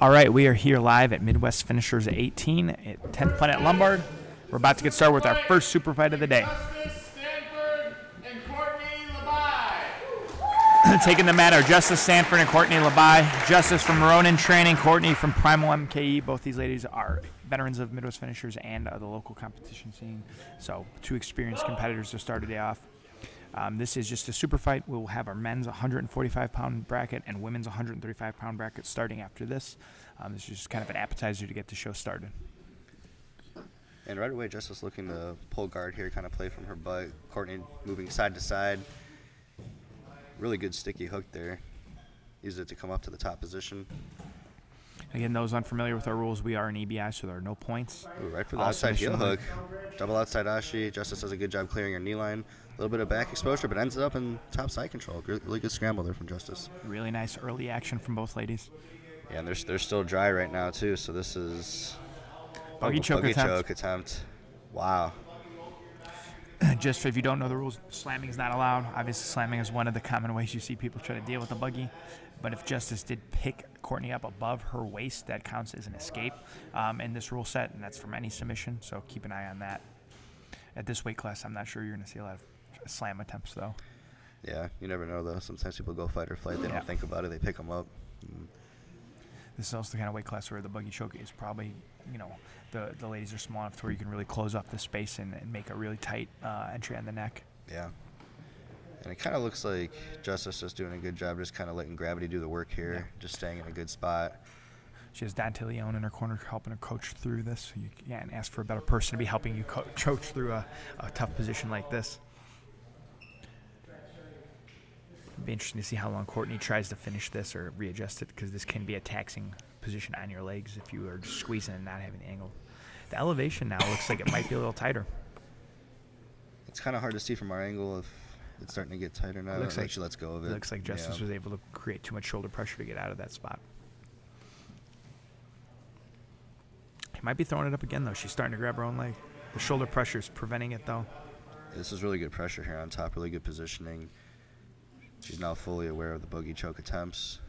All right, we are here live at Midwest Finishers 18 at 10th Planet Lombard. We're about to get started with our first super fight of the day. Taking the mat are Justice Stanford and Courtney LeBay. Justice from Ronin Training, Courtney from Primal MKE. Both these ladies are veterans of Midwest Finishers and the local competition scene. So two experienced competitors to start today off. This is just a super fight. We'll have our men's 145-pound bracket and women's 135-pound bracket starting after this. This is just kind of an appetizer to get the show started. And right away, Justice looking to pull guard here, kind of play from her butt. Courtney moving side to side. Really good sticky hook there. Uses it to come up to the top position. Again, those unfamiliar with our rules, we are an EBI, so there are no points. Ooh, right for the outside heel hook. Double outside ashi. Justice does a good job clearing her knee line. A little bit of back exposure, but ends up in top side control. Really good scramble there from Justice. Really nice early action from both ladies. Yeah, and they're still dry right now, too, so this is buggy choke attempt. Wow. Just if you don't know the rules, slamming is not allowed. Obviously, slamming is one of the common ways you see people try to deal with a buggy. But if Justice did pick Courtney up above her waist, that counts as an escape in this rule set, and that's from any submission, so keep an eye on that. At this weight class, I'm not sure you're going to see a lot of slam attempts, though. Yeah, you never know, though. Sometimes people go fight or flight. They don't think about it. They pick them up. This is also the kind of weight class where the buggy choke is probably, you know, the ladies are small enough to where you can really close off the space and make a really tight entry on the neck. Yeah. And it kind of looks like Justice is doing a good job just kind of letting gravity do the work here, just staying in a good spot. She has Dante Leone in her corner helping her coach through this. You can't ask for a better person to be helping you coach through a tough position like this. It'd be interesting to see how long Courtney tries to finish this or readjust it, because this can be a taxing position on your legs if you are just squeezing and not having the angle. The elevation now looks like it might be a little tighter. It's kind of hard to see from our angle if it's starting to get tighter now. Looks like she lets go of it. It looks like Justice was able to create too much shoulder pressure to get out of that spot. He might be throwing it up again, though. She's starting to grab her own leg. The shoulder pressure is preventing it, though. This is really good pressure here on top, really good positioning. She's now fully aware of the bogey choke attempts.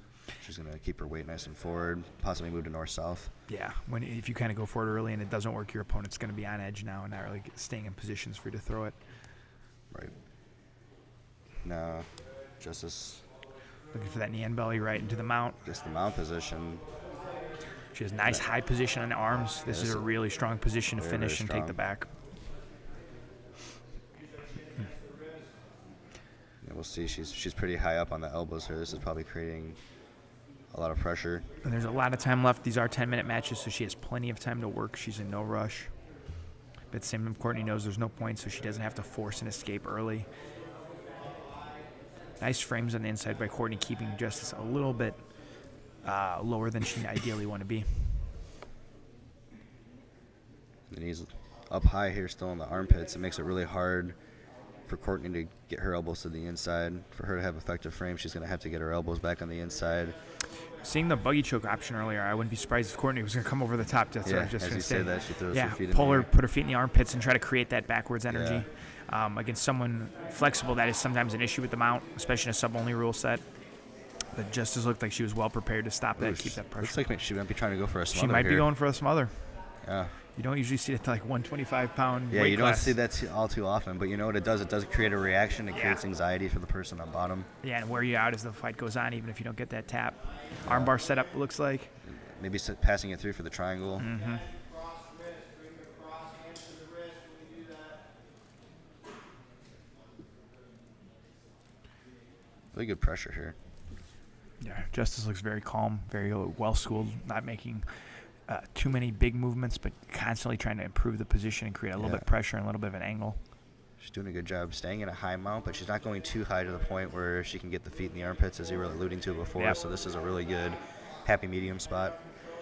She's going to keep her weight nice and forward, possibly move to north-south. Yeah, if you kind of go for it early and it doesn't work, your opponent's going to be on edge now and not really staying in positions for you to throw it. Right. Now, Justice looking for that knee and belly right into the mount. Gets the mount position. She has nice high position on the arms. This is a really strong position to finish and take the back. And we'll see. She's pretty high up on the elbows here. This is probably creating a lot of pressure. And there's a lot of time left. These are 10-minute matches, so she has plenty of time to work. She's in no rush. But at the same time, Courtney knows there's no point, so she doesn't have to force an escape early. Nice frames on the inside by Courtney, keeping Justice a little bit lower than she ideally want to be. The knees up high here, still in the armpits. It makes it really hard for Courtney to get her elbows to the inside. For her to have effective frame, she's going to have to get her elbows back on the inside. Seeing the buggy choke option earlier, I wouldn't be surprised if Courtney was going to come over the top. That's what I was just going to say. That, she throws her feet pull in her, put her feet in the armpits and try to create that backwards energy. Against someone flexible, that is sometimes an issue with the mount, especially in a sub-only rule set. But Justice looked like she was well prepared to stop that, keep that pressure. Looks like she might be trying to go for a smother. She might be going for a smother. Yeah. You don't usually see it to like 125-pound Yeah, weight you class. don't see that all too often. But you know what it does? It does create a reaction. It creates anxiety for the person on bottom. Yeah, and wear you out as the fight goes on, even if you don't get that tap. Armbar setup looks like. Maybe passing it through for the triangle. Mm-hmm. Really good pressure here. Yeah, Justice looks very calm, very well-schooled, not making too many big movements, but constantly trying to improve the position and create a little bit of pressure and a little bit of an angle. She's doing a good job staying in a high mount, but she's not going too high to the point where she can get the feet in the armpits, as you were alluding to before. Yep. So this is a really good happy medium spot.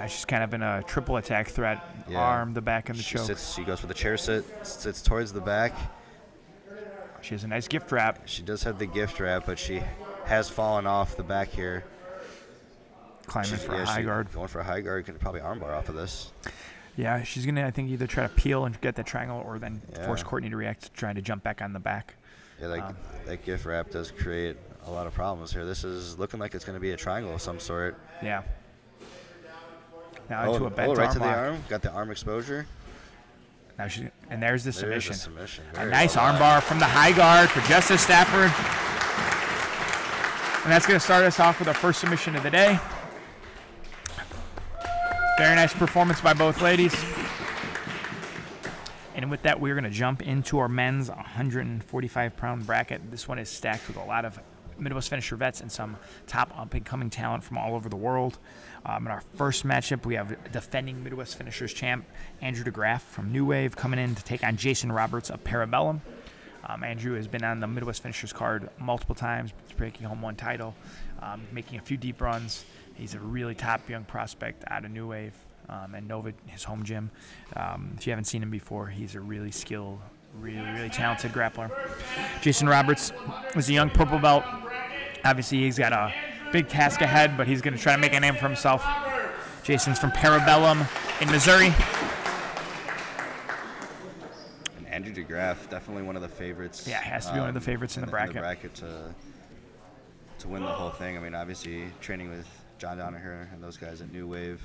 She's kind of in a triple attack threat. Arm, the back, and the choke. She goes for the chair sit, sits towards the back. She has a nice gift wrap. She does have the gift wrap, but she has fallen off the back here. Climbing for a high guard. Going for a high guard. Could probably armbar off of this. Yeah, she's going to, I think, either try to peel and get that triangle or then force Courtney to react, trying to jump back on the back. Yeah, that gift wrap does create a lot of problems here. This is looking like it's going to be a triangle of some sort. Yeah. Now into a bent right arm to the lock. arm. Got the arm exposure. Now and there's the There's submission. a submission. A Very nice well done. armbar from the high guard for Justice Stafford. And that's going to start us off with our first submission of the day. Very nice performance by both ladies. And with that, we're going to jump into our men's 145-pound bracket. This one is stacked with a lot of Midwest finisher vets and some top up-and-coming talent from all over the world. In our first matchup, we have defending Midwest finishers champ Andrew DeGraff from New Wave coming in to take on Jason Roberts of Parabellum. Andrew has been on the Midwest finishers card multiple times, breaking home one title, making a few deep runs. He's a really top young prospect out of New Wave and Nova, his home gym. If you haven't seen him before, he's a really skilled, really talented grappler. Jason Roberts is a young purple belt. Obviously, he's got a big task ahead, but he's going to try to make a name for himself. Jason's from Parabellum in Missouri. And Andrew DeGraff, definitely one of the favorites. Yeah, has to be one of the favorites in the bracket. To win the whole thing. I mean, obviously, training with John Danaher and those guys at New Wave.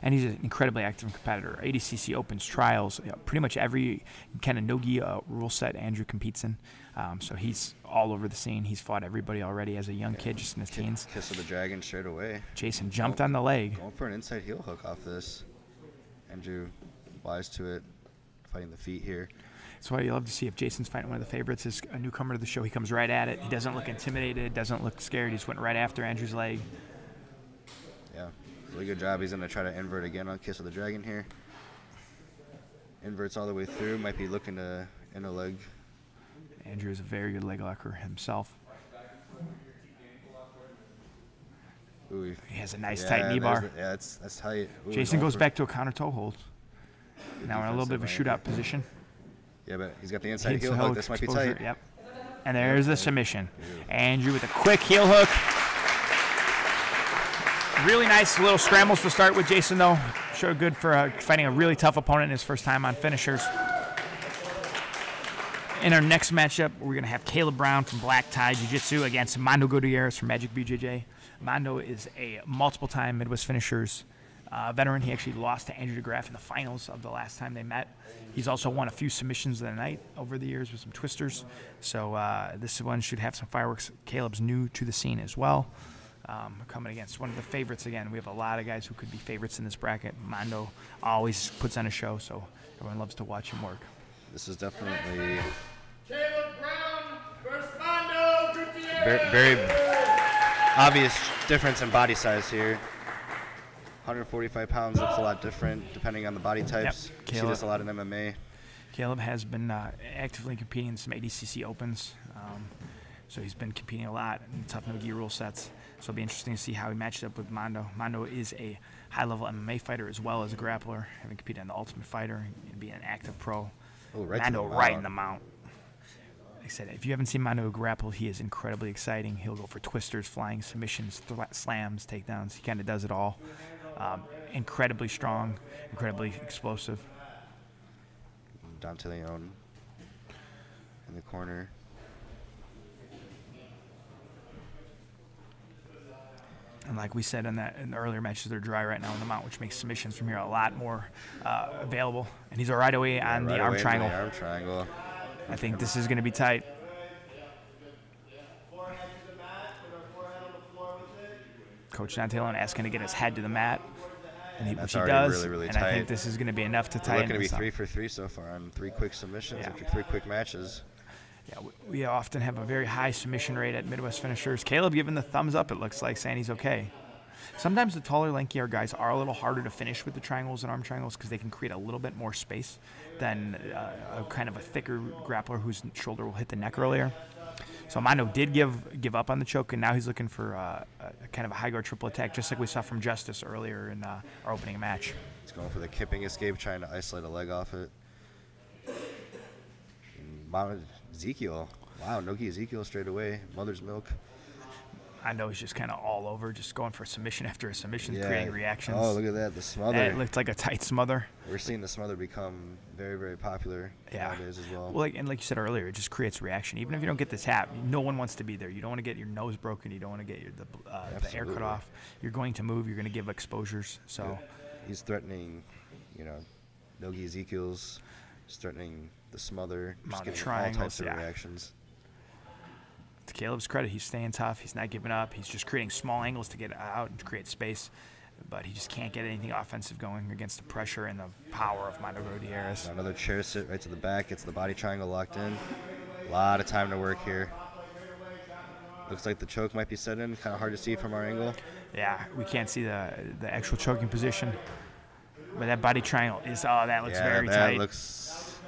And he's an incredibly active competitor. ADCC Opens, trials, pretty much every kind of no-gi rule set Andrew competes in. So he's all over the scene. He's fought everybody already as a young kid, just in his teens. Kiss of the Dragon straight away. Jason jumped on the leg. Going for an inside heel hook off this. Andrew wise to it, fighting the feet here. That's why you love to see if Jason's fighting one of the favorites. Is a newcomer to the show. He comes right at it. He doesn't look intimidated, doesn't look scared. He just went right after Andrew's leg. Yeah, really good job. He's going to try to invert again on Kiss of the Dragon here. Inverts all the way through. Might be looking to end a leg. Andrew is a very good leg locker himself. Ooh, he has a nice tight knee bar. Yeah, that's tight. Ooh, Jason goes back to a counter toe hold. Now in a little bit of a shootout position. Yeah, but he's got the inside heel hook. This might be tight. Yep. And there's the submission. Andrew with a quick heel hook. Really nice little scrambles to start with Jason, though. Sure good for fighting a really tough opponent in his first time on finishers. In our next matchup, we're going to have Caleb Brown from Black Tie Jiu-Jitsu against Mando Gutierrez from Magic BJJ. Mando is a multiple-time Midwest finishers veteran. He actually lost to Andrew DeGraff in the finals of the last time they met. He's also won a few submissions of the night over the years with some twisters. So this one should have some fireworks. Caleb's new to the scene as well. Coming against one of the favorites again. We have a lot of guys who could be favorites in this bracket. Mando always puts on a show, so everyone loves to watch him work. This is definitely Caleb Brown versus Mando Gutierrez. very obvious difference in body size here. 145 pounds looks a lot different depending on the body types. Yep. You see this a lot in MMA. Caleb has been actively competing in some ADCC Opens. So he's been competing a lot in tough no-gi rule sets. So it'll be interesting to see how he matches up with Mando. Mando is a high-level MMA fighter as well as a grappler, having competed in the Ultimate Fighter and being an active pro. Oh, right Mando to the right mount. in the mount. Like I said, if you haven't seen Mando grapple, he is incredibly exciting. He'll go for twisters, flying submissions, slams, takedowns. He kind of does it all. Incredibly strong, incredibly explosive. Dante Leon in the corner. And like we said in the earlier matches, they're dry right now in the mount, which makes submissions from here a lot more available. And he's right away on the arm triangle. The arm triangle. I think this is going to be tight. Coach Dante Leon asking to get his head to the mat, and which he does. Really, really and tight. I think this is going to be enough to We're tighten looking to be this up. 3 for 3 so far on 3 quick submissions Yeah. after 3 quick matches. Yeah, we often have a very high submission rate at Midwest finishers. Caleb giving the thumbs up, it looks like, saying he's okay. Sometimes the taller, lankier guys are a little harder to finish with the triangles and arm triangles because they can create a little bit more space than a kind of a thicker grappler whose shoulder will hit the neck earlier. So Mando did give up on the choke, and now he's looking for a kind of a high guard triple attack, just like we saw from Justice earlier in our opening match. He's going for the kipping escape, trying to isolate a leg off it. Ezekiel. Wow, Nogi Ezekiel straight away. Mother's milk. I know he's just kind of all over, just going for submission after a submission, creating reactions. Oh, look at that, the smother. It looked like a tight smother. We're seeing the smother become very, very popular nowadays as well. Well, like you said earlier, it just creates reaction. Even if you don't get the tap, no one wants to be there. You don't want to get your nose broken. You don't want to get the air cut off. You're going to move. You're going to give exposures. So he's threatening, Nogi Ezekiel's. He's threatening the smother. Just getting all types of reactions. To Caleb's credit, he's staying tough. He's not giving up. He's just creating small angles to get out and create space. But he just can't get anything offensive going against the pressure and the power of Mando Gutierrez. Another chair sit right to the back. Gets the body triangle locked in. A lot of time to work here. Looks like the choke might be set in. Kind of hard to see from our angle. Yeah, we can't see the actual choking position. But that body triangle is, that looks very tight. That looks...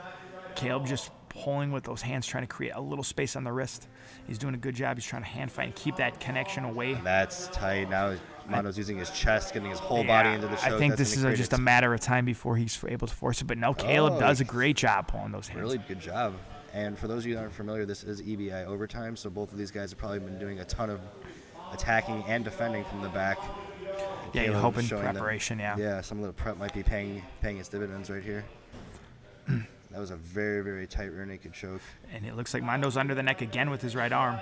Caleb just pulling with those hands, trying to create a little space on the wrist. He's doing a good job. He's trying to hand fight and keep that connection away. That's tight. Now Mando's using his chest, getting his whole body into the choke. I think this is just a matter of time before he's able to force it. But no, Caleb does a great job pulling those hands. Really good job. And for those of you that aren't familiar, this is EBI overtime, so both of these guys have probably been doing a ton of attacking and defending from the back. Yeah, you're hoping preparation, Yeah, some of the prep might be paying its dividends right here. That was a very, very tight rear naked choke. And it looks like Mando's under the neck again with his right arm.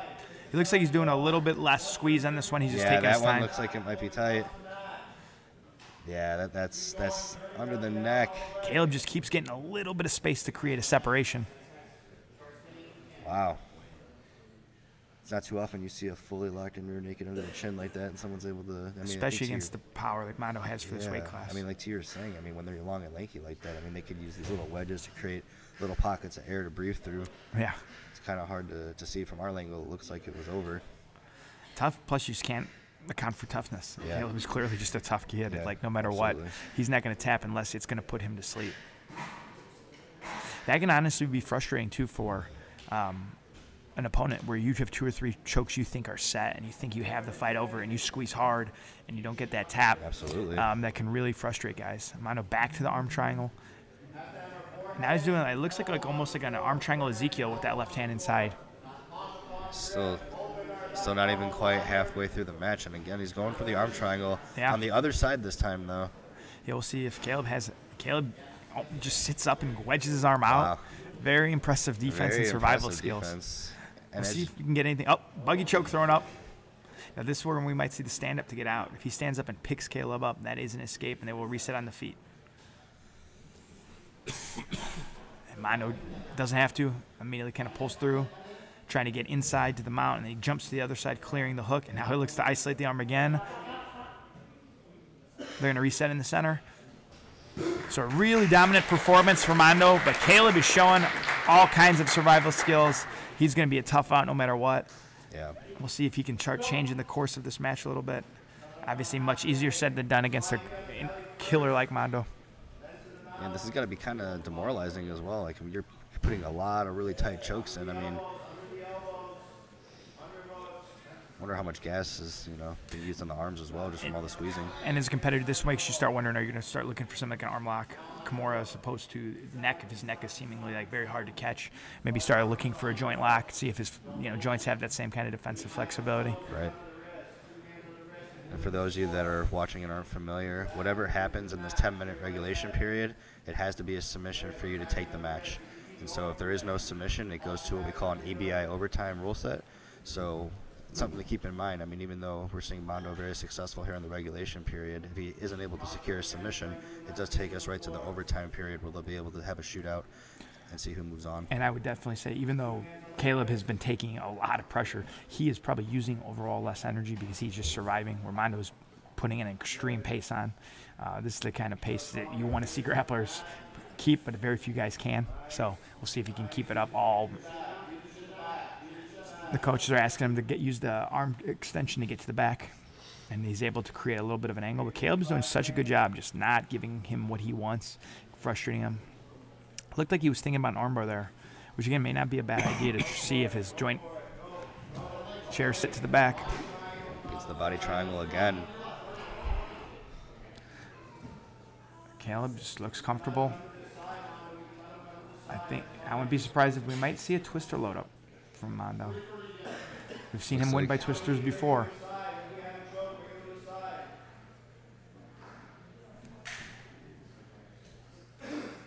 It looks like he's doing a little bit less squeeze on this one. He's just taking his time. Yeah, that one looks like it might be tight. Yeah, that's under the neck. Caleb just keeps getting a little bit of space to create a separation. Wow. It's not too often you see a fully locked in rear naked under the chin like that, and someone's able to. Especially against the power that Mando has for this weight class. Like you were saying, when they're long and lanky like that, they could use these little wedges to create little pockets of air to breathe through. Yeah. It's kind of hard to see from our angle. It looks like it was over. Tough, plus you just can't account for toughness. Yeah. Caleb was clearly just a tough kid. Yeah, no matter absolutely. what, he's not going to tap unless it's going to put him to sleep. That can honestly be frustrating, too, for an opponent where you have 2 or 3 chokes you think are set and you think you have the fight over and you squeeze hard and you don't get that tap. Absolutely. That can really frustrate guys. Mando back to the arm triangle. Now he's doing, it looks like almost like an arm triangle Ezekiel with that left hand inside. Still not even quite halfway through the match. And again, he's going for the arm triangle on the other side this time, though. Yeah, we'll see if Caleb just sits up and wedges his arm out. Wow. Very impressive defense and survival skills. Defense. And we'll see if you can get anything. Oh, buggy choke thrown up. Now this is where we might see the stand up to get out. If he stands up and picks Caleb up, that is an escape, and they will reset on the feet. And Mando doesn't have to. Immediately kind of pulls through, trying to get inside to the mount, and then he jumps to the other side, clearing the hook. And now he looks to isolate the arm again. They're going to reset in the center. So a really dominant performance for Mando, but Caleb is showing all kinds of survival skills. He's going to be a tough out no matter what. Yeah. We'll see if he can start changing the course of this match a little bit. Obviously, much easier said than done against a killer like Mando. And this is going to be kind of demoralizing as well. You're putting a lot of really tight chokes in. Wonder how much gas is, being used on the arms as well, just from all the squeezing. And as a competitor, this makes you start wondering, are you going to start looking for something like an arm lock, Kimura, as opposed to the neck? If his neck is seemingly very hard to catch, maybe start looking for a joint lock, see if his joints have that same kind of defensive flexibility. Right. And for those of you that are watching and aren't familiar, whatever happens in this 10-minute regulation period, it has to be a submission for you to take the match. And so if there is no submission, it goes to what we call an EBI overtime rule set. So it's something to keep in mind. Even though we're seeing Mando very successful here in the regulation period, if he isn't able to secure a submission, it does take us right to the overtime period where they'll be able to have a shootout and see who moves on. And I would definitely say, even though Caleb has been taking a lot of pressure, he is probably using overall less energy because he's just surviving, where Mando's putting an extreme pace on. This is the kind of pace that you want to see grapplers keep, but very few guys can. So we'll see if he can keep it up all. The coaches are asking him to use the arm extension to get to the back, and he's able to create a little bit of an angle. But Caleb's doing such a good job just not giving him what he wants, frustrating him. Looked like he was thinking about an armbar there, which again may not be a bad idea to see if his joint chair sit to the back. Gets the body triangle again. Caleb just looks comfortable. I wouldn't be surprised if we might see a twister load up from Mando. We've seen him win by twisters before.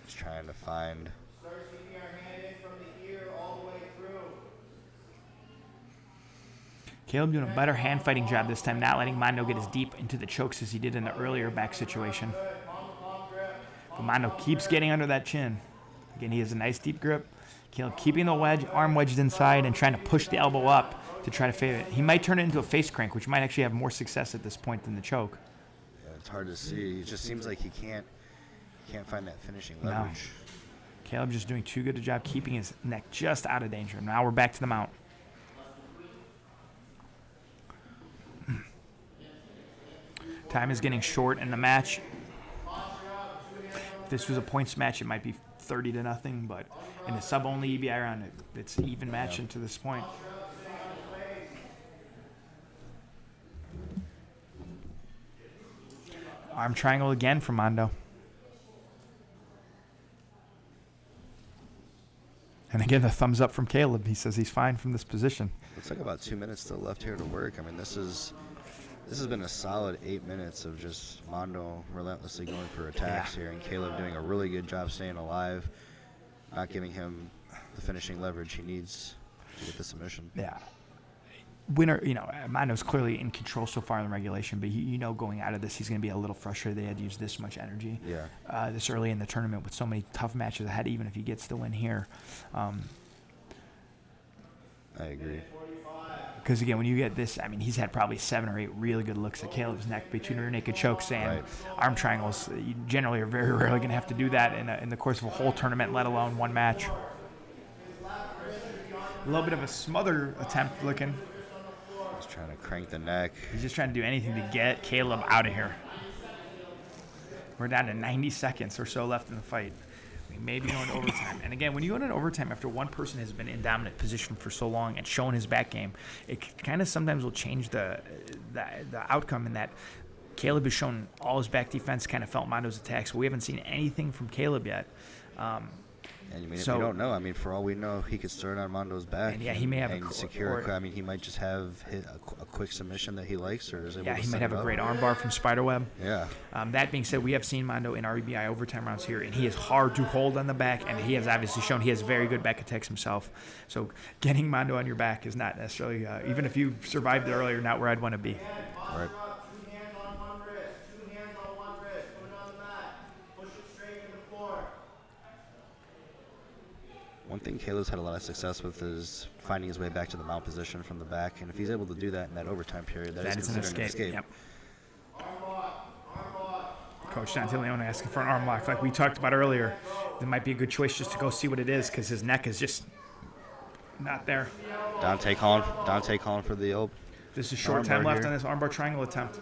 Just trying to find. Caleb doing a better hand fighting job this time, not letting Mando get as deep into the chokes as he did in the earlier back situation. But Mondo keeps getting under that chin. Again, he has a nice deep grip. Caleb keeping the wedge, arm wedged inside, and trying to push the elbow up to try to fade it. He might turn it into a face crank, which might actually have more success at this point than the choke. Yeah, it's hard to see. It just seems like he can't find that finishing leverage. No. Caleb just doing too good a job keeping his neck just out of danger. Now we're back to the mount. Time is getting short in the match. If this was a points match, it might be 30-0, but in a sub-only EBI round, it's an even match into this point. Arm triangle again from Mondo. And again, the thumbs up from Caleb. He says he's fine from this position. Looks like about 2 minutes still left here to work. I mean, this has been a solid 8 minutes of just Mondo relentlessly going for attacks here, and Caleb doing a really good job staying alive, not giving him the finishing leverage he needs to get the submission. Yeah. Winner, Mondo's clearly in control so far in the regulation, but going out of this, he's going to be a little frustrated they had to use this much energy this early in the tournament with so many tough matches ahead, even if he gets the win here. I agree. Because, again, when you get this, I mean, he's had probably 7 or 8 really good looks at Caleb's neck between rear naked chokes and arm triangles. You generally are very rarely going to have to do that in the course of a whole tournament, let alone one match. A little bit of a smother attempt looking. He's trying to crank the neck. He's just trying to do anything to get Caleb out of here. We're down to 90 seconds or so left in the fight. We may be going to overtime. And again, when you go into overtime after one person has been in dominant position for so long and shown his back game, it kind of sometimes will change the outcome in that Caleb has shown all his back defense, kind of felt Mondo's attacks. We haven't seen anything from Caleb yet. And if you don't know, I mean, for all we know, he could start on Mondo's back. And he may have he might just have a quick submission that he likes, or is able to he might have a great armbar from Spiderweb. Yeah. That being said, we have seen Mondo in RBI overtime rounds here, and he is hard to hold on the back, and he has obviously shown he has very good back attacks himself. So getting Mondo on your back is not necessarily, even if you survived it earlier, not where I'd want to be. All right. One thing Caleb's had a lot of success with is finding his way back to the mount position from the back, and if he's able to do that in that overtime period, that is considered an escape. Yep. Coach Santileone asking for an arm lock. Like we talked about earlier, it might be a good choice just to go see what it is because his neck is just not there. Dante calling for the old. This is short time left on this armbar triangle attempt.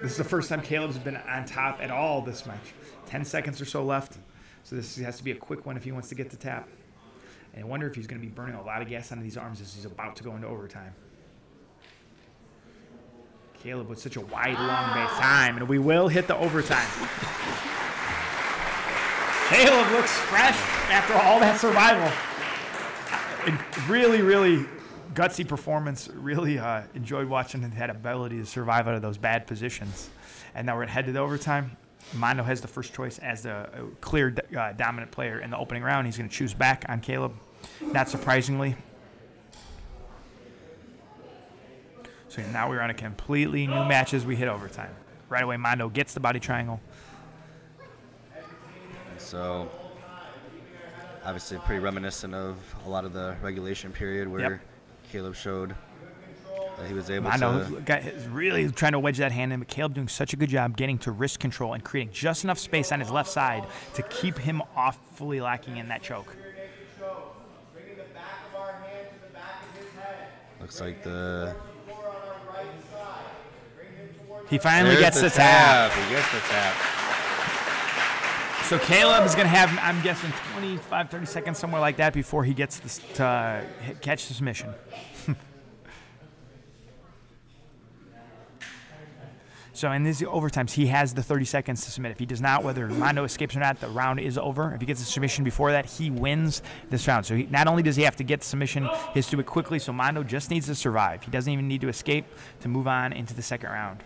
This is the first time Caleb's been on top at all this match. 10 seconds or so left. So this has to be a quick one if he wants to get the tap. And I wonder if he's going to be burning a lot of gas onto these arms as he's about to go into overtime. Caleb with such a wide, long base time, and we will hit the overtime. Caleb looks fresh after all that survival. Really, really gutsy performance. Really enjoyed watching him. Had ability to survive out of those bad positions. And now we're headed to overtime. Mondo has the first choice as the clear dominant player in the opening round. He's going to choose back on Caleb, not surprisingly. So now we're on a completely new match as we hit overtime. Right away, Mondo gets the body triangle. So, obviously pretty reminiscent of a lot of the regulation period where Caleb showed that he was able is really trying to wedge that hand in, but Caleb doing such a good job getting to wrist control and creating just enough space on his left side to keep him off fully locking in that choke. Looks like he finally gets the tap. He gets the tap. So Caleb is going to have, I'm guessing, 25, 30 seconds, somewhere like that, before he gets this to catch the submission. So in these overtimes, he has the 30 seconds to submit. If he does not, whether Mondo escapes or not, the round is over. If he gets a submission before that, he wins this round. So not only does he have to get the submission, he has to do it quickly, so Mondo just needs to survive. He doesn't even need to escape to move on into the second round.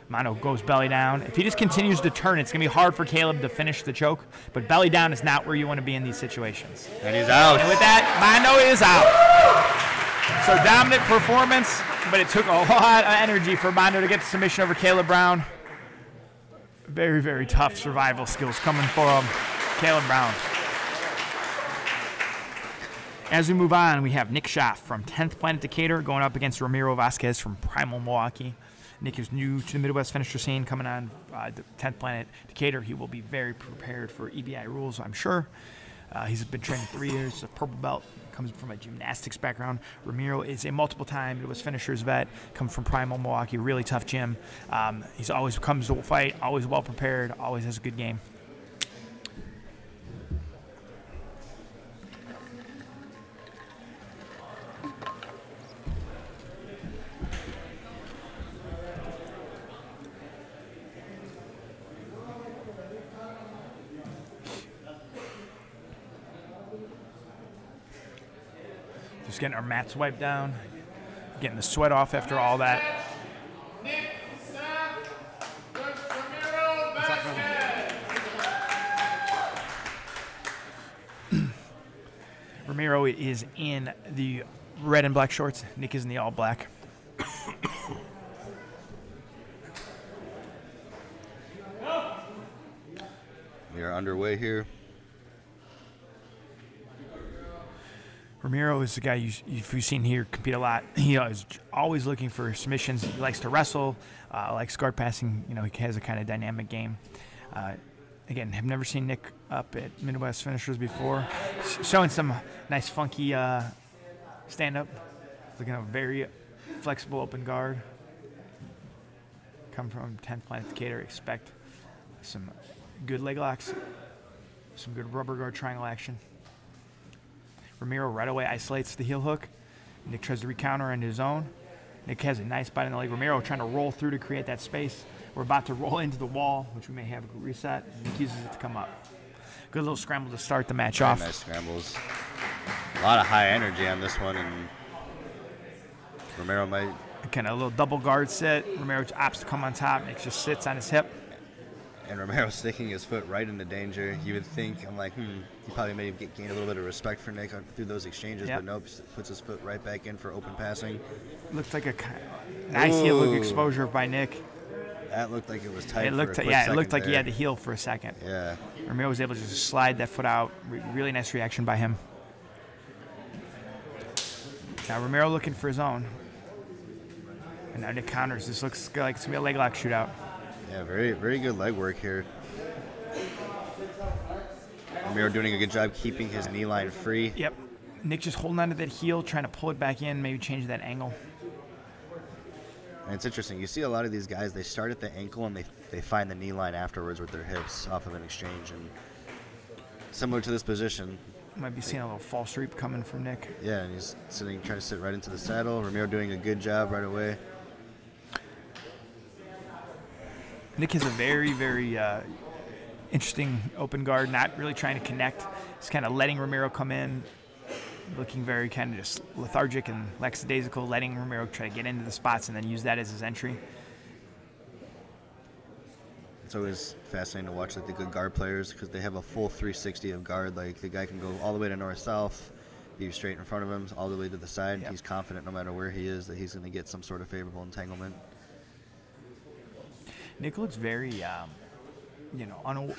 Mondo goes belly down. If he just continues to turn, it's going to be hard for Caleb to finish the choke, but belly down is not where you want to be in these situations. And he's out. And with that, Mondo is out. So dominant performance, but it took a lot of energy for Mondo to get the submission over Caleb Brown. Very, very tough survival skills coming from Caleb Brown. As we move on, we have Nick Schaff from 10th Planet Decatur going up against Ramiro Vasquez from Primal Milwaukee. Nick is new to the Midwest finisher scene coming on 10th Planet Decatur. He will be very prepared for EBI rules, I'm sure. He's been training 3 years, a purple belt, comes from a gymnastics background. Ramiro is a multiple-time Midwest finishers vet, comes from Primal Milwaukee, really tough gym. He's always comes to a fight, always well prepared, always has a good game. Just getting our mats wiped down, getting the sweat off after all that. Nick Schaff versus Ramiro Vasquez. Ramiro is in the red and black shorts. Nick is in the all black. We are underway here. Ramiro is the guy you've seen here compete a lot. He is always looking for submissions. He likes to wrestle, likes guard passing. You know, he has a kind of dynamic game. Again, have never seen Nick up at Midwest Finishers before. Showing some nice funky stand-up. Looking at a very flexible open guard. Come from 10th Planet Decatur. Expect some good leg locks, some good rubber guard triangle action. Ramiro right away isolates the heel hook. Nick tries to recounter into his own. Nick has a nice bite in the leg. Ramiro trying to roll through to create that space. We're about to roll into the wall, which we may have a reset. Nick uses it to come up. Good little scramble to start the match off. Nice scrambles. A lot of high energy on this one, and Ramiro might... Kind of a little double guard sit. Ramiro opts to come on top. Nick just sits on his hip. And Ramiro sticking his foot right into danger. You would think, I'm like, he probably may gain a little bit of respect for Nick through those exchanges, but nope, puts his foot right back in for open passing. Looked like a nice heel hook exposure by Nick. That looked like it was tight. It looked, it looked like he had to heel for a second. Yeah. Ramiro was able to just slide that foot out. Really nice reaction by him. Now Ramiro looking for his own. And now Nick counters. This looks like it's going to be a leg lock shootout. Yeah, very, very good leg work here. Ramiro doing a good job keeping his knee line free. Yep. Nick just holding onto that heel, trying to pull it back in, maybe change that angle. And it's interesting. You see a lot of these guys, they start at the ankle and they find the knee line afterwards with their hips off of an exchange. And similar to this position. Might be seeing a little false reap coming from Nick. Yeah, and he's trying to sit right into the saddle. Ramiro doing a good job right away. Nick has a very, very interesting open guard, not really trying to connect. He's kind of letting Ramiro come in, looking very kind of just lethargic and lackadaisical, letting Ramiro try to get into the spots and then use that as his entry. It's always fascinating to watch like the good guard players because they have a full 360 of guard. Like the guy can go all the way to north-south, be straight in front of him, all the way to the side. Yep. He's confident no matter where he is that he's going to get some sort of favorable entanglement. Nick looks very,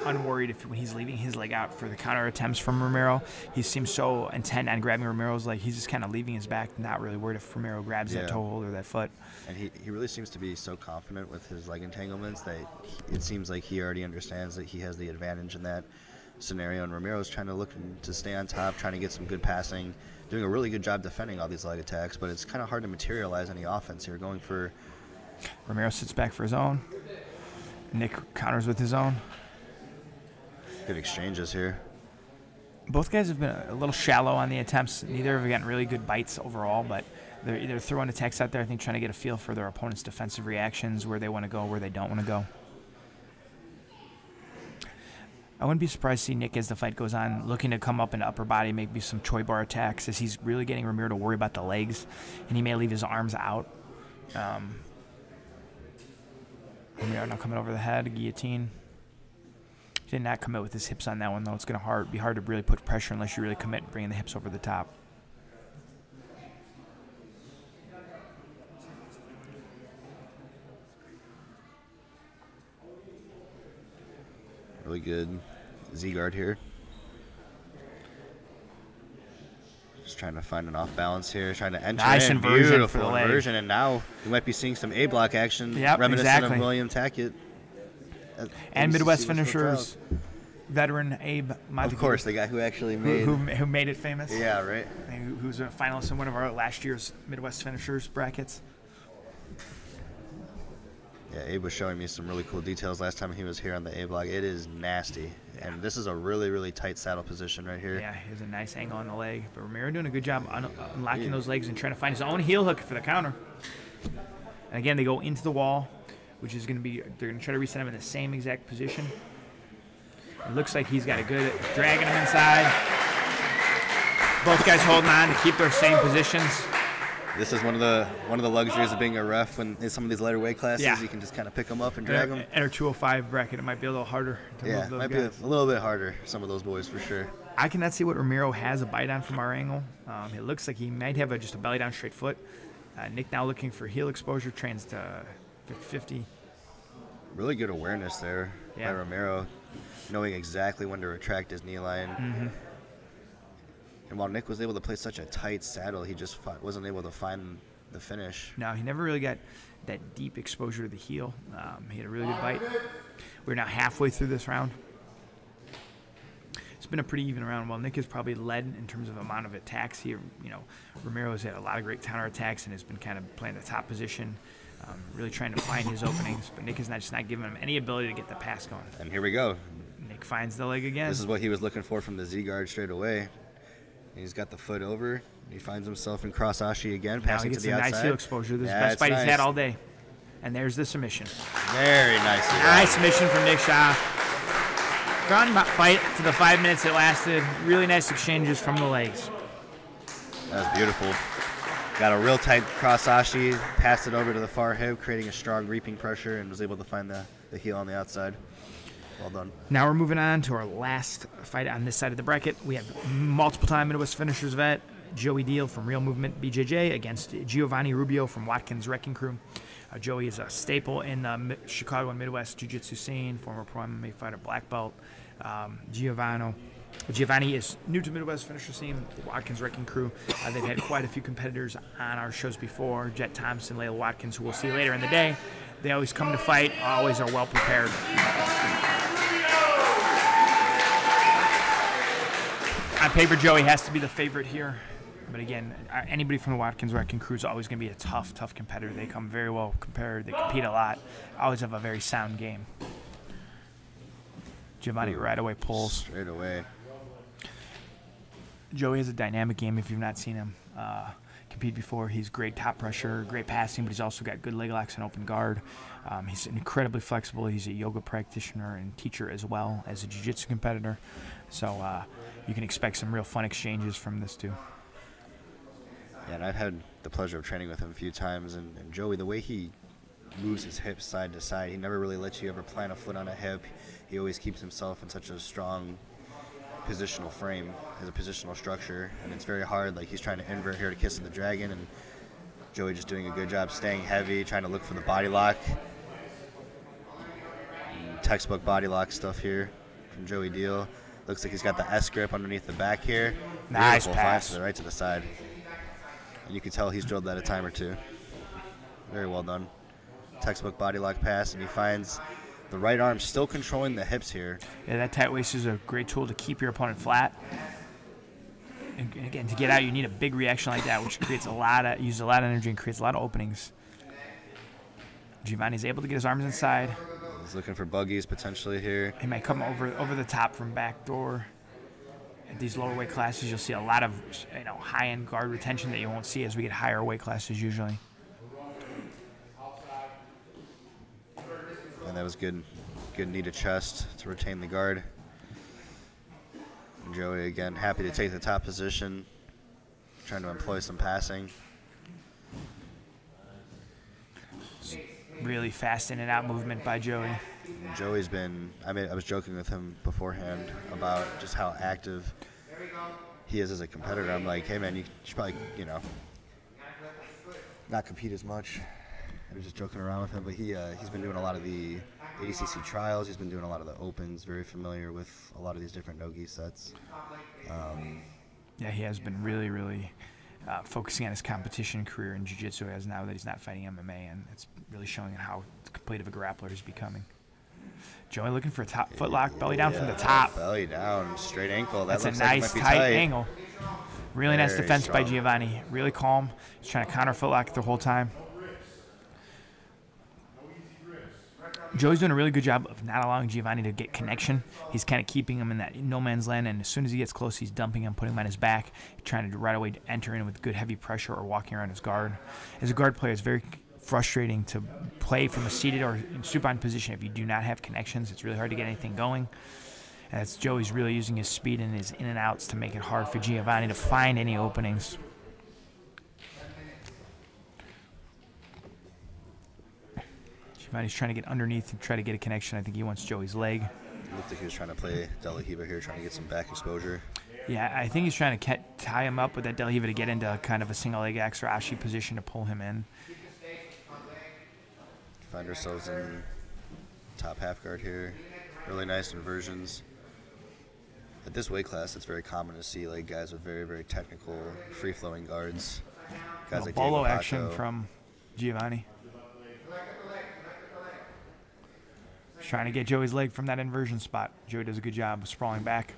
unworried when he's leaving his leg out for the counter attempts from Ramiro. He seems so intent on grabbing Ramiro's leg. He's just kind of leaving his back, not really worried if Ramiro grabs that toe hold or that foot. And he really seems to be so confident with his leg entanglements that it seems like he already understands that he has the advantage in that scenario. And Ramiro's trying to look to stay on top, trying to get some good passing, doing a really good job defending all these leg attacks, but it's kind of hard to materialize any offense here. Going for... Ramiro sits back for his own. Nick counters with his own. Good exchanges here. Both guys have been a little shallow on the attempts. Neither have gotten really good bites overall, but they're either throwing attacks out there, I think, trying to get a feel for their opponent's defensive reactions, where they want to go, where they don't want to go. I wouldn't be surprised to see Nick, as the fight goes on, looking to come up in the upper body, maybe some Choi bar attacks, as he's really getting Ramiro to worry about the legs, and he may leave his arms out. Ramiro now coming over the head, guillotine. He did not commit with his hips on that one, though. It's going to be hard to really put pressure unless you really commit bringing the hips over the top. Really good Z-guard here. Just trying to find an off balance here, trying to enter nice in. Inversion Beautiful for the leg. inversion, and now we might be seeing some A-block action, Yep, reminiscent exactly. of William Tackett. And ABCC Midwest Westfield finishers, veteran Abe Montague. Of course, the guy who actually made. Who made it famous. Yeah, right. And who's a finalist in one of our last year's Midwest finishers brackets. Yeah, Abe was showing me some really cool details last time he was here on the A-block. It is nasty. And this is a really, really tight saddle position right here. Yeah, he has a nice angle on the leg. But Romero doing a good job unlocking those legs and trying to find his own heel hook for the counter. And again, they go into the wall, which is going to be, they're going to try to reset him in the same exact position. It looks like he's got a good, dragging him inside. Both guys holding on to keep their same positions. This is one of the luxuries of being a ref when in some of these lighter weight classes. Yeah. You can just kind of pick them up and drag them. In our 205 bracket, it might be a little harder to Yeah, move those might guys. be a little bit harder, some of those boys for sure. I cannot see what Romero has a bite on from our angle. It looks like he might have just a belly down straight foot. Nick now looking for heel exposure, trains to 50-50. Really good awareness there by Romero, knowing exactly when to retract his knee line. Mm-hmm. And while Nick was able to play such a tight saddle, he just wasn't able to find the finish. No, he never really got that deep exposure to the heel. He had a really good bite. We're now halfway through this round. It's been a pretty even round. While Nick has probably led in terms of amount of attacks here, Romero has had a lot of great counterattacks and has been kind of playing the top position, really trying to find his openings. But Nick is just not giving him any ability to get the pass going. And here we go. Nick finds the leg again. This is what he was looking for from the Z-guard straight away. He's got the foot over. He finds himself in cross ashi again, passing to the outside. Nice heel exposure. This is the best fight he's had all day. And there's the submission. Very nice. Nice submission from Nick Shaw. Drawn fight to the 5 minutes it lasted. Really nice exchanges from the legs. That was beautiful. Got a real tight cross ashi, passed it over to the far hip, creating a strong reaping pressure, and was able to find the heel on the outside. Well done. Now we're moving on to our last fight on this side of the bracket. We have multiple-time Midwest finishers vet, Joey Deal from Real Movement BJJ against Giovanni Rubio from Watkins Wrecking Crew. Joey is a staple in the Chicago and Midwest Jiu-Jitsu scene, former pro MMA fighter, black belt. Giovanni is new to Midwest finisher scene, the Watkins Wrecking Crew. They've had quite a few competitors on our shows before, Jet Thompson, Layla Watkins, who we'll see later in the day. They always come to fight, always are well prepared. On paper, Joey has to be the favorite here. But again, anybody from the Watkins Wrecking Crew is always going to be a tough competitor. They come very well prepared. They compete a lot. Always have a very sound game. Giovanni right away pulls. Straight away. Joey has a dynamic game if you've not seen him compete before. He's great top pressure, great passing, but he's also got good leg locks and open guard. He's incredibly flexible. He's a yoga practitioner and teacher as well as a jiu-jitsu competitor. So you can expect some real fun exchanges from this too. Yeah, and I've had the pleasure of training with him a few times, and Joey, the way he moves his hips side to side, he never really lets you ever plant a foot on a hip. He always keeps himself in such a strong positional frame, has a positional structure, and it's very hard. Like, he's trying to invert here to Kiss of the Dragon, and Joey just doing a good job staying heavy, trying to look for the body lock. Textbook body lock stuff here from Joey Deal. Looks like he's got the S grip underneath the back here. Nice Beautiful pass. five to the right to the side. And you can tell he's drilled that a time or two. Very well done. Textbook body lock pass, and he finds the right arm still controlling the hips here. Yeah, that tight waist is a great tool to keep your opponent flat. And again, to get out, you need a big reaction like that, which creates uses a lot of energy and creates a lot of openings. Giovanni's able to get his arms inside. He's looking for buggies potentially here. He might come over the top from back door. At these lower weight classes, you'll see a lot of high-end guard retention that you won't see as we get higher weight classes usually. And that was good knee to chest to retain the guard. And Joey, again, happy to take the top position, trying to employ some passing. Really fast in and out movement by Joey. Joey's been, I was joking with him beforehand about just how active he is as a competitor. I'm like, hey man, you should probably, not compete as much We were just joking around with him, but he's been doing a lot of the ADCC trials. He's been doing a lot of the opens. Very familiar with a lot of these different no-gi sets. Yeah, he has been really, really focusing on his competition career in jiu-jitsu as now that he's not fighting MMA, and it's really showing how complete of a grappler he's becoming. Joey looking for a top footlock, belly down from the top. Belly down, straight ankle. That That's a looks like it nice might be tight tight angle. Really nice Very defense by strong. Giovanni. Really calm. He's trying to counter footlock the whole time. Joey's doing a really good job of not allowing Giovanni to get connection. He's kind of keeping him in that no man's land, and as soon as he gets close, he's dumping him, putting him on his back, trying to right away enter in with good heavy pressure or walking around his guard. As a guard player, it's very frustrating to play from a seated or supine position if you do not have connections. It's really hard to get anything going. And that's Joey's really using his speed and his in and outs to make it hard for Giovanni to find any openings. Giovanni's trying to get underneath and try to get a connection. I think he wants Joey's leg. Looked like he was trying to play De La Riva here, trying to get some back exposure. Yeah, I think he's trying to tie him up with that De La Riva to get into kind of a single leg X or Ashi position to pull him in. Find ourselves in top half guard here. Really nice inversions. At this weight class, it's very common to see like guys with very, very technical, free-flowing guards. Guys like Bolo Diego action Pato. from Giovanni. Trying to get Joey's leg from that inversion spot. Joey does a good job of sprawling back.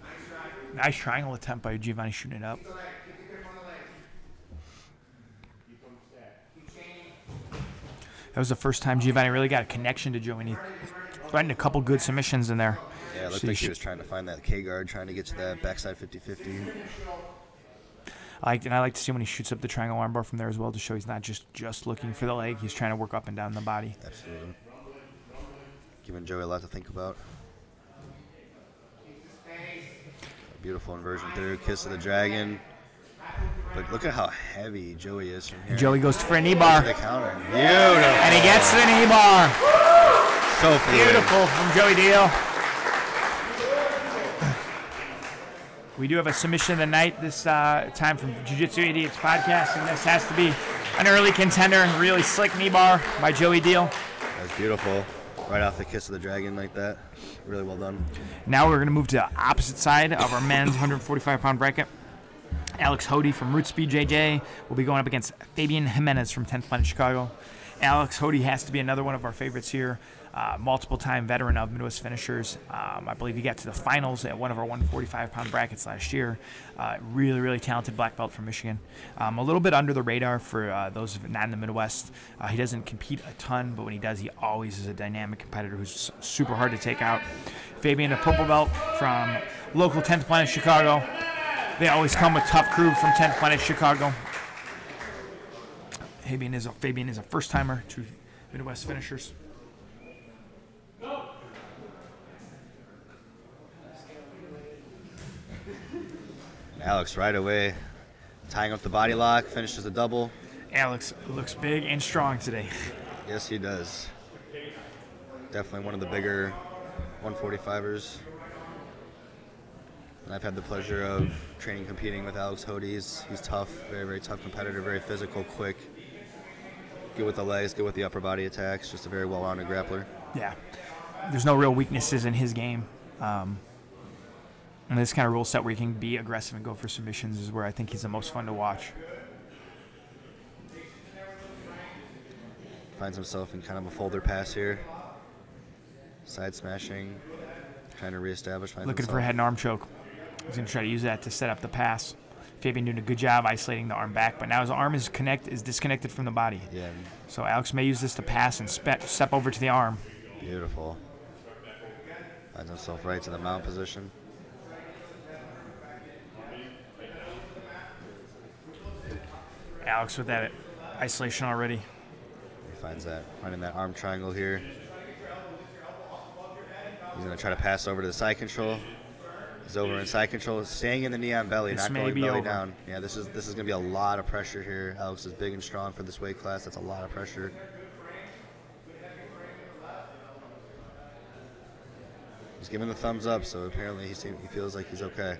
Nice triangle attempt by Giovanni shooting it up. That was the first time Giovanni really got a connection to Joey, and he threatened a couple good submissions in there. Yeah, it looked like he was trying to find that K-guard, trying to get to that backside 50-50. I like to see when he shoots up the triangle armbar from there as well to show he's not just looking for the leg. He's trying to work up and down the body. Absolutely. Giving Joey a lot to think about. A beautiful inversion through, kiss of the dragon. But look at how heavy Joey is from here. Joey goes for a knee bar. The counter. Beautiful. And he gets the knee bar. So fluid. Beautiful from Joey Deal. We do have a submission of the night this time from Jiu-Jitsu Idiots podcast, and this has to be an early contender. Really slick knee bar by Joey Deal. That's beautiful. Right off the kiss of the dragon like that. Really well done. Now we're going to move to the opposite side of our men's 145-pound bracket. Alex Hody from Root Speed JJ will be going up against Fabian Jimenez from 10th Planet Chicago. Alex Hody has to be another one of our favorites here. Multiple-time veteran of Midwest finishers. I believe he got to the finals at one of our 145-pound brackets last year. Really, really talented black belt from Michigan. A little bit under the radar for those not in the Midwest. He doesn't compete a ton, but when he does, he always is a dynamic competitor who's super hard to take out. Fabian, a purple belt from local 10th Planet Chicago. They always come with tough crew from 10th Planet Chicago. Fabian is a first-timer to Midwest finishers. Alex right away tying up the body lock, finishes the double. Alex looks big and strong today. Yes, he does. Definitely one of the bigger 145ers. And I've had the pleasure of training, competing with Alex Hody. He's tough, very, very tough competitor, very physical, quick. Good with the legs, good with the upper body attacks. Just a very well-rounded grappler. Yeah. There's no real weaknesses in his game. And this kind of rule set where he can be aggressive and go for submissions is where I think he's the most fun to watch. Finds himself in kind of a folder pass here. Side smashing, trying to reestablish. Looking for a head and arm choke. He's going to try to use that to set up the pass. Fabian doing a good job isolating the arm back, but now his arm is disconnected from the body. Yeah. So Alex may use this to pass and step over to the arm. Beautiful. Finds himself right to the mount position. Alex with that isolation already. He finding that arm triangle here. He's going to try to pass over to the side control. He's over in side control, staying in the knee on belly, not going belly down. Yeah, this is going to be a lot of pressure here. Alex is big and strong for this weight class. That's a lot of pressure. He's giving the thumbs up, so apparently he feels like he's okay.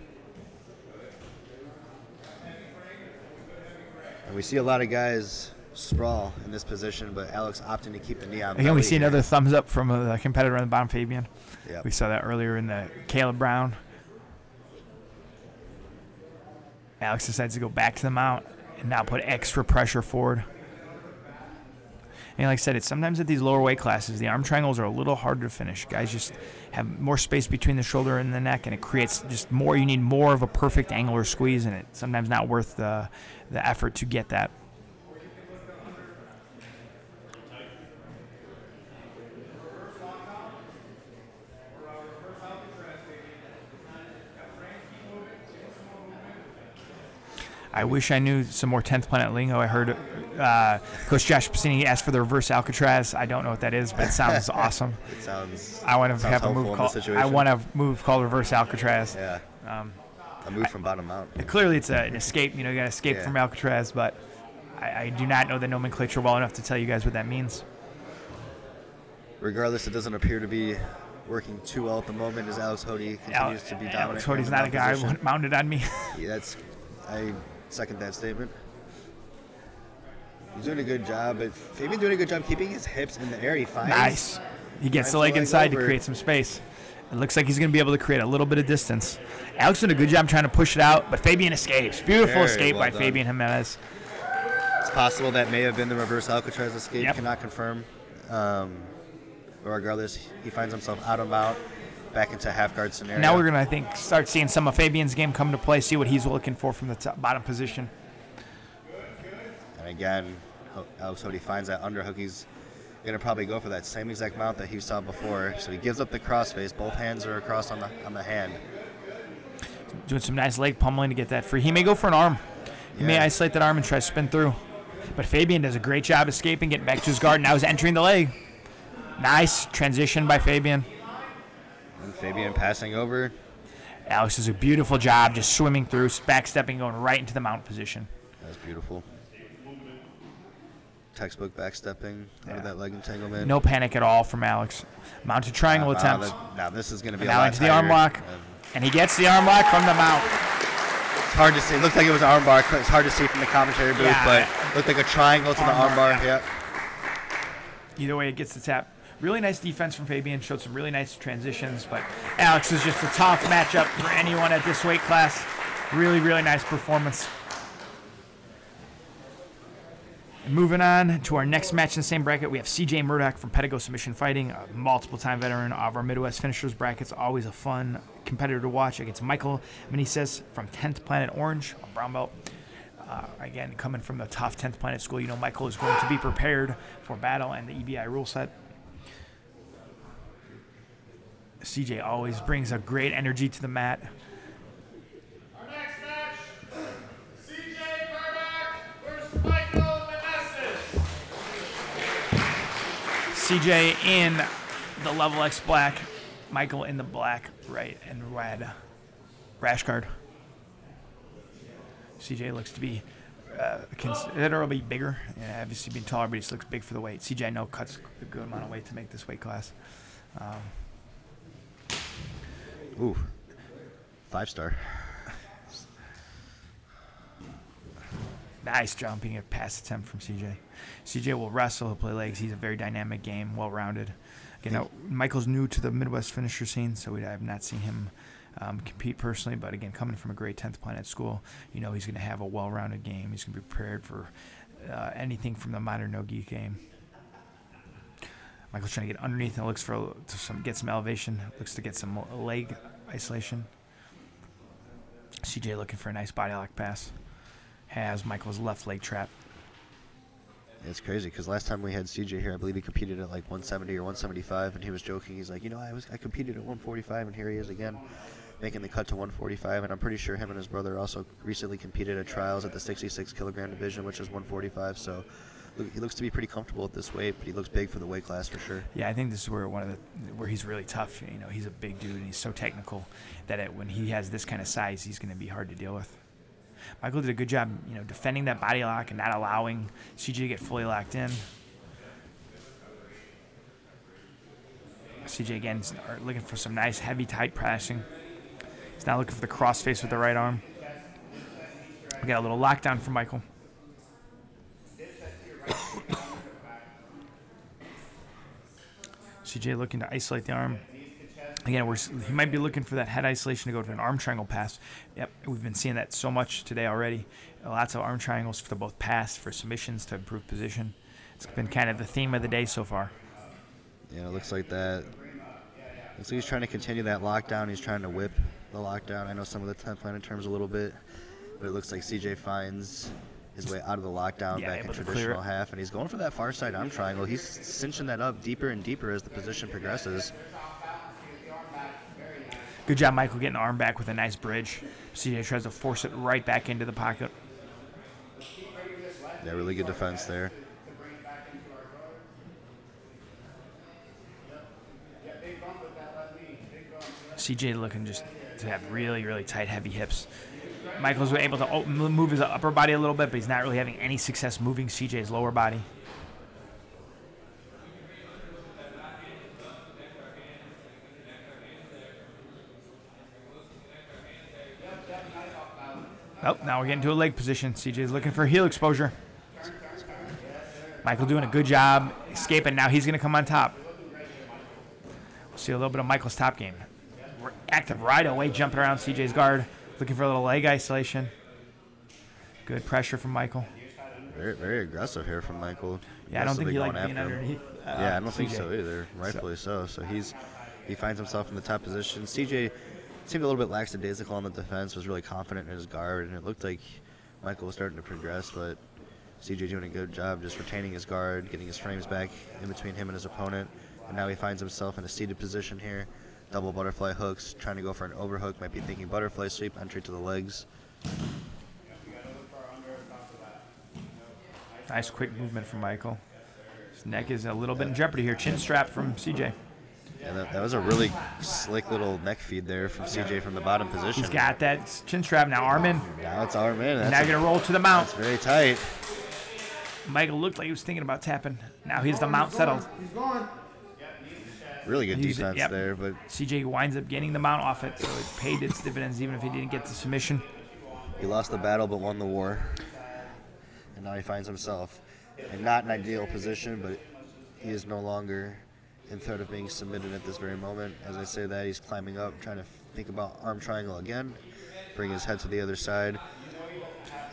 And we see a lot of guys sprawl in this position, but Alex opting to keep the knee on. Again, we belly see here. another thumbs up from a competitor on the bottom, Fabian. Yep. We saw that earlier in the Caleb Brown. Alex decides to go back to the mount and now put extra pressure forward. And like I said, it's sometimes at these lower weight classes, the arm triangles are a little harder to finish. Guys just have more space between the shoulder and the neck, and it creates just more. You need more of a perfect angular squeeze, and it's sometimes not worth the effort to get that. I wish I knew some more 10th Planet lingo. I heard Coach Josh Piscini asked for the reverse Alcatraz. I don't know what that is, but it sounds awesome. It sounds. I want to have a move called. I want a move called reverse Alcatraz. Yeah. A move from bottom mount. Clearly, it's an escape. You know, you got to escape from Alcatraz, but I do not know the nomenclature well enough to tell you guys what that means. Regardless, it doesn't appear to be working too well at the moment as Alex Hody continues to be dominant. Alex Hody's not a guy who mounted on me. Yeah, I second that statement. He's doing a good job, but Fabian doing a good job keeping his hips in the air. He finds nice. He gets the leg inside to create some space. It looks like he's going to be able to create a little bit of distance. Alex did a good job trying to push it out, but Fabian escapes. Beautiful escape by Fabian Jimenez. It's possible that may have been the reverse Alcatraz escape. Yep. Cannot confirm. But regardless, he finds himself out of mount, back into half guard scenario. Now we're going to, I think, start seeing some of Fabian's game come to play, see what he's looking for from the bottom position. And again, Alex Hody finds that underhook. He's going to probably go for that same exact mount that he saw before. So he gives up the crossface. Both hands are across on the hand. Doing some nice leg pummeling to get that free. He may go for an arm. He may isolate that arm and try to spin through. But Fabian does a great job escaping, getting back to his guard. Now he's entering the leg. Nice transition by Fabian. And Fabian passing over. Alex does a beautiful job just swimming through, backstepping, going right into the mount position. That's beautiful. Textbook backstepping out of that leg entanglement. No panic at all from Alex. Mounted triangle attempt. Now this is going to be now into the arm lock. And he gets the arm lock from the mount. It's hard to see. It looked like it was an arm bar. It's hard to see from the commentary booth, but it looked like a triangle to the arm bar. Yeah. Either way, it gets the tap. Really nice defense from Fabian. Showed some really nice transitions, but Alex is just a tough matchup for anyone at this weight class. Really, really nice performance. And moving on to our next match in the same bracket, we have CJ Murdoch from Pedigo Submission Fighting, a multiple-time veteran of our Midwest Finishers brackets. Always a fun competitor to watch against Michael Meneses from 10th Planet Orange, a brown belt. Again, coming from the tough 10th Planet school, you know Michael is going to be prepared for battle and the EBI rule set. CJ always brings a great energy to the mat. Our next match, CJ Murdoch versus Michael Meneses. CJ in the level X black, Michael in the black, right, and red rash guard. CJ looks to be considerably bigger, and obviously being taller, but he looks big for the weight. CJ, I know, cuts a good amount of weight to make this weight class. Ooh, 5-star. Nice jumping at pass attempt from CJ. CJ will wrestle, he'll play legs. He's a very dynamic game, well-rounded. Again, now, Michael's new to the Midwest finisher scene, so I have not seen him compete personally. But again, coming from a great 10th Planet school, you know he's going to have a well-rounded game. He's going to be prepared for anything from the modern no-gi game. Michael's trying to get underneath and looks to get some elevation. Looks to get some leg isolation. CJ looking for a nice body lock pass. Has Michael's left leg trap. It's crazy because last time we had CJ here, I believe he competed at like 170 or 175, and he was joking. He's like, you know, I competed at 145, and here he is again, making the cut to 145. And I'm pretty sure him and his brother also recently competed at trials at the 66 kilogram division, which is 145. So he looks to be pretty comfortable at this weight, but he looks big for the weight class for sure. Yeah, I think this is where he's really tough. You know, he's a big dude and he's so technical that when he has this kind of size, he's going to be hard to deal with. Michael did a good job, you know, defending that body lock and not allowing CJ to get fully locked in. CJ again is looking for some nice heavy tight pressing. He's now looking for the crossface with the right arm. We got a little lockdown from Michael. CJ looking to isolate the arm. Again, he might be looking for that head isolation to go to an arm triangle pass. Yep, we've been seeing that so much today already. Lots of arm triangles for both pass, for submissions to improve position. It's been kind of the theme of the day so far. Yeah, it looks like that. Looks like he's trying to continue that lockdown. He's trying to whip the lockdown. I know some of the planted terms a little bit, but it looks like CJ finds his way out of the lockdown, back in traditional half, and he's going for that far side arm triangle. He's cinching that up deeper and deeper as the position progresses. Good job, Michael, getting the arm back with a nice bridge. CJ tries to force it right back into the pocket. Yeah, really good defense there. CJ looking just to have really, really tight, heavy hips. Michael's able to move his upper body a little bit, but he's not really having any success moving CJ's lower body. Oh, now we're getting to a leg position. CJ's looking for heel exposure. Michael doing a good job escaping. Now he's going to come on top. We'll see a little bit of Michael's top game. We're active right away, jumping around CJ's guard, looking for a little leg isolation. Good pressure from Michael. Very, very aggressive here from Michael. Yeah, I don't think he liked being underneath. Yeah, I don't think so either. Rightfully so. So he finds himself in the top position. CJ seemed a little bit lackadaisical on the defense, was really confident in his guard, and it looked like Michael was starting to progress, but CJ doing a good job just retaining his guard, getting his frames back in between him and his opponent, and now he finds himself in a seated position here. Double butterfly hooks, trying to go for an overhook, might be thinking butterfly sweep, entry to the legs. Nice quick movement from Michael. His neck is a little bit in jeopardy here. Chin strap from CJ. Yeah, that was a really slick little neck feed there from CJ from the bottom position. He's got that chin strap. Now arm in. Now it's arm in. Now going to roll to the mount. That's very tight. Michael looked like he was thinking about tapping. Now he's the mount settled. He's going. Really good defense there, but CJ winds up getting the mount off it, so it paid its dividends even if he didn't get the submission. He lost the battle but won the war. And now he finds himself in not an ideal position, but he is no longer in threat of being submitted at this very moment. As I say that, he's climbing up, trying to think about arm triangle again, bring his head to the other side.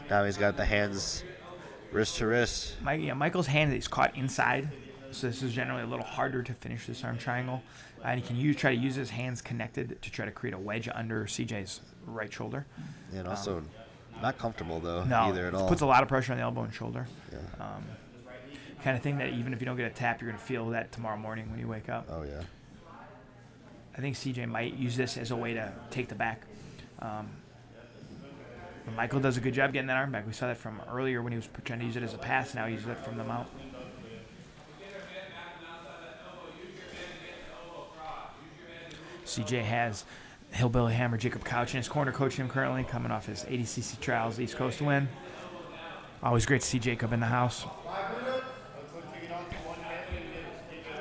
Now he's got the hands wrist to wrist. Michael's hand is caught inside, so this is generally a little harder to finish this arm triangle. And he can try to use his hands connected to try to create a wedge under CJ's right shoulder. And also not comfortable, though, either at all. Puts a lot of pressure on the elbow and shoulder. Yeah. Kind of thing that even if you don't get a tap, you're going to feel that tomorrow morning when you wake up. Oh, yeah. I think CJ might use this as a way to take the back. Michael does a good job getting that arm back. We saw that from earlier when he was trying to use it as a pass. Now he uses it from the mount. CJ has Hillbilly Hammer Jacob Couch in his corner, coaching him currently, coming off his ADCC Trials East Coast win. Always great to see Jacob in the house.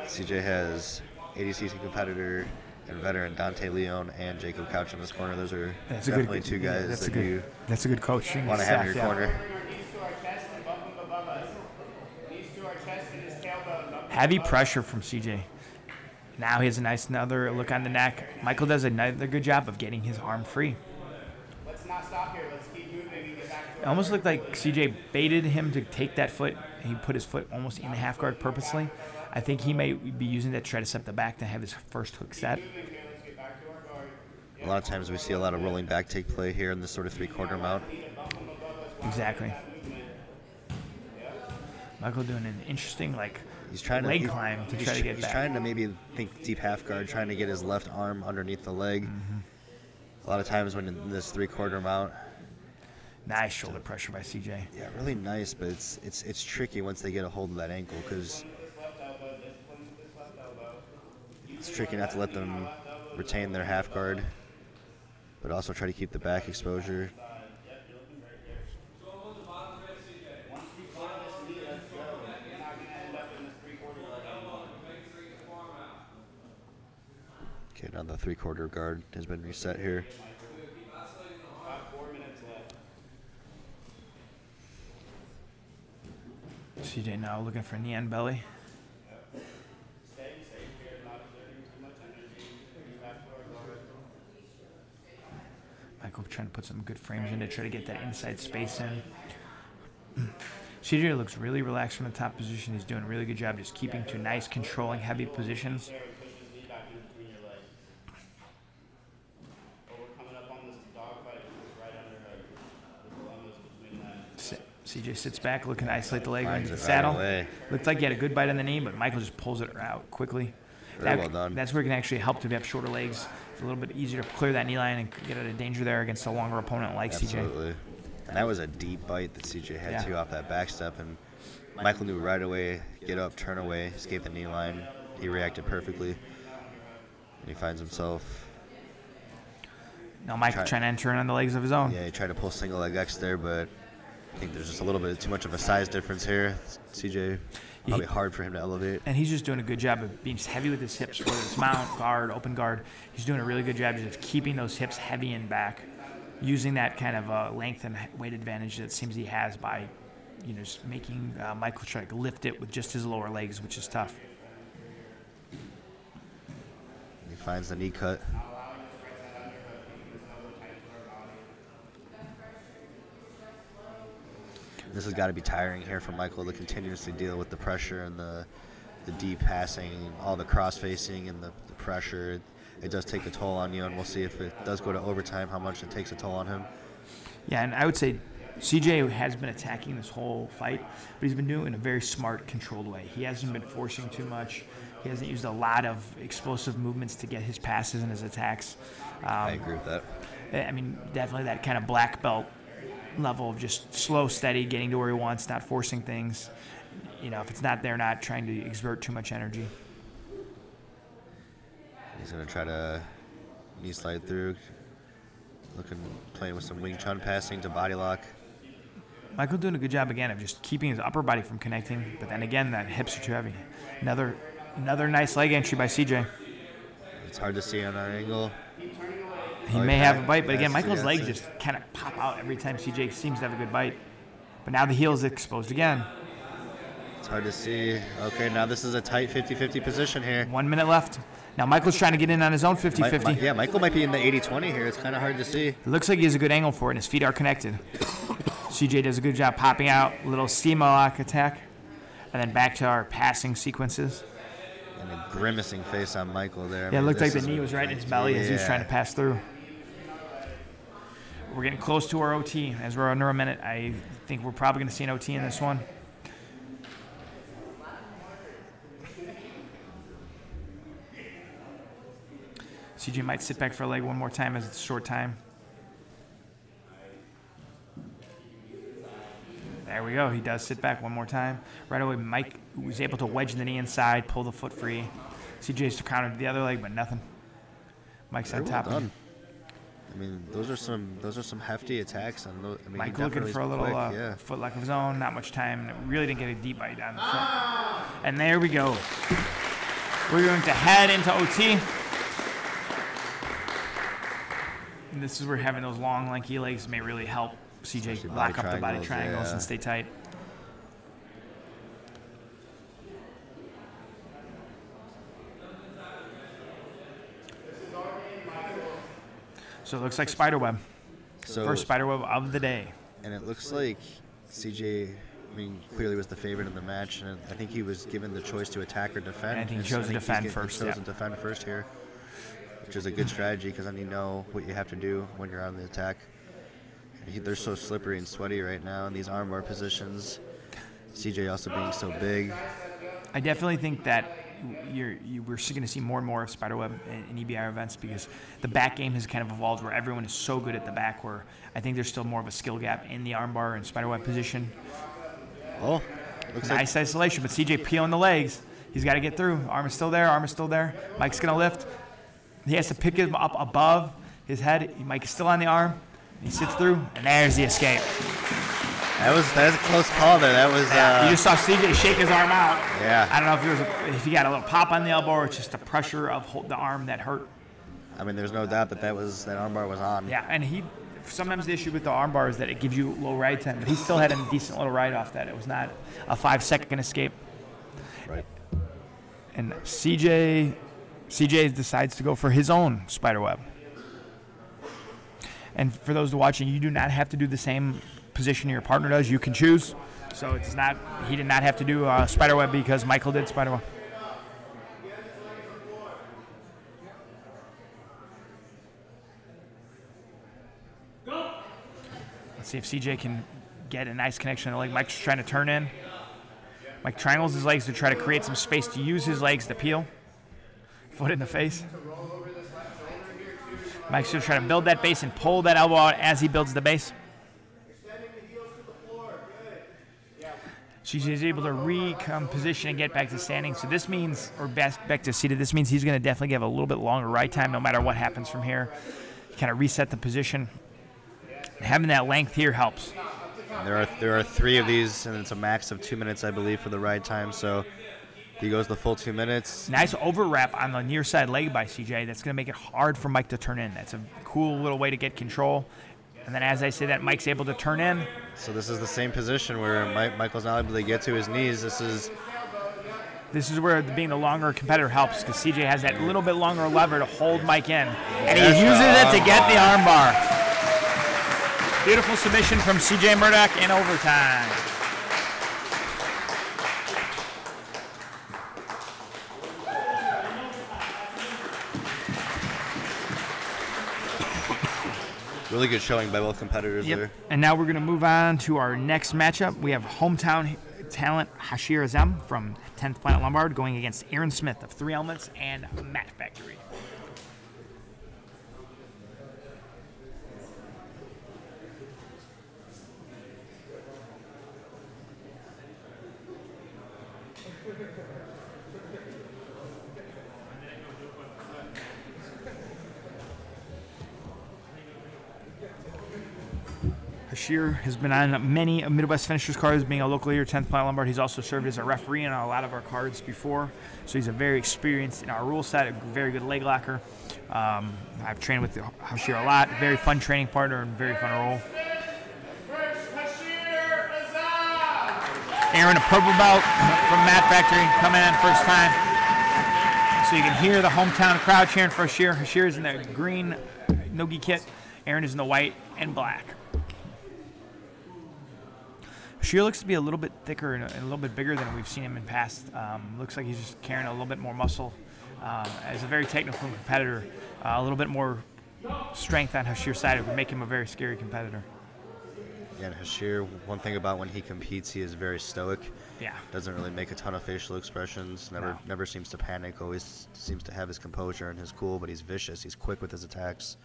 CJ has ADCC competitor and veteran Dante Leon and Jacob Couch in his corner. Those are definitely two guys that's a good coach. Want to have in your corner. Heavy pressure from CJ. Now he has a nice another look on the neck. Michael does another good job of getting his arm free. Let's not stop here. Let's keep moving and get back to It almost looked like CJ baited him to take that foot. He put his foot almost in the half guard purposely. I think he may be using that to try to set the back to have his first hook set. A lot of times we see a lot of rolling back take play here in this sort of three-quarter mount. Exactly. Michael doing an interesting he's trying leg climb to try to get back. He's trying to maybe think deep half guard, trying to get his left arm underneath the leg. A lot of times when in this three-quarter mount. Nice shoulder pressure by CJ. Yeah, really nice, but it's tricky once they get a hold of that ankle because it's tricky not to let them retain their half guard, but also try to keep the back exposure. Okay, now the three-quarter guard has been reset here. CJ now looking for knee and belly. Michael trying to put some good frames in to try to get that inside space in. CJ looks really relaxed from the top position. He's doing a really good job just keeping to nice, controlling, heavy positions. CJ sits back, looking to isolate the leg into the saddle. Looked like he had a good bite on the knee, but Michael just pulls it out quickly. Very well done. That's where it can actually help to have shorter legs. It's a little bit easier to clear that knee line and get out of danger there against a longer opponent like CJ. Absolutely. And that was a deep bite that CJ had too off that back step, and Michael knew right away, get up, turn away, escape the knee line. He reacted perfectly, and he finds himself. Now Michael trying to enter in on the legs of his own. Yeah, he tried to pull single leg X there, but I think there's just a little bit too much of a size difference here. CJ, probably hard for him to elevate. And he's just doing a good job of being heavy with his hips, whether it's mount, guard, open guard. He's doing a really good job of keeping those hips heavy and back, using that kind of length and weight advantage that it seems he has by, just making Michael try to lift it with just his lower legs, which is tough. He finds the knee cut. This has got to be tiring here for Michael to continuously deal with the pressure and the deep passing, all the cross-facing and the pressure. It does take a toll on you, and we'll see if it does go to overtime, how much it takes a toll on him. Yeah, and I would say CJ has been attacking this whole fight, but he's been doing it in a very smart, controlled way. He hasn't been forcing too much. He hasn't used a lot of explosive movements to get his passes and his attacks. I agree with that. I mean, definitely that kind of black belt level of just slow, steady, getting to where he wants, not forcing things. If it's not there, not trying to exert too much energy. He's going to try to knee slide through, playing with some Wing Chun passing to body lock. Michael doing a good job again of just keeping his upper body from connecting, but then again, that hips are too heavy. Another nice leg entry by CJ. It's hard to see on our angle. He may have a bite, but again, Michael's legs just kind of pop out every time CJ seems to have a good bite. But now the heel is exposed again. It's hard to see. Okay, now this is a tight 50-50 position here. 1 minute left. Now Michael's trying to get in on his own 50-50. Yeah, Michael might be in the 80-20 here. It's kind of hard to see. It looks like he has a good angle for it, and his feet are connected. CJ does a good job popping out, a little steam lock attack, and then back to our passing sequences. And a grimacing face on Michael there. It looked like the knee was right in his belly as he was trying to pass through. We're getting close to our OT. As we're under a minute, I think we're probably going to see an OT in this one. CJ might sit back for a leg one more time as it's a short time. There we go. He does sit back one more time. Right away, Mike was able to wedge the knee inside, pull the foot free. CJ's to counter to the other leg, but nothing. Mike's on top of him. I mean, those are some hefty attacks. Mike looking for a little foot lock of his own. Not much time. Really didn't get a deep bite on the front. And there we go. We're going to head into OT. And this is where having those long, lanky legs may really help CJ lock up the body triangles and stay tight. So it looks like spiderweb. First spiderweb of the day. And it looks like CJ, clearly was the favorite in the match, and I think he was given the choice to attack or defend. And he chose to defend first. He chose to defend first here, which is a good strategy because then you know what you have to do when you're on the attack. They're so slippery and sweaty right now in these armbar positions. CJ also being so big. I definitely think that we're going to see more and more of spiderweb in EBR events because the back game has kind of evolved where everyone is so good at the back where I think there's still more of a skill gap in the armbar and spiderweb position. Oh, looks nice isolation, but CJ peeling the legs. He's got to get through. Arm is still there. Mike's going to lift. He has to pick him up above his head. Mike is still on the arm. He sits through, and there's the escape. That was a close call there. That was. You just saw CJ shake his arm out. Yeah. I don't know if he got a little pop on the elbow or it's just the pressure of the arm that hurt. There's no doubt that armbar was on. Yeah, and sometimes the issue with the armbar is that it gives you low ride time, but he still had a decent little ride off that. It was not a 5-second escape. Right. And CJ decides to go for his own spiderweb. And for those watching, you do not have to do the same position your partner does. You can choose. So it's not. He did not have to do spiderweb because Michael did spiderweb. Let's see if CJ can get a nice connection to the leg. Mike's trying to turn in. Mike triangles his legs to try to create some space to use his legs to peel. Foot in the face. Mike's going to try to build that base and pull that elbow out as he builds the base. CJ is able to recomposition and get back to standing. So this means, or back to seated, this means he's going to definitely give a little bit longer ride time no matter what happens from here. Kind of reset the position. Having that length here helps. There are 3 of these, and it's a max of 2 minutes, I believe, for the ride time. So he goes the full 2 minutes. Nice over wrap on the near side leg by CJ. That's going to make it hard for Mike to turn in. That's a cool little way to get control. And then as I say that, Mike's able to turn in. So this is the same position where Michael's not able to get to his knees. This is where being the longer competitor helps because CJ has that little bit longer lever to hold Mike in. And he uses it to get the armbar. Beautiful submission from CJ Murdoch in overtime. Really good showing by both competitors there. And now we're going to move on to our next matchup. We have hometown talent Hashir Azam from 10th Planet Lombard going against Aaron Smith of 3 Elements and Mat Factory. Hashir has been on many Midwest Finishers cards, being a local leader, 10th Planet Lombard. He's also served as a referee on a lot of our cards before, so he's a very experienced in our rule set, a very good leg locker. I've trained with Hashir a lot, very fun training partner and very fun to roll. Aaron, a purple belt from Mat Factory, coming in first time. So you can hear the hometown crowd cheering for Hashir. Hashir is in the green nogi kit. Aaron is in the white and black. Hashir looks to be a little bit thicker and a little bit bigger than we've seen him in past. Looks like he's just carrying a little bit more muscle. As a very technical competitor, a little bit more strength on Hashir's side would make him a very scary competitor. Yeah, and Hashir, one thing about when he competes, he is very stoic. Yeah. Doesn't really make a ton of facial expressions. Never seems to panic. Always seems to have his composure and his cool, but he's vicious. He's quick with his attacks.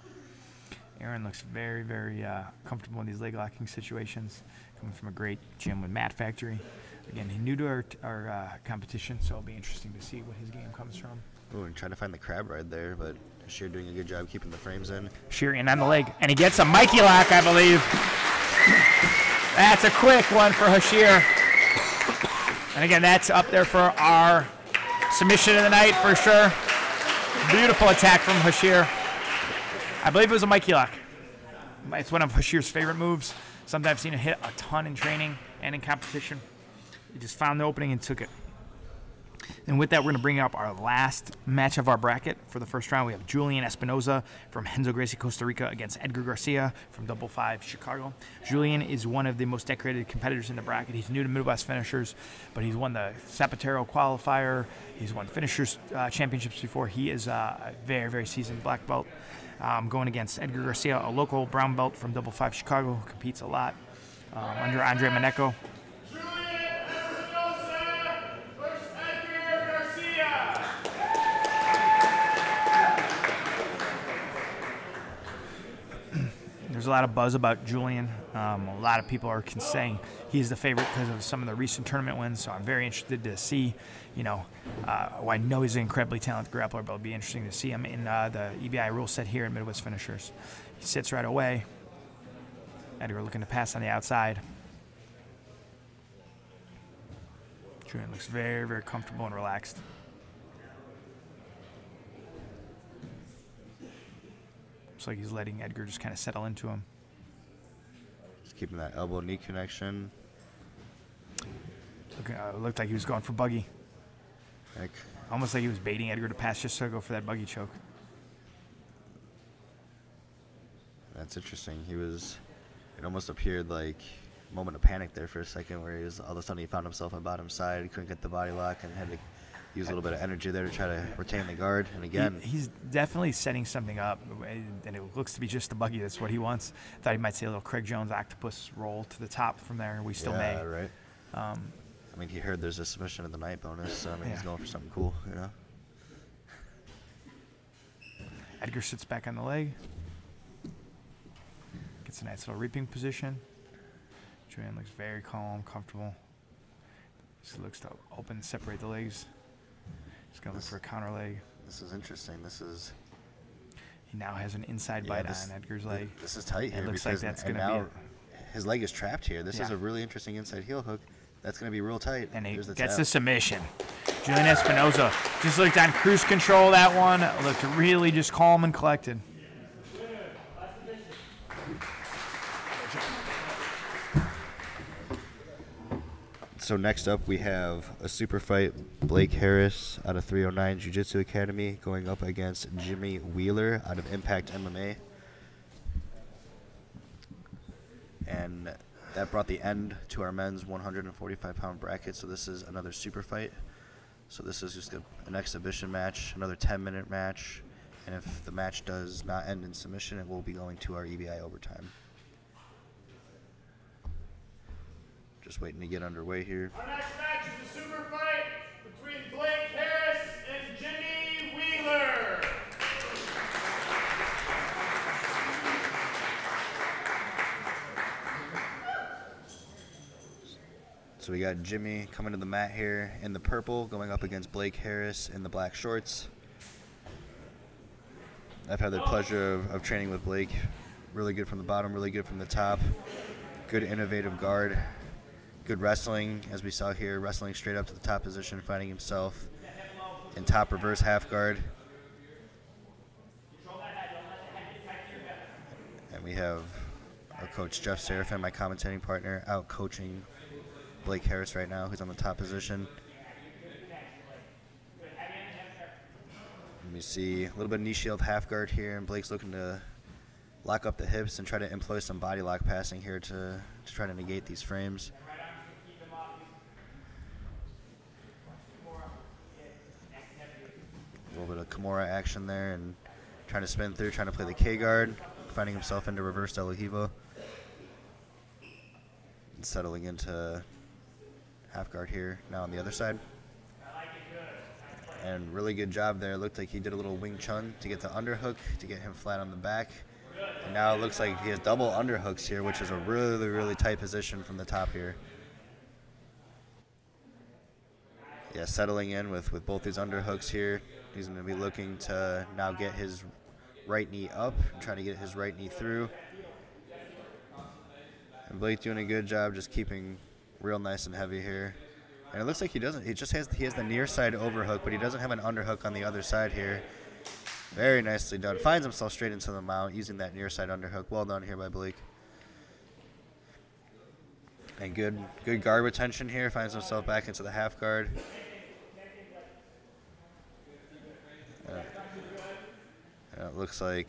Aaron looks very, very comfortable in these leg locking situations. Coming from a great gym with Mat Factory. Again, he's new to our competition, so it'll be interesting to see what his game comes from. Ooh, and trying to find the crab right there, but Hashir doing a good job keeping the frames in. Hashir in on the leg, and he gets a Mikey lock, I believe. That's a quick one for Hashir. And again, that's up there for our submission of the night for sure. Beautiful attack from Hashir. I believe it was a Mikey lock. It's one of Hashir's favorite moves. Something I've seen him hit a ton in training and in competition. He just found the opening and took it. And with that, we're going to bring up our last match of our bracket. For the first round, we have Julian Espinoza from Renzo Gracie, Costa Rica, against Edgar Garcia from 5-5 Chicago. Julian is one of the most decorated competitors in the bracket. He's new to Midwest Finishers, but he's won the Zapatero qualifier. He's won Finishers championships before. He is a very, very seasoned black belt. Going against Edgar Garcia, a local brown belt from 5-5 Chicago, who competes a lot under Andre Maneco. There's a lot of buzz about Julian. A lot of people are saying he's the favorite because of some of the recent tournament wins. So I'm very interested to see, I know he's an incredibly talented grappler, but it'll be interesting to see him in the EBI rule set here at Midwest Finishers. He sits right away. Edgar looking to pass on the outside. Julian looks very, very comfortable and relaxed. Looks like he's letting Edgar just kind of settle into him. keeping that elbow-knee connection. Looked like he was going for buggy. Heck. Almost like he was baiting Edgar to pass just to go for that buggy choke. That's interesting. It almost appeared like a moment of panic there for a second where all of a sudden he found himself on bottom side. He couldn't get the body lock and had to use a little bit of energy there to try to retain the guard. And again, he's definitely setting something up, and it looks to be just the buggy. That's what he wants. Thought he might see a little Craig Jones octopus roll to the top from there. We still may. Right. I mean, he heard there's a submission of the night bonus, so I mean, he's going for something cool, you know. Edgar sits back on the leg. Gets a nice little reaping position. Julian looks very calm, comfortable. Just looks to open, separate the legs. He's going to look for a counter leg. This is interesting. He now has an inside bite on Edgar's leg. This is tight here. It looks like that's going to be his leg is trapped here. This is a really interesting inside heel hook. That's going to be real tight. And he gets the submission. Julian Espinoza just looked on cruise control that one. Looked really just calm and collected. So next up we have a super fight. Blake Harris out of 309 Jiu-Jitsu Academy going up against Jimmy Wheeler out of Impact MMA. And that brought the end to our men's 145-pound bracket. So this is another super fight. So this is just an exhibition match, another 10-minute match. And if the match does not end in submission, it will be going to our EBI overtime. Just waiting to get underway here. Our next match is a super fight between Blake Harris and Jimmy Wheeler. So we got Jimmy coming to the mat here in the purple, going up against Blake Harris in the black shorts. I've had the pleasure of training with Blake. Really good from the bottom, really good from the top. Good innovative guard. Good wrestling, as we saw here, wrestling straight up to the top position, finding himself in top reverse half guard. And we have our coach, Jeff Serafin, my commentating partner, out coaching Blake Harris right now, who's on the top position. And we see a little bit of knee shield half guard here, and Blake's looking to lock up the hips and try to employ some body lock passing here to try to negate these frames. A little bit of Kimura action there and trying to spin through, trying to play the K guard, finding himself into reverse De La Hiva. And settling into half guard here, now on the other side. And really good job there. Looked like he did a little Wing Chun to get the underhook, to get him flat on the back. And now it looks like he has double underhooks here, which is a really, really tight position from the top here. Yeah, settling in with both these underhooks here. He's going to be looking to now get his right knee up, trying to get his right knee through. And Blake doing a good job just keeping real nice and heavy here. And it looks like he doesn't. He has the near side overhook, but he doesn't have an underhook on the other side here. Very nicely done. Finds himself straight into the mount using that near side underhook. Well done here by Blake. And good guard retention here. Finds himself back into the half guard. It looks like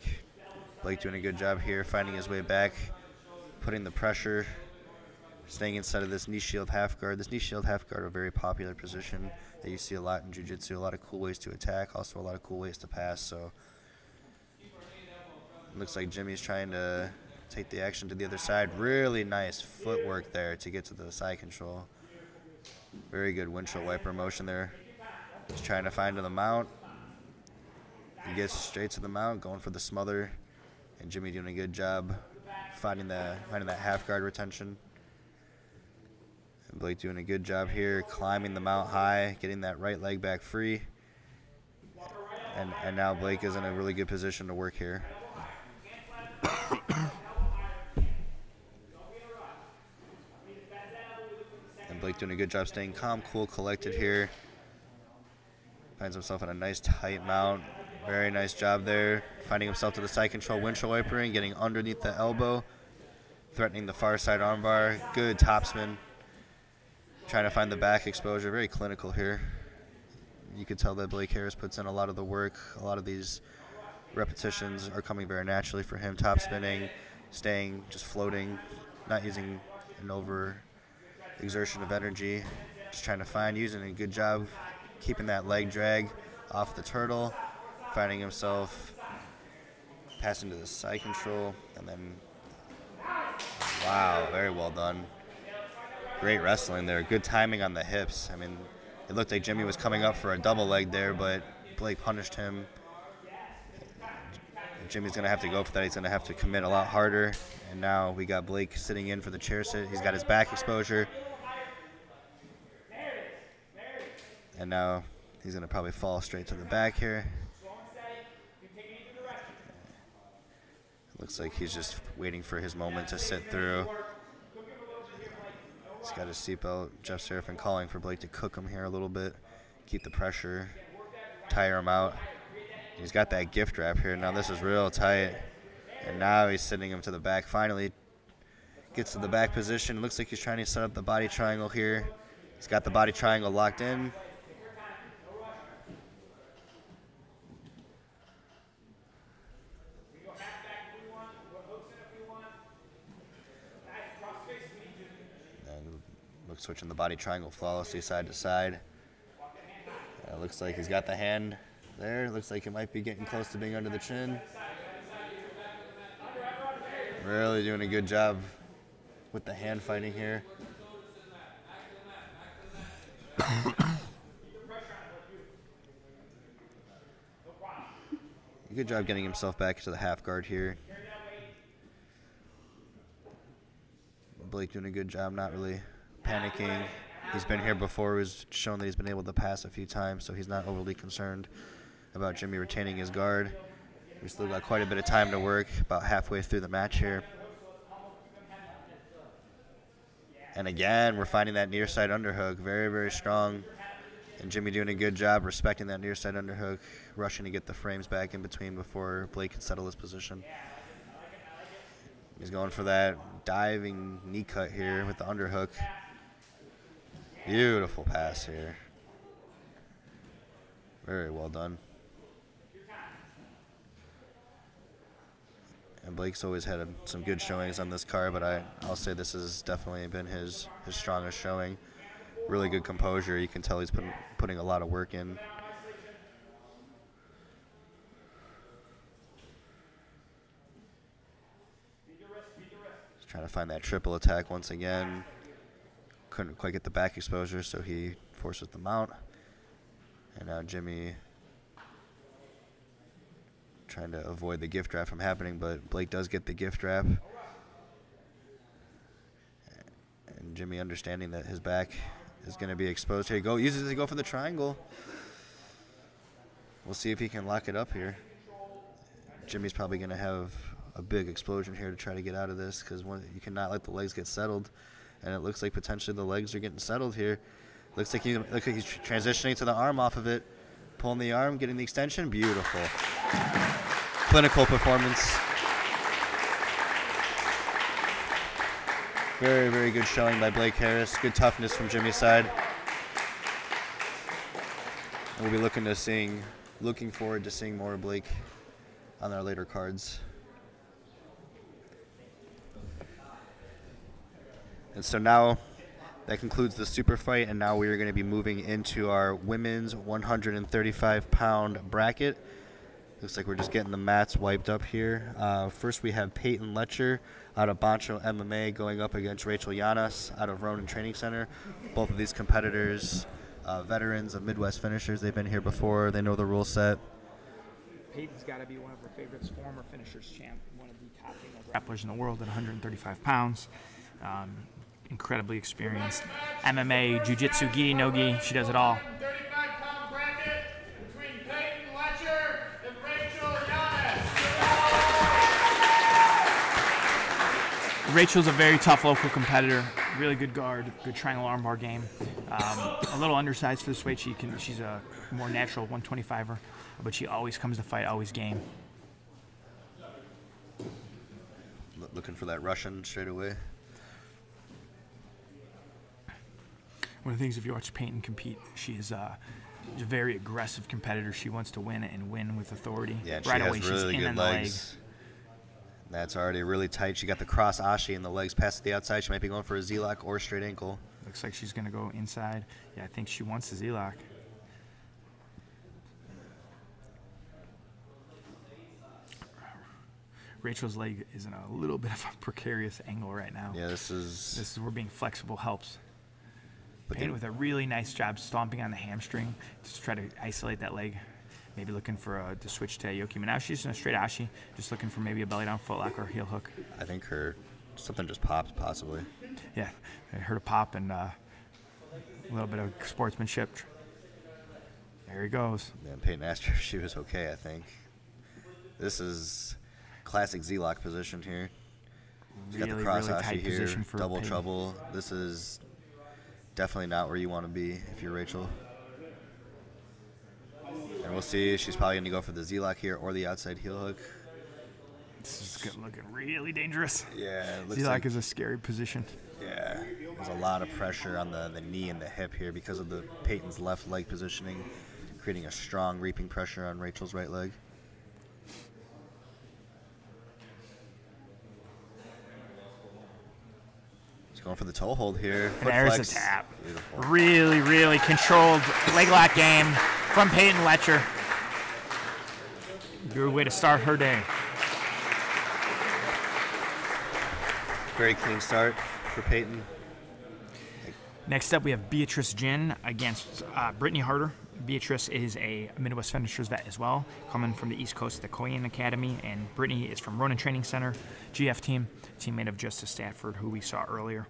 Blake doing a good job here, finding his way back, putting the pressure, staying inside of this knee shield half guard. This knee shield half guard, a very popular position that you see a lot in jiu-jitsu. A lot of cool ways to attack, also a lot of cool ways to pass. So it looks like Jimmy's trying to take the action to the other side. Really nice footwork there to get to the side control. Very good windshield wiper motion there. Just trying to find to the mount. He gets straight to the mount, going for the smother, and Jimmy doing a good job finding that half guard retention. And Blake doing a good job here, climbing the mount high, getting that right leg back free. And now Blake is in a really good position to work here. And Blake doing a good job staying calm, cool, collected here. Finds himself in a nice tight mount. Very nice job there. Finding himself to the side control, windshield wipering, getting underneath the elbow. threatening the far side armbar. Good topspin. Trying to find the back exposure. Very clinical here. You could tell that Blake Harris puts in a lot of the work. A lot of these repetitions are coming very naturally for him. Top spinning, staying, just floating, not using an over exertion of energy. Just trying to find, using a good job, keeping that leg drag off the turtle, finding himself passing to the side control, and then, wow, very well done. Great wrestling there. Good timing on the hips. I mean, it looked like Jimmy was coming up for a double leg there, but Blake punished him. If Jimmy's going to have to go for that. He's going to have to commit a lot harder. And now we got Blake sitting in for the chair sit. He's got his back exposure. And now he's going to probably fall straight to the back here. Looks like he's just waiting for his moment to sit through. He's got his seatbelt. Jeff Serafin calling for Blake to cook him here a little bit, keep the pressure, tire him out. He's got that gift wrap here. Now this is real tight. And now he's sending him to the back. Finally gets to the back position. Looks like he's trying to set up the body triangle here. He's got the body triangle locked in. Switching the body triangle flawlessly side to side. Looks like he's got the hand there. Looks like it might be getting close to being under the chin. Really doing a good job with the hand fighting here. Good job getting himself back to the half guard here. Blake doing a good job, not really panicking. He's been here before. He's shown that he's been able to pass a few times, so he's not overly concerned about Jimmy retaining his guard. We still got quite a bit of time to work, about halfway through the match here. And again, we're finding that near side underhook, very, very strong. And Jimmy doing a good job respecting that near side underhook, rushing to get the frames back in between before Blake can settle his position. He's going for that diving knee cut here with the underhook. Beautiful pass here. Very well done. And Blake's always had some good showings on this card, but I'll say this has definitely been his strongest showing. Really good composure. You can tell he's putting a lot of work in. He's trying to find that triple attack once again. Couldn't quite get the back exposure, so he forces the mount. And now Jimmy trying to avoid the gift wrap from happening, but Blake does get the gift wrap. And Jimmy understanding that his back is going to be exposed. Here he goes, uses it to go for the triangle. We'll see if he can lock it up here. Jimmy's probably going to have a big explosion here to try to get out of this, because you cannot let the legs get settled. And it looks like potentially the legs are getting settled here. Looks like he's transitioning to the arm off of it. Pulling the arm, getting the extension. Beautiful. Clinical performance. Very, very good showing by Blake Harris. Good toughness from Jimmy's side. And we'll be looking forward to seeing more of Blake on our later cards. And so now that concludes the super fight, and now we are going to be moving into our women's 135-pound bracket. Looks like we're just getting the mats wiped up here. First we have Peyton Letcher out of Bancho MMA going up against Rachel Llanas out of Ronin Training Center. Both of these competitors, veterans of Midwest finishers. They've been here before. They know the rule set. Peyton's got to be one of her favorites, former finishers champ, one of the top female grapplers in the world at 135 pounds. Incredibly experienced. MMA, Jiu-Jitsu, gi, no gi, she does it all. 35-pound bracket between Peyton Letcher and Rachel Llanas. Rachel's a very tough local competitor, really good guard, good triangle armbar game. A little undersized for this weight. She's a more natural 125er, but she always comes to fight, always game. looking for that Russian straight away. One of the things, if you watch Peyton compete, she is a very aggressive competitor. She wants to win and win with authority. Yeah, and right she away, has she's really in good on the legs. That's already really tight. She got the cross ashi in the legs past the outside. She might be going for a Z-lock or a straight ankle. Looks like she's going to go inside. Yeah, I think she wants the Z-lock. Rachel's leg is in a little bit of a precarious angle right now. Yeah, this is where being flexible helps. But Peyton with a really nice job stomping on the hamstring to try to isolate that leg. Maybe looking for to switch to Aoki. But now she's in a straight ashi, just looking for maybe a belly down footlock or heel hook. I think something just popped, possibly. Yeah, I heard a pop and a little bit of sportsmanship. There he goes. Yeah, Peyton asked her if she was okay, I think. This is classic Z-lock position here. She's got the cross ashi here, double Peyton. trouble. This is definitely not where you want to be if you're Rachel. And we'll see. She's probably going to go for the Z-lock here or the outside heel hook. This is looking really dangerous. Yeah, it looks Z-lock like is a scary position. Yeah, there's a lot of pressure on the knee and the hip here because of the Peyton's left leg positioning, creating a strong reaping pressure on Rachel's right leg. She's going for the toe hold here. And there's a tap. Beautiful. Really, really controlled leg lock game from Peyton Letcher. Good way to start her day. Very clean start for Peyton. Next up, we have Beatrice Jin against Brittany Harder. Beatrice is a Midwest Finishers vet as well, coming from the East Coast at the Korean Academy, and Brittany is from Ronin Training Center, GF team, teammate of Justice Stafford, who we saw earlier.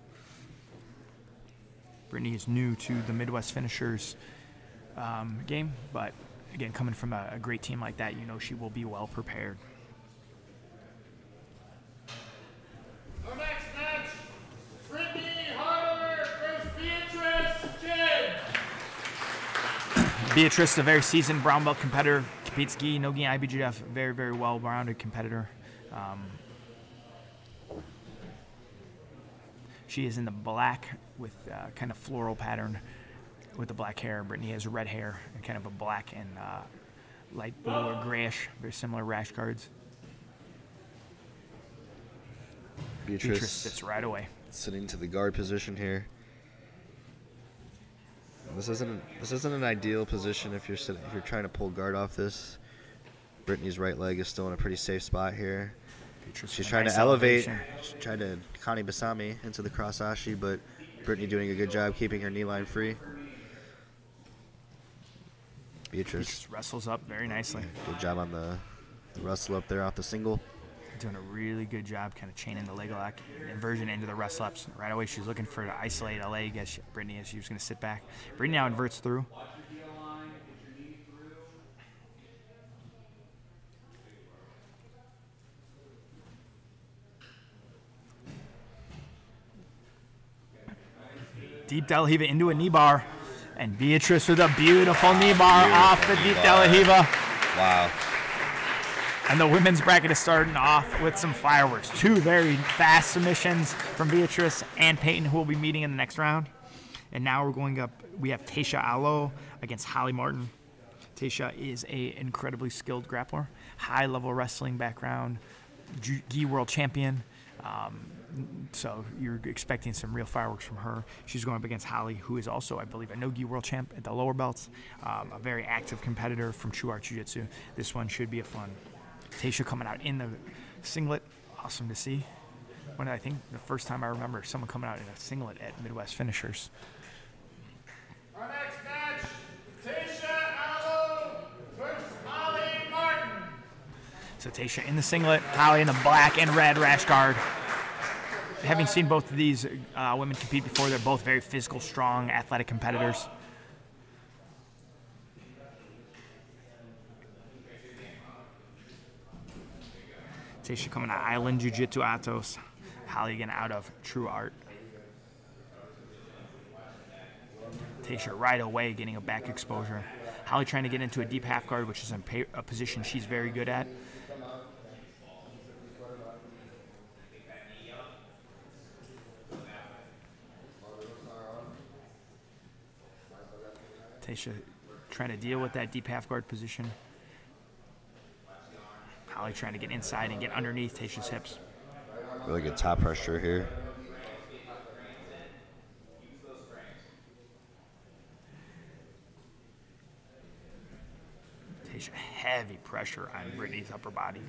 Brittany is new to the Midwest Finishers game, but again, coming from a great team like that, you know she will be well prepared. Our next match, Brittany Harder versus Beatrice Jin. Beatrice, a very seasoned brown belt competitor, competes gi, no gi, IBJJF, very, very well-rounded competitor. She is in the black with kind of floral pattern with the black hair. Brittany has red hair and kind of a black and light blue or grayish, very similar rash guards. Beatrice sits right away. Sitting to the guard position here. This isn't an ideal position if you're trying to pull guard off this. Brittany's right leg is still in a pretty safe spot here. She's trying to elevate. She's trying to Kani Basami into the cross ashi, but Brittany doing a good job keeping her knee line free. Beatrice wrestles up very nicely. Good job on the wrestle up there off the single. Doing a really good job kind of chaining the leg lock inversion into the wrestle ups. Right away, she's looking for to isolate a leg as Brittany was going to sit back. Brittany now inverts through. Deep De La Riva into a knee bar. And Beatrice with a beautiful knee bar off the Deep De La Riva. Wow. And the women's bracket is starting off with some fireworks. Two very fast submissions from Beatrice and Peyton, who will be meeting in the next round. And now we're going up. We have Tasha Allo against Holly Martin. Tasha is an incredibly skilled grappler, high-level wrestling background, gi world champion. So you're expecting some real fireworks from her. She's going up against Holly, who is also, I believe, a no-gi world champ at the lower belts, a very active competitor from True Art Jiu-Jitsu. This one should be a fun. Tasha coming out in the singlet, awesome to see. I think the first time I remember someone coming out in a singlet at Midwest Finishers. Our next match, Tasha Allo versus Holly Martin. So Tasha in the singlet, Holly in the black and red rash guard. Having seen both of these women compete before, they're both very physical, strong, athletic competitors. Tasha coming out of Island Jiu-Jitsu Atos. Holly again out of True Art. Tasha right away getting a back exposure. Holly trying to get into a deep half guard, which is a position she's very good at. Tasha trying to deal with that deep half guard position. Holly trying to get inside and get underneath Tasha's hips. Really good top pressure here. Tasha, heavy pressure on Brittany's upper body.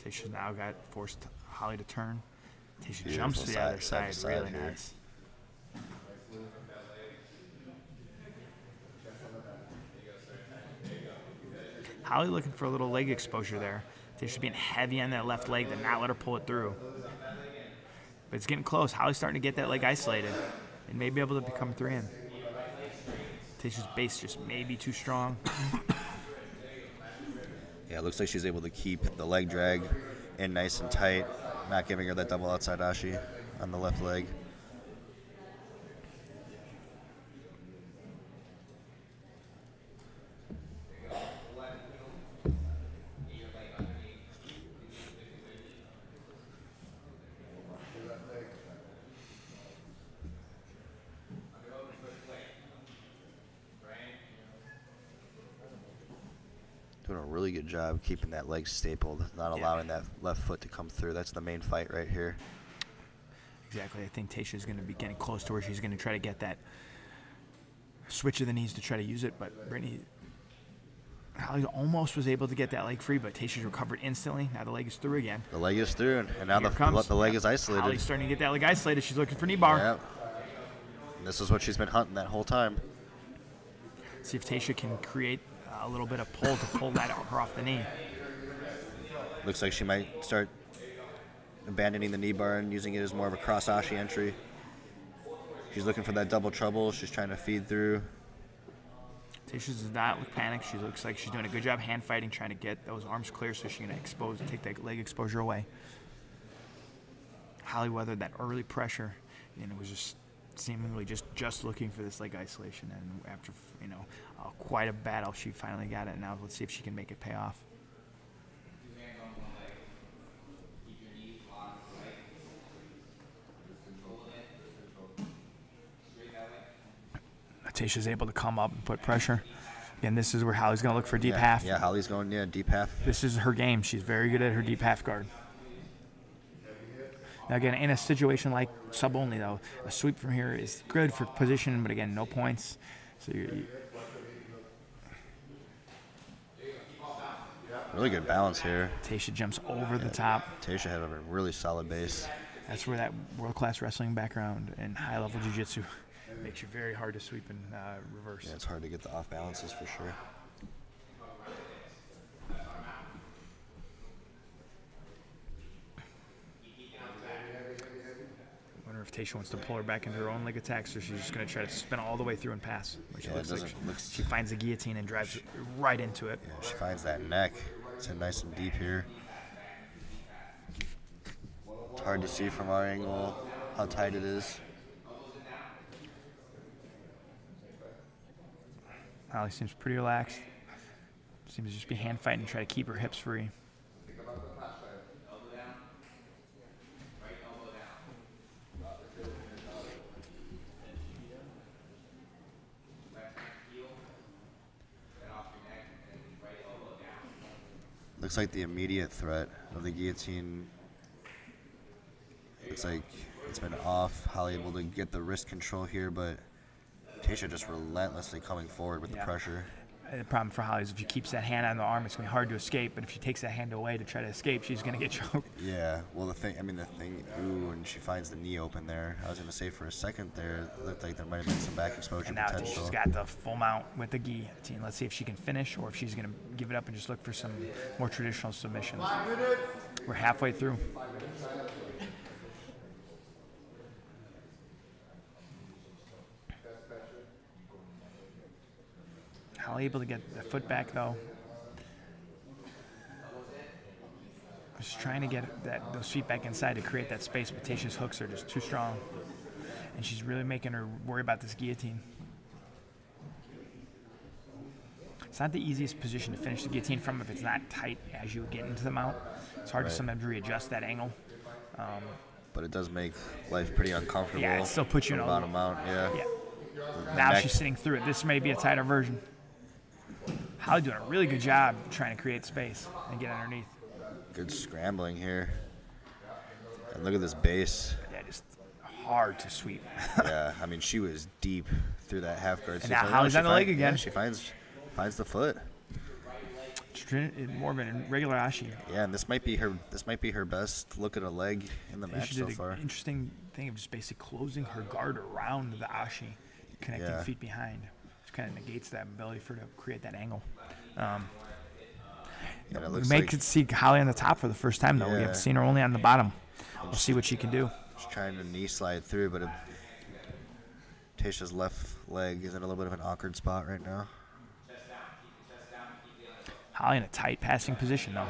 Tasha's now forced Holly to turn. Tasha jumps to the other side, really nice. Holly looking for a little leg exposure there. Tasha's being heavy on that left leg to not let her pull it through. But it's getting close. Holly's starting to get that leg isolated and may be able to become 3-in. Tasha's base just may be too strong. Yeah, it looks like she's able to keep the leg drag in nice and tight, not giving her that double outside ashi on the left leg. Doing a really good job keeping that leg stapled, not allowing that left foot to come through. That's the main fight right here. Exactly. I think Tasha's going to be getting close to where she's going to try to get that switch of the knees to try to use it. But Brittany, Holly almost was able to get that leg free, but Tasha's recovered instantly. Now the leg is through again. The leg is through, and now the leg is isolated. Holly's starting to get that leg isolated. She's looking for knee bar. Yep. And this is what she's been hunting that whole time. See if Tasha can create a little bit of pull to pull that her off the knee. Looks like she might start abandoning the knee bar and using it as more of a cross ashi entry. She's looking for that double trouble. She's trying to feed through. Tasha does not look panicked. She looks like she's doing a good job hand fighting, trying to get those arms clear so she can take that leg exposure away. Holly weathered that early pressure, and it was just seemingly just looking for this leg isolation. And after quite a battle, she finally got it. Now let's see if she can make it pay off. Tasha's able to come up and put pressure. Again, this is where Holly's going to look for deep half. Yeah, Holly's going deep half. This is her game. She's very good at her deep half guard. Now, again, in a situation like sub only, though, a sweep from here is good for position, but again, no points. So really good balance here. Tasha jumps over the top. Tasha had a really solid base. That's where that world-class wrestling background and high-level jiu-jitsu makes you very hard to sweep and reverse. Yeah, it's hard to get the off balances for sure. I wonder if Tasha wants to pull her back into her own leg attacks, or she's just going to try to spin all the way through and pass. Which looks like she finds the guillotine and drives right into it. Yeah, she finds that neck. It's nice and deep here. It's hard to see from our angle how tight it is. Holly seems pretty relaxed. Seems to just be hand fighting and try to keep her hips free. Looks like the immediate threat of the guillotine. Looks like it's been off. Holly able to get the wrist control here, but Tasha just relentlessly coming forward with the pressure. The problem for Holly is if she keeps that hand on the arm, it's going to be hard to escape. But if she takes that hand away to try to escape, she's going to get choked. Yeah, well, ooh, and she finds the knee open there. I was going to say for a second there, it looked like there might have been some back exposure and now potential. She's got the full mount with the guillotine. Let's see if she can finish or if she's going to give it up and just look for some more traditional submissions. We're halfway through. Holly able to get the foot back though. Just trying to get those feet back inside to create that space, but Tasha's hooks are just too strong. And she's really making her worry about this guillotine. It's not the easiest position to finish the guillotine from if it's not tight as you get into the mount. It's hard to sometimes readjust that angle. But it does make life pretty uncomfortable. Yeah, it still puts you in a bottom mount. Yeah. Now she's sitting through it. This may be a tighter version. Holly doing a really good job trying to create space and get underneath. Good scrambling here. And look at this base. Yeah, just hard to sweep. Yeah, I mean, she was deep through that half guard. And now Holly's on the leg again. Yeah, she finds the foot. More of a regular ashi. Yeah, and this might be her best look at a leg in the match so far. Interesting thing of just basically closing her guard around the ashi, connecting feet behind. Which kind of negates that ability for her to create that angle. We may see Holly on the top for the first time, though. We have seen her only on the bottom. We'll see what she can do. She's trying to knee slide through, but Tayshia's left leg is in a little bit of an awkward spot right now. Holly in a tight passing position, though.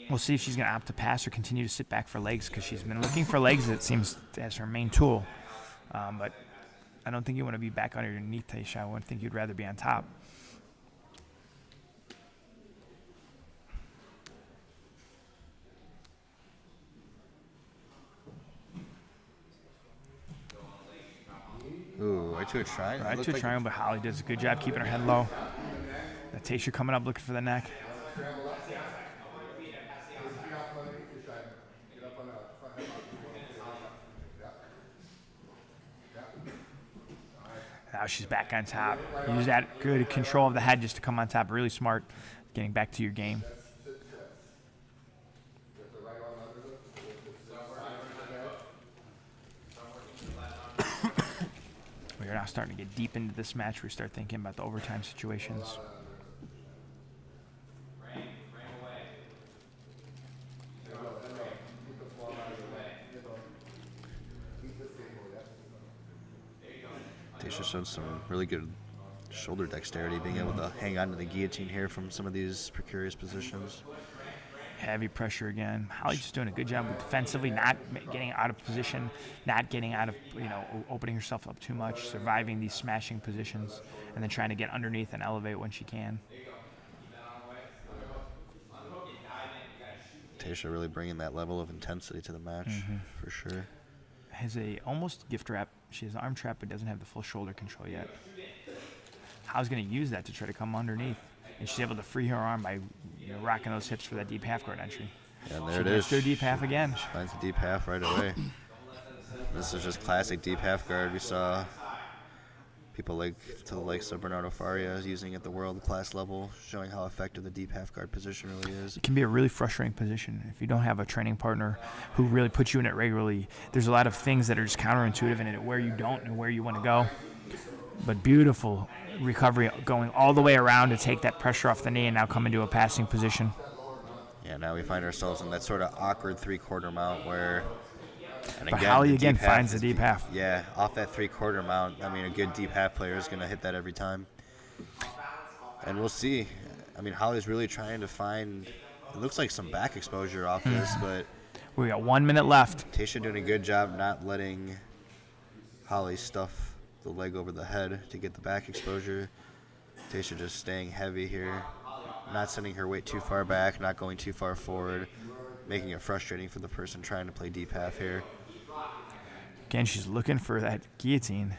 We'll see if she's going to opt to pass or continue to sit back for legs, because she's been looking for legs, it seems, as her main tool. But I don't think you want to be back underneath Taysha. I would think you'd rather be on top. Ooh, right to a triangle. Right to a triangle, but Holly does a good job keeping her head low. Taysha coming up looking for the neck. Now she's back on top. Use that good control of the head just to come on top. Really smart. Getting back to your game. We're now starting to get deep into this match. We start thinking about the overtime situations. Taysha showed some really good shoulder dexterity, being able to hang on to the guillotine here from some of these precarious positions. Heavy pressure again. Holly's just doing a good job with defensively, not getting out of position, not getting out of, opening herself up too much, surviving these smashing positions, and then trying to get underneath and elevate when she can. Taysha really bringing that level of intensity to the match, for sure. Has a almost gift wrap. She has an arm trap, but doesn't have the full shoulder control yet. Holly's going to use that to try to come underneath. And she's able to free her arm by rocking those hips for that deep half guard entry. Yeah, and there it is. She deep half again. She finds the deep half right away. This is just classic deep half guard. We saw people to the likes of Bernardo Faria using at the world-class level, showing how effective the deep half guard position really is. It can be a really frustrating position if you don't have a training partner who really puts you in it regularly. There's a lot of things that are just counterintuitive in it, where you don't and where you want to go. But beautiful recovery, going all the way around to take that pressure off the knee and now come into a passing position. Yeah, now we find ourselves in that sort of awkward three-quarter mount where... And but Holly again finds the deep half. Yeah, off that three-quarter mount. I mean, a good deep half player is going to hit that every time. And we'll see. I mean, Holly's really trying to find, it looks like some back exposure off this, but... We got 1 minute left. Taysha doing a good job not letting Holly stuff the leg over the head to get the back exposure. Taysha just staying heavy here, not sending her weight too far back, not going too far forward, making it frustrating for the person trying to play deep half here. Again, she's looking for that guillotine,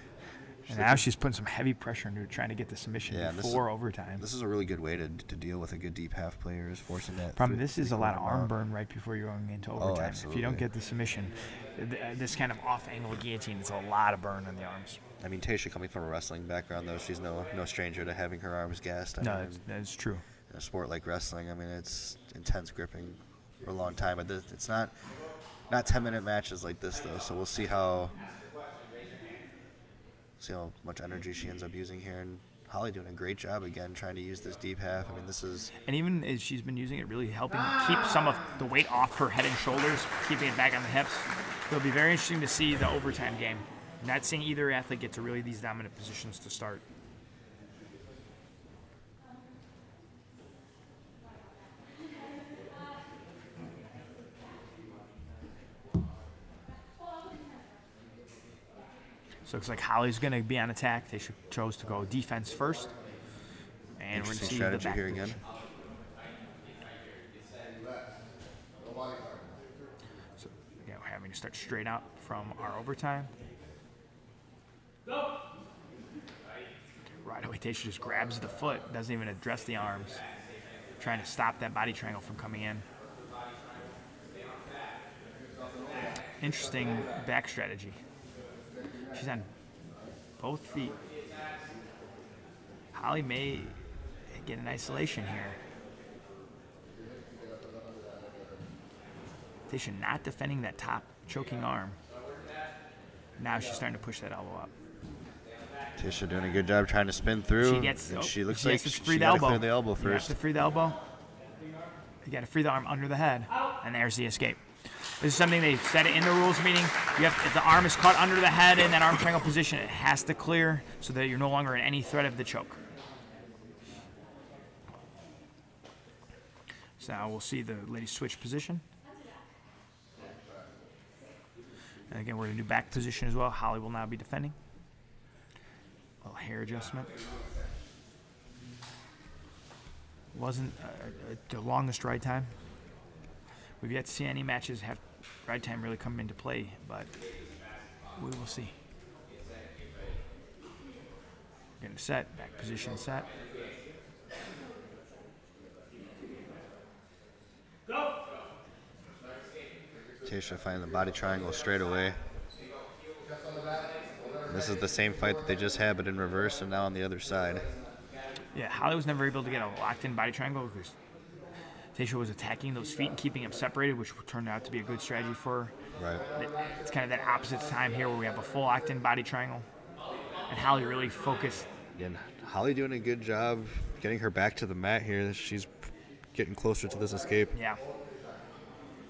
and now she's putting some heavy pressure into trying to get the submission before overtime. This is a really good way to deal with a good deep half player, is forcing that. Problem, this is a lot of arm burn right before you're going into overtime. If you don't get the submission, this kind of off-angle guillotine, it's a lot of burn on the arms. I mean, Taysha coming from a wrestling background, though, she's no stranger to having her arms gassed. That's true. In a sport like wrestling, I mean, it's intense gripping for a long time, but it's not 10-minute matches like this, though. So we'll see how much energy she ends up using here. And Holly doing a great job again, trying to use this deep half. I mean, this is... And even as she's been using it, really helping keep some of the weight off her head and shoulders, keeping it back on the hips. It'll be very interesting to see the overtime game. Not seeing either athlete get to really these dominant positions to start. So it looks like Holly's going to be on attack. They chose to go defense first. And we're going to Interesting see strategy the back here again. position. So, again, we're having to start straight out from our overtime. Right away, Taysha just grabs the foot, doesn't even address the arms, trying to stop that body triangle from coming in. Interesting back strategy. She's on both feet. Holly may get an isolation here. Taysha not defending that top choking arm. Now she's starting to push that elbow up. Taysha doing a good job trying to spin through. She looks like she got to clear the elbow first. You have to free the elbow. You got to free the arm under the head, and there's the escape. This is something they said in the rules meeting. You have, if the arm is caught under the head in that arm triangle position, it has to clear so that you're no longer in any threat of the choke. So now we'll see the ladies switch position. And again, we're going to do back position as well. Holly will now be defending. A little hair adjustment. Wasn't the longest ride time. We've yet to see any matches have ride time really come into play, but we will see. Getting set, back position set. Taysha finding the body triangle straight away. This is the same fight that they just had, but in reverse, and now on the other side. Yeah, Holly was never able to get a locked-in body triangle because Taysha was attacking those feet and keeping them separated, which turned out to be a good strategy for her. Right. It's kind of that opposite time here where we have a full locked-in body triangle, and Holly really focused. Again, Holly doing a good job getting her back to the mat here. She's getting closer to this escape. Yeah.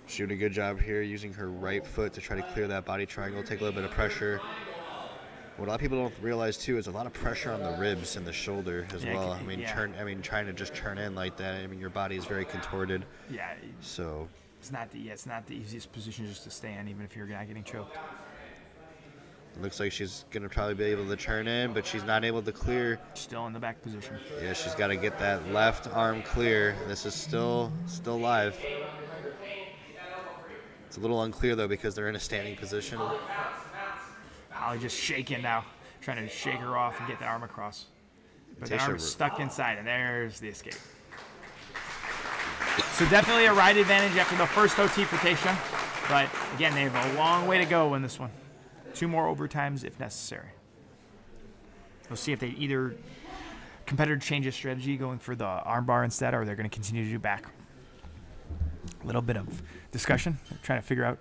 She's doing a good job here using her right foot to try to clear that body triangle, take a little bit of pressure. What a lot of people don't realize too is a lot of pressure on the ribs and the shoulder as well. Trying to just turn in like that. I mean, your body is very contorted. Yeah. So it's not the easiest position just to stay in, even if you're not getting choked. it looks like she's gonna probably be able to turn in, but she's not able to clear. Still in the back position. Yeah, she's got to get that left arm clear. This is still live. It's a little unclear though because they're in a standing position. Holly just shaking now, trying to shake her off and get the arm across. But the arm is stuck inside, and there's the escape. So definitely a ride advantage after the first OT for Taysha. But again, they have a long way to go in this one. 2 more overtimes if necessary. We'll see if they either competitor changes strategy going for the armbar instead, or they're going to continue to do back. A little bit of discussion, trying to figure out.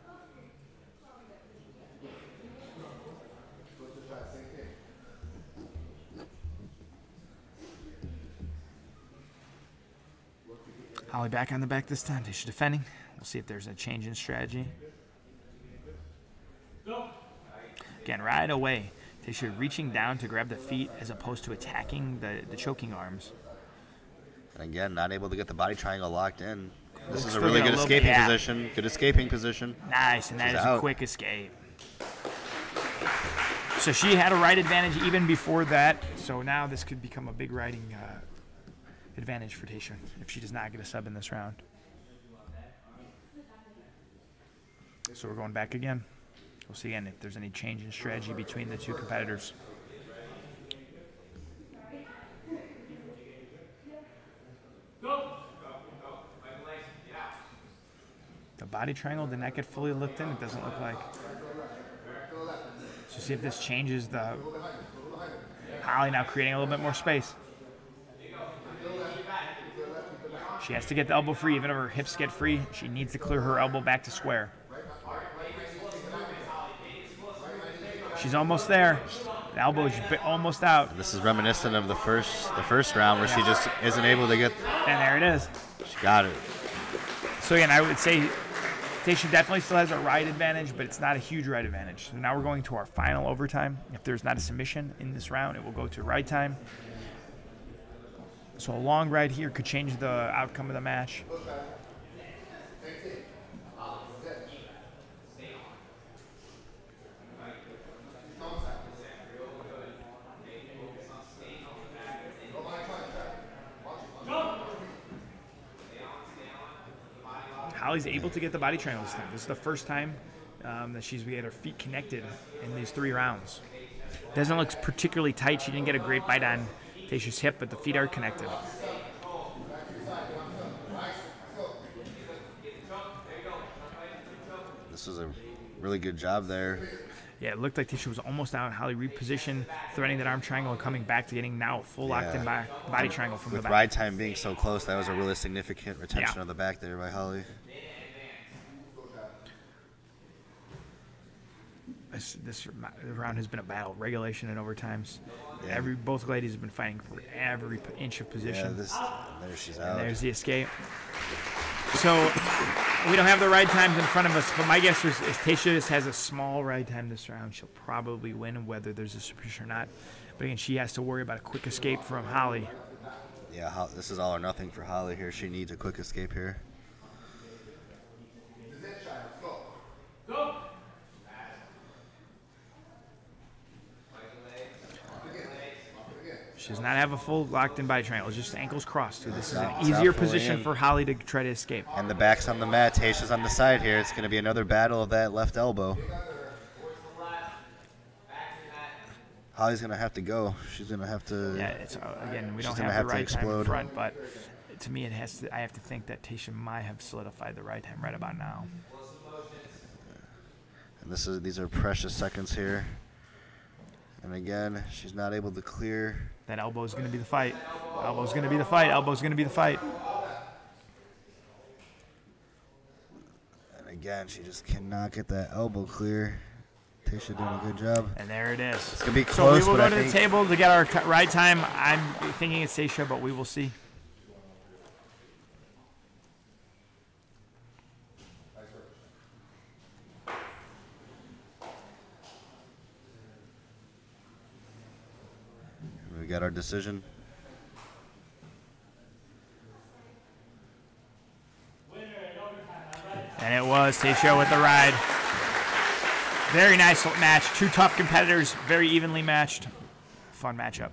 Holly back on the back this time. Taysha defending. We'll see if there's a change in strategy. Again, right away, Taysha reaching down to grab the feet as opposed to attacking the choking arms. And again, not able to get the body triangle locked in. This is a really good escaping position. Good escaping position. Nice, and that is a quick escape. So she had a right advantage even before that. So now this could become a big riding advantage for Taysha if she does not get a sub in this round. So we're going back again. We'll see again if there's any change in strategy between the two competitors. The body triangle did not get fully looked in, it doesn't look like. So see if this changes the Holly now creating a little bit more space. She has to get the elbow free. Even if her hips get free, she needs to clear her elbow back to square. She's almost there. The elbow is almost out. This is reminiscent of the first round where she just isn't able to get. And there it is. She got it. So again, I would say Taysha definitely still has a ride advantage, but it's not a huge ride advantage. So now we're going to our final overtime. If there's not a submission in this round, it will go to ride time. So a long ride here could change the outcome of the match. Holly's able to get the body triangle this time. This is the first time that she's had her feet connected in these 3 rounds. Doesn't look particularly tight. She didn't get a great bite on Tayshia's hip, but the feet are connected. This is a really good job there. Yeah, it looked like Taysha was almost out. Holly repositioned, threading that arm triangle and coming back to getting now a full locked-in body triangle from the back. With ride time being so close, that was a really significant retention of the back there by Holly. This round has been a battle, regulation and overtimes. Yeah. Both ladies have been fighting for every inch of position. Yeah, there she's out. And there's the escape. So we don't have the ride times in front of us, but my guess is Taysha just has a small ride time this round. She'll probably win, whether there's a submission or not. But again, she has to worry about a quick escape from Holly. Yeah, this is all or nothing for Holly here. She needs a quick escape here. Go. She does not have a full locked-in body triangle. It's just ankles crossed. This is an easier position for Holly to try to escape. And the back's on the mat. Tayshia's on the side here. It's going to be another battle of that left elbow. Holly's going to have to go. She's going to have to. Yeah, it's again, we don't have the right time in front, but to me, it has to. I have to think that Taysha might have solidified the right time right about now. And these are precious seconds here. And again, she's not able to clear. That elbow is going to be the fight. Elbow's going to be the fight. Elbow's going to be the fight. And again, she just cannot get that elbow clear. Taysha doing a good job. And there it is. It's going to be close. So we will go to the table to get our ride time. I'm thinking it's Taysha, but we will see. We got our decision. And it was Taysha with the ride. Very nice match. 2 tough competitors, very evenly matched. Fun matchup.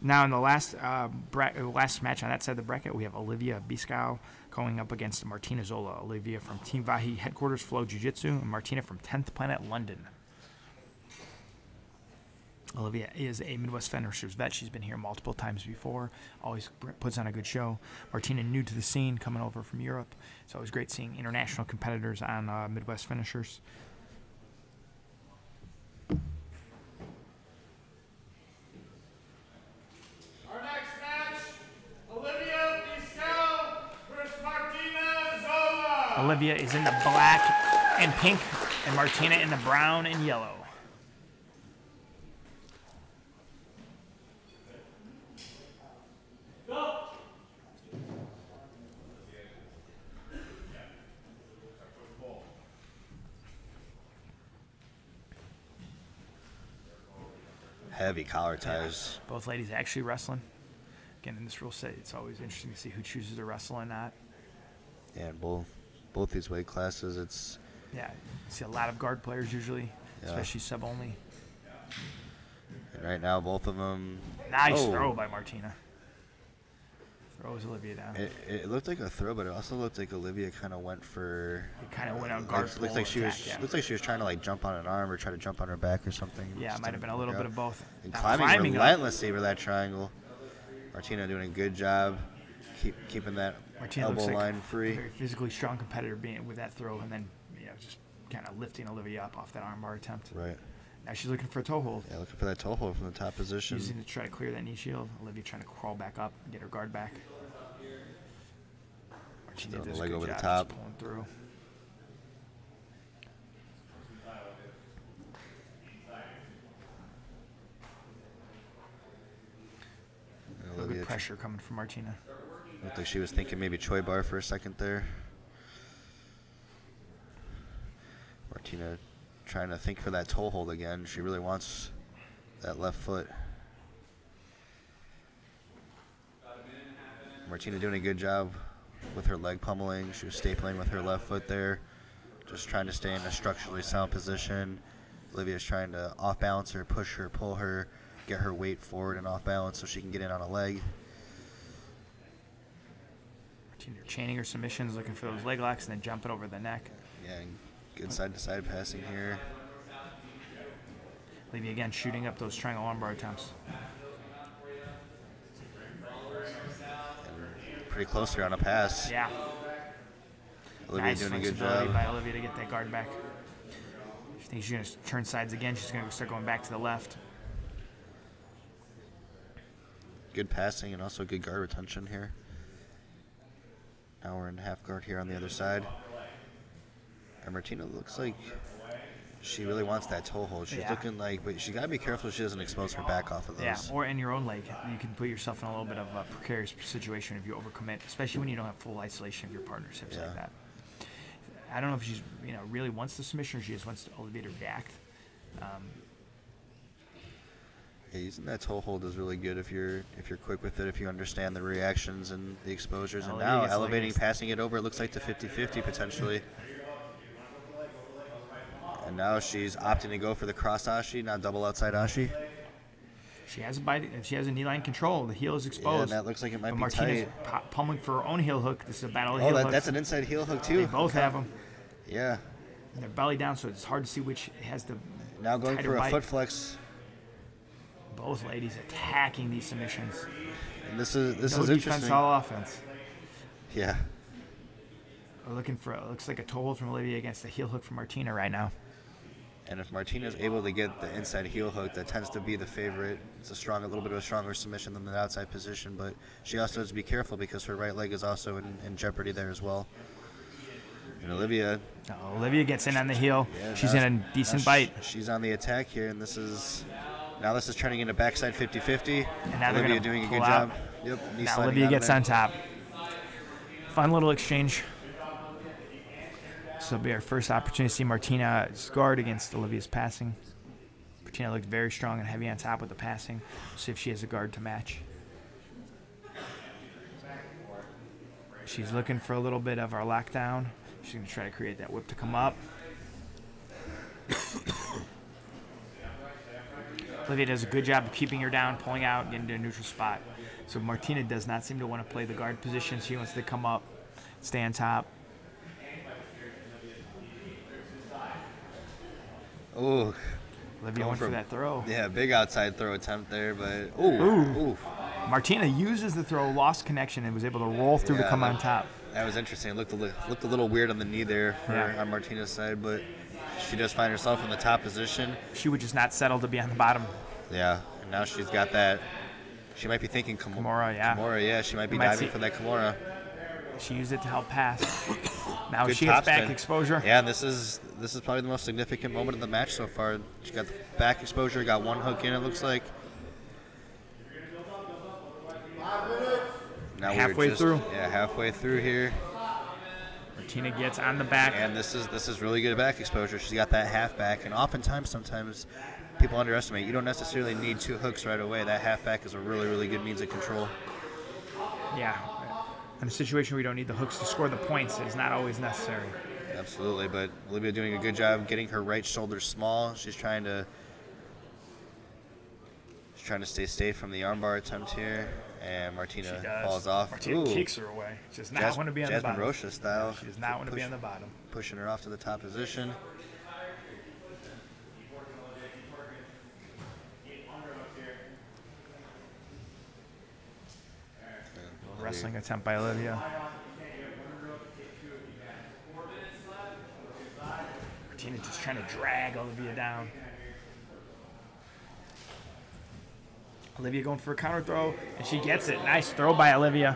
Now in the last match on that side of the bracket, we have Olivia Biscow going up against Martina Zola. Olivia from Team Vahi Headquarters Flow Jiu-Jitsu and Martina from 10th Planet London. Olivia is a Midwest Finishers vet. She's been here multiple times before. Always puts on a good show. Martina, new to the scene, coming over from Europe. It's always great seeing international competitors on Midwest Finishers. Our next match, Olivia Biscow versus Martina Zola. Olivia is in the black and pink, and Martina in the brown and yellow. Heavy collar ties. Yeah. Both ladies actually wrestling. Again, in this rule set, it's always interesting to see who chooses to wrestle and not. Yeah, both these weight classes, it's. Yeah, you see a lot of guard players usually, especially sub only. And right now, both of them. Nice throw by Martina. Throws Olivia down. It looked like a throw, but it also looked like Olivia kind of went for. It kind of went on guard. Looks like she was trying to like jump on an arm or try to jump on her back or something. Yeah, it might have been a little bit of both. And climbing relentlessly for that triangle. Martina doing a good job, keeping that Martina elbow looks like line free. A very physically strong competitor being with that throw, and then just kind of lifting Olivia up off that armbar attempt. Right. Now she's looking for a toe hold. Yeah, looking for that toe hold from the top position. Using to try to clear that knee shield. Olivia trying to crawl back up and get her guard back. Martina does a leg good over job the top. just pulling through. Good pressure coming from Martina. Looked like she was thinking maybe Choi bar for a second there. Martina trying to think for that toe hold again. She really wants that left foot. Martina doing a good job with her leg pummeling. She was stapling with her left foot there, just trying to stay in a structurally sound position. Olivia's trying to off balance her, push her, pull her, get her weight forward and off balance so she can get in on a leg. Martina chaining her submissions, looking for those leg locks, and then jumping over the neck. Yeah, and good side-to-side passing here. Olivia again shooting up those triangle armbar attempts. And pretty close here on a pass. Yeah. Olivia Nice doing a good flexibility job. by Olivia to get that guard back. She thinks she's going to turn sides again. She's going to start going back to the left. Good passing and also good guard retention here. Now we're in half guard here on the other side. And Martina looks like she really wants that toe hold. She's looking like, but she got to be careful she doesn't expose her back off of those. Yeah, or in your own leg. You can put yourself in a little bit of a precarious situation if you overcommit, especially when you don't have full isolation of your partner's hips like that. I don't know if she's really wants the submission or she just wants Olivia to react. Yeah, using that toe hold is really good if you're quick with it, if you understand the reactions and the exposures. And now elevating, passing it over, it looks like to 50-50 potentially. And now she's opting to go for the cross ashi, not double outside ashi. She has a bite. She has a knee line control. The heel is exposed. Yeah, and that looks like it might be Martina's tight. pummeling for her own heel hook. This is a battle of heel hooks. That's an inside heel hook too. They both have them. Yeah. And they're belly down, so it's hard to see which has the now going for a bite. foot flex. Both ladies attacking these submissions. And this is defense, interesting. all offense. Yeah. We're looking for looks like a toe hold from Olivia against the heel hook from Martina right now. And if Martina's able to get the inside heel hook, that tends to be the favorite. It's a little bit of a stronger submission than the outside position, but she also has to be careful because her right leg is also in jeopardy there as well. And Olivia gets in on the heel. Yeah, she's in a decent bite. She's on the attack here, and this is turning into backside 50-50. And now Olivia doing a good job. Yep. Now Olivia gets on top. Fun little exchange. This will be our first opportunity to see Martina's guard against Olivia's passing. Martina looked very strong and heavy on top with the passing. See if she has a guard to match. She's looking for a little bit of our lockdown. She's going to try to create that whip to come up. Olivia does a good job of keeping her down, pulling out, getting to a neutral spot. So Martina does not seem to want to play the guard position. She wants to come up, stay on top. Ooh. Olivia went for that throw. Yeah, big outside throw attempt there, but ooh. Martina uses the throw, lost connection, and was able to roll through to come on top. That was interesting. It looked a little weird on the knee there on Martina's side, but she does find herself in the top position. She would just not settle to be on the bottom. Yeah, and now she's got that. She might be thinking Kimura, yeah. Kimura, yeah. She might be diving for that Kimura. She used it to help pass. Now she gets back exposure. Yeah, and this is probably the most significant moment of the match so far. She got the back exposure, got one hook in, it looks like. Now halfway through. Yeah, halfway through here. Martina gets on the back. And this is really good back exposure. She's got that half back, and sometimes people underestimate. You don't necessarily need two hooks right away. That half back is a really, really good means of control. Yeah. In a situation where you don't need the hooks to score the points, it's not always necessary. Absolutely, but Olivia doing a good job getting her right shoulder small. She's trying to stay safe from the armbar attempt here, and Martina falls off. Martina kicks her away. She does not want to be on the bottom. Jasmine Rocha style. She does not want to be on the bottom. Pushing her off to the top position. Wrestling attempt by Olivia. Martina just trying to drag Olivia down. Olivia going for a counter throw, and she gets it. Nice throw by Olivia.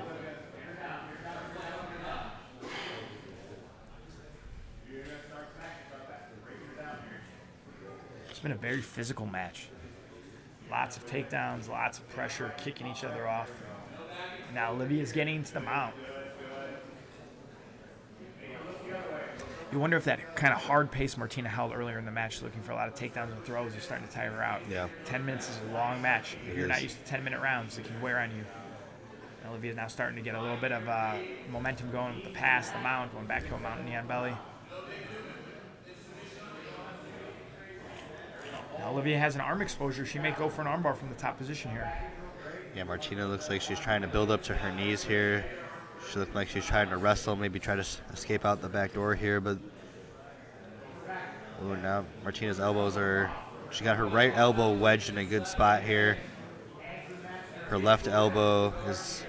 It's been a very physical match. Lots of takedowns, lots of pressure, kicking each other off. Now Olivia's getting to the mount. You wonder if that kind of hard pace Martina held earlier in the match, looking for a lot of takedowns and throws, is starting to tire her out. Yeah. 10 minutes is a long match. If you're not used to 10-minute rounds, it can wear on you. And Olivia's now starting to get a little bit of momentum going with the pass, the mount, going back to a mountain knee on belly. Now Olivia has an arm exposure. She may go for an armbar from the top position here. Yeah, Martina looks like she's trying to build up to her knees here. She looked like she's trying to wrestle, maybe try to escape out the back door here, but oh, now Martina's elbows are, she got her right elbow wedged in a good spot here. Her left elbow is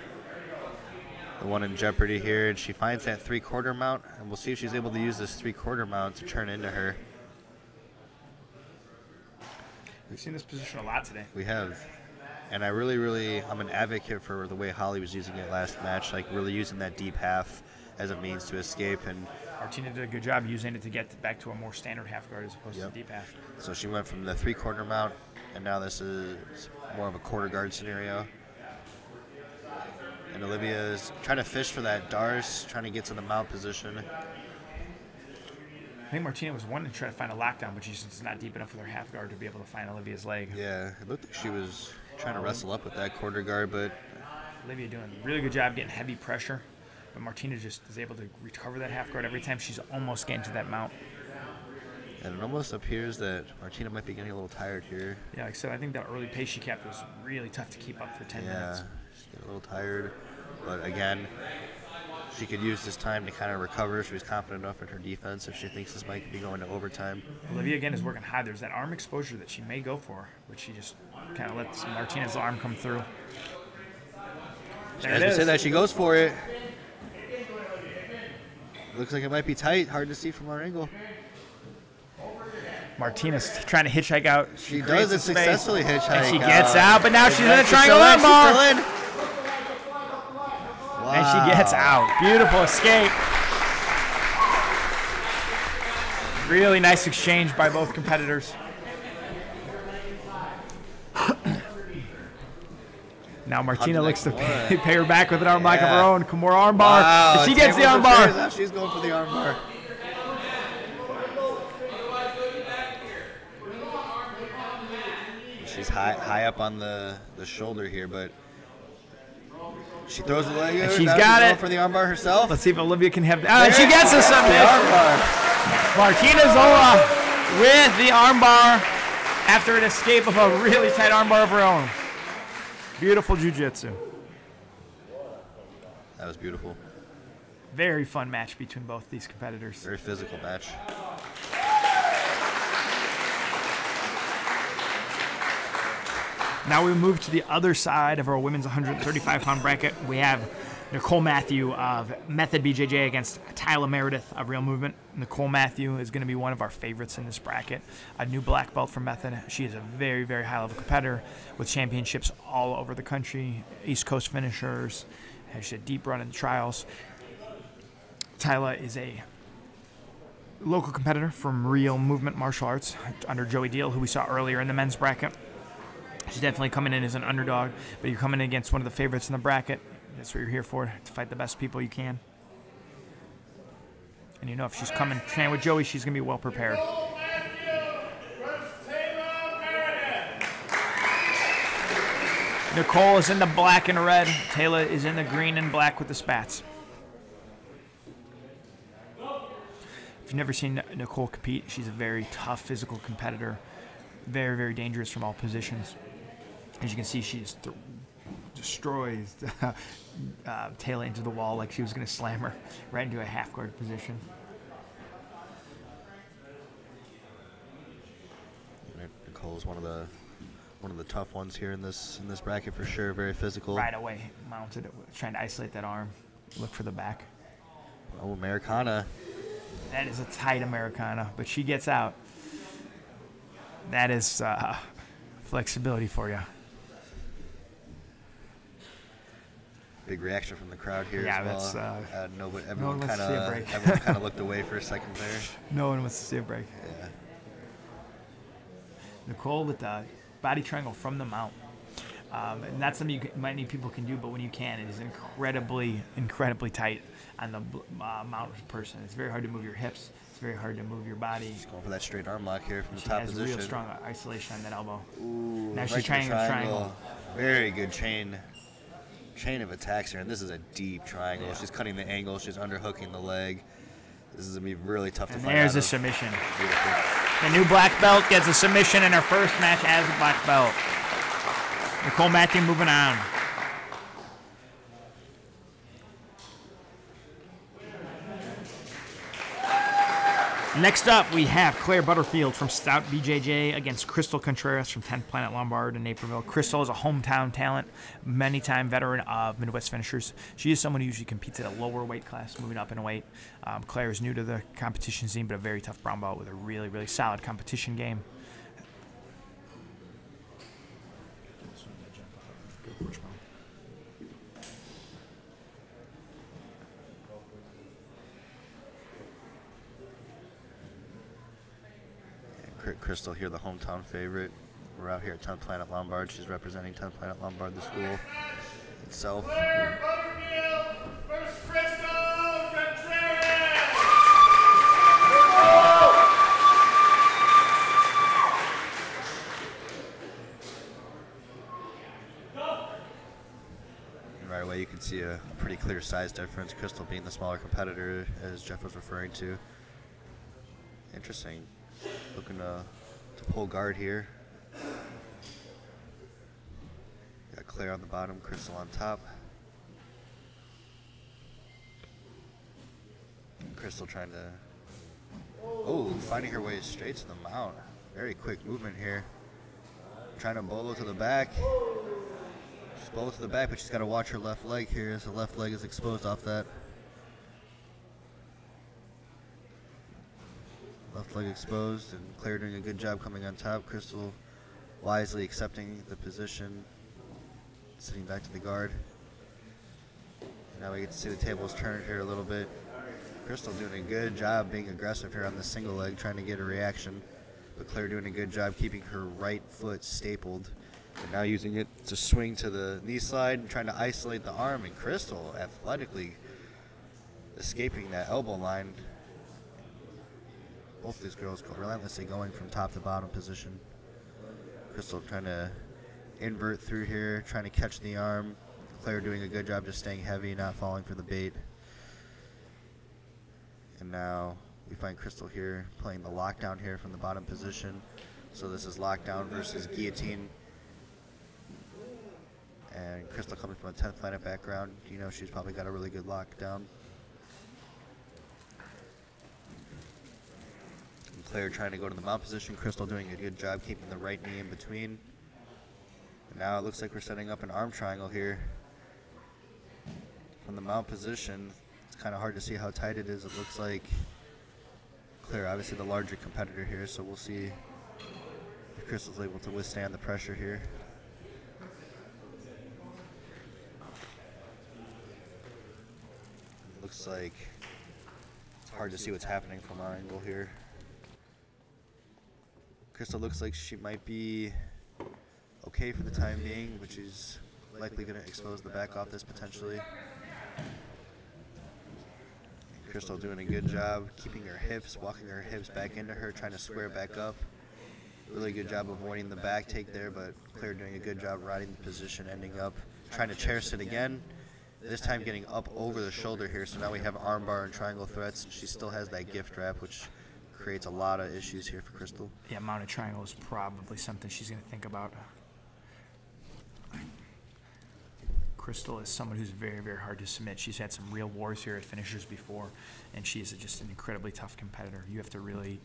the one in jeopardy here, and she finds that 3/4 mount, and we'll see if she's able to use this 3/4 mount to turn into her. We've seen this position a lot today. We have. And I'm an advocate for the way Holly was using it last match, like really using that deep half as a means to escape. And Martina did a good job using it to get back to a more standard half guard as opposed to deep half. So she went from the 3/4 mount, and now this is more of a quarter guard scenario. And Olivia is trying to fish for that Dars, trying to get to the mount position. I think Martina was wanting to try to find a lockdown, but she's just not deep enough with her half guard to be able to find Olivia's leg. Yeah, it looked like she was trying to wrestle up with that quarter guard, but Olivia doing a really good job getting heavy pressure, but Martina just is able to recover that half guard every time she's almost getting to that mount. and it almost appears that Martina might be getting a little tired here. Yeah, like I said, I think that early pace she kept was really tough to keep up for 10 minutes. Yeah, she's getting a little tired, but again, she could use this time to kind of recover. She was confident enough in her defense if she thinks this might be going to overtime. Olivia, again, is working high. There's that arm exposure that she may go for, but she just kind of lets Martina's arm come through. There As it we is. say that, she goes for it. Looks like it might be tight. Hard to see from our angle. Martina's trying to hitchhike out. She creates does it the space, successfully hitchhike. and she gets out, but now she's in a She's triangle still in, armbar. she's still in. Wow. And she gets out. Beautiful escape. Really nice exchange by both competitors. Now Martina looks to pay her back with an armbar of her own. Kimura armbar. Wow, And she gets the table armbar. repairs. She's going for the armbar. She's high up on the shoulder here, but she throws the leg out. she's Now got going it. for the armbar herself. Let's see if Olivia can have. And she gets a The submission. armbar. Martina Zola with the armbar after an escape of a really tight armbar of her own. Beautiful jiu-jitsu. That was beautiful. Very fun match between both these competitors. Very physical match. Now we move to the other side of our women's 135-pound bracket. We have Nicole Matthew of Method BJJ against Tyla Meredith of Real Movement. Nicole Matthew is going to be one of our favorites in this bracket. A new black belt from Method. She is a very, very high-level competitor with championships all over the country, East Coast finishers. She had a deep run in the trials. Tyla is a local competitor from Real Movement Martial Arts under Joey Deal, who we saw earlier in the men's bracket. She's definitely coming in as an underdog, but you're coming in against one of the favorites in the bracket. That's what you're here for, to fight the best people you can. And you know if she's coming training with Joey, she's going to be well prepared. Nicole is in the black and red. Taylor is in the green and black with the spats. If you've never seen Nicole compete, she's a very tough physical competitor. Very, very dangerous from all positions. As you can see, she just destroys Taylor into the wall like she was going to slam her right into a half guard position. Nicole's one of the tough ones here in this bracket for sure. Very physical. Right away, mounted it, trying to isolate that arm. Look for the back. Oh, Americana. That is a tight Americana, but she gets out. That is flexibility for you. Big reaction from the crowd here Yeah, as well. that's Everyone wants kind to see a break. of looked away for a second there. No one wants to see a break. Yeah. Nicole with the body triangle from the mount. And that's something many people can do, but when you can, it is incredibly, incredibly tight on the mount person. It's very hard to move your hips. It's very hard to move your body. She's going for that straight arm lock here from the She top has position. real strong isolation on that elbow. Ooh, Now right she's to trying the the triangle. Very good chain of attacks here, and this is a deep triangle. Yeah. She's cutting the angle. She's underhooking the leg. This is going to be really tough to And fight there's out a of. submission. Beautiful. The new black belt gets a submission in her first match as a black belt. Nicole Matthew moving on. Next up, we have Claire Butterfield from Stout BJJ against Crystal Contreras from 10th Planet Lombard in Naperville. Crystal is a hometown talent, many-time veteran of Midwest finishers. She is someone who usually competes at a lower weight class, moving up in weight. Claire is new to the competition scene, but a very tough brown belt with a really, really solid competition game. Crystal here, the hometown favorite. We're out here at 10th Planet Lombard. She's representing 10th Planet Lombard, the school itself. Claire Butterfield versus Crystal Contreras. And right away you can see a pretty clear size difference. Crystal being the smaller competitor, as Jeff was referring to. Interesting. Looking to pull guard here. Got Claire on the bottom, Crystal on top. Crystal trying to, finding her way straight to the mount. Very quick movement here. Trying to bolo to the back. She's bolo to the back, but she's got to watch her left leg here as the left leg is exposed off that. Left leg exposed, and Claire doing a good job coming on top. Crystal wisely accepting the position, sitting back to the guard. Now we get to see the tables turned here a little bit. Crystal doing a good job being aggressive here on the single leg, trying to get a reaction. But Claire doing a good job keeping her right foot stapled. And now using it to swing to the knee slide, trying to isolate the arm. And Crystal athletically escaping that elbow line. Both of these girls relentlessly going from top to bottom position. Crystal trying to invert through here, trying to catch the arm. Claire doing a good job just staying heavy, not falling for the bait. And now we find Crystal here playing the lockdown here from the bottom position. So this is lockdown versus guillotine. And Crystal coming from a 10th Planet background, you know she's probably got a really good lockdown. Claire trying to go to the mount position. Crystal doing a good job keeping the right knee in between. And now it looks like we're setting up an arm triangle here. From the mount position, it's kind of hard to see how tight it is. It looks like Claire, obviously the larger competitor here, so we'll see if Crystal's able to withstand the pressure here. Looks like it's hard to see what's happening from our angle here. Crystal looks like she might be okay for the time being, but she's likely going to expose the back off this potentially. Crystal doing a good job keeping her hips, walking her hips back into her, trying to square back up. Really good job avoiding the back take there, but Claire doing a good job riding the position, ending up trying to chair sit again. This time getting up over the shoulder here, so now we have arm bar and triangle threats, and she still has that gift wrap, which creates a lot of issues here for Crystal. Yeah, mounted triangle is probably something she's going to think about. Crystal is someone who's very, very hard to submit. She's had some real wars here at finishers before, and she is just an incredibly tough competitor. You have to really,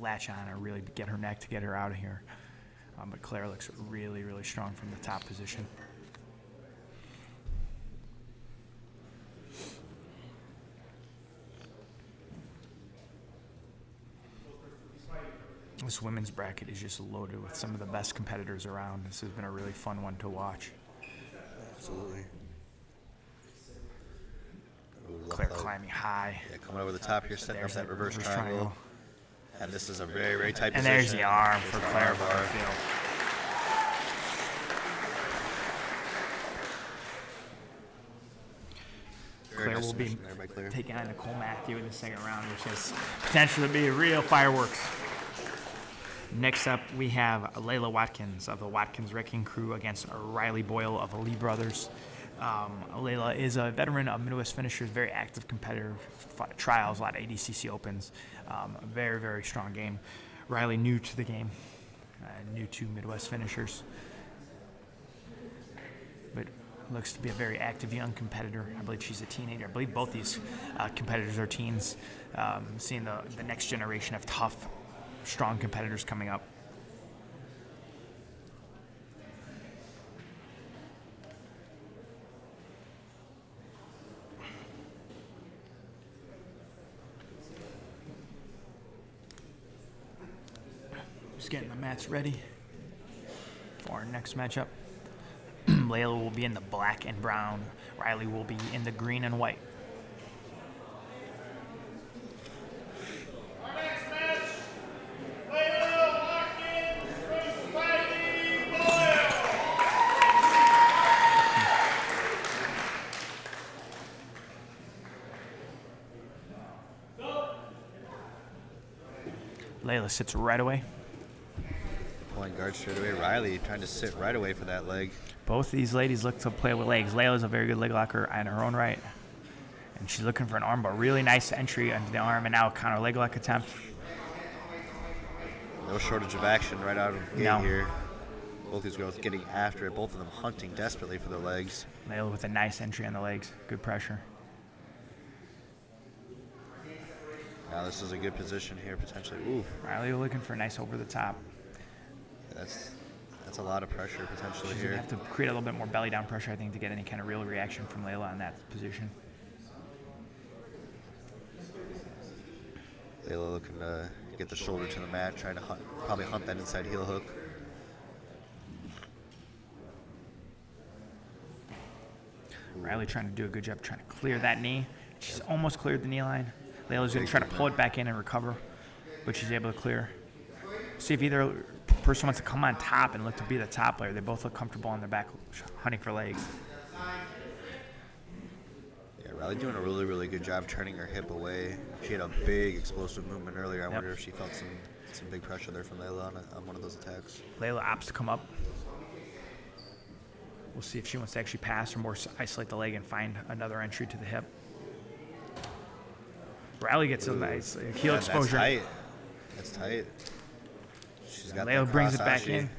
latch on her, really get her neck to get her out of here. But Claire looks really, really strong from the top position. This women's bracket is just loaded with some of the best competitors around. This has been a really fun one to watch. Absolutely. Claire climbing high. Yeah, coming over the top here, setting up that reverse triangle. And this is a very, very tight and position. And there's the arm for Claire Butterfield. Claire will be taking on Nicole Matthew in the second round, which has potential to be real fireworks. Next up, we have Layla Watkins of the Watkins Wrecking Crew against Riley Boyle of the Lee Brothers. Layla is a veteran of Midwest finishers, very active competitor, trials, a lot of ADCC opens. A very, very strong game. Riley new to the game, new to Midwest finishers. But Looks to be a very active young competitor. I believe she's a teenager. I believe both these competitors are teens. Seeing the next generation of tough, strong competitors coming up. Just getting the mats ready for our next matchup. Layla will be in the black and brown. Riley will be in the green and white. Our next match, Layla Watkins versus Riley Boyle. Layla sits right away. Pulling guard straight away. Riley trying to sit right away for that leg. Both these ladies look to play with legs. Layla's a very good leg locker in her own right. And she's looking for an armbar. Really nice entry into the arm, and now a counter leg lock attempt. No shortage of action right out of the gate here. Both these girls getting after it. Both of them hunting desperately for their legs. Layla with a nice entry on the legs. Good pressure. Now this is a good position here, potentially. Ooh. Riley looking for a nice over the top. Yeah, that's a lot of pressure potentially She's here. going to have to create a little bit more belly down pressure, I think, to get any kind of real reaction from Layla on that position. Layla looking to get the shoulder to the mat, trying to probably hunt that inside heel hook. Riley trying to do a good job trying to clear that knee. She's almost cleared the knee line. Layla's going to try to pull it back in and recover, but she's able to clear. See if either person wants to come on top and look to be the top player. They both look comfortable on their back hunting for legs. Yeah, Riley doing a really, really good job turning her hip away. She had a big explosive movement earlier. I wonder if she felt some big pressure there from Layla on one of those attacks. Layla opts to come up. We'll see if she wants to actually pass or more isolate the leg and find another entry to the hip. Riley gets a nice heel exposure. That's tight. That's tight. She's got Layla brings it back in.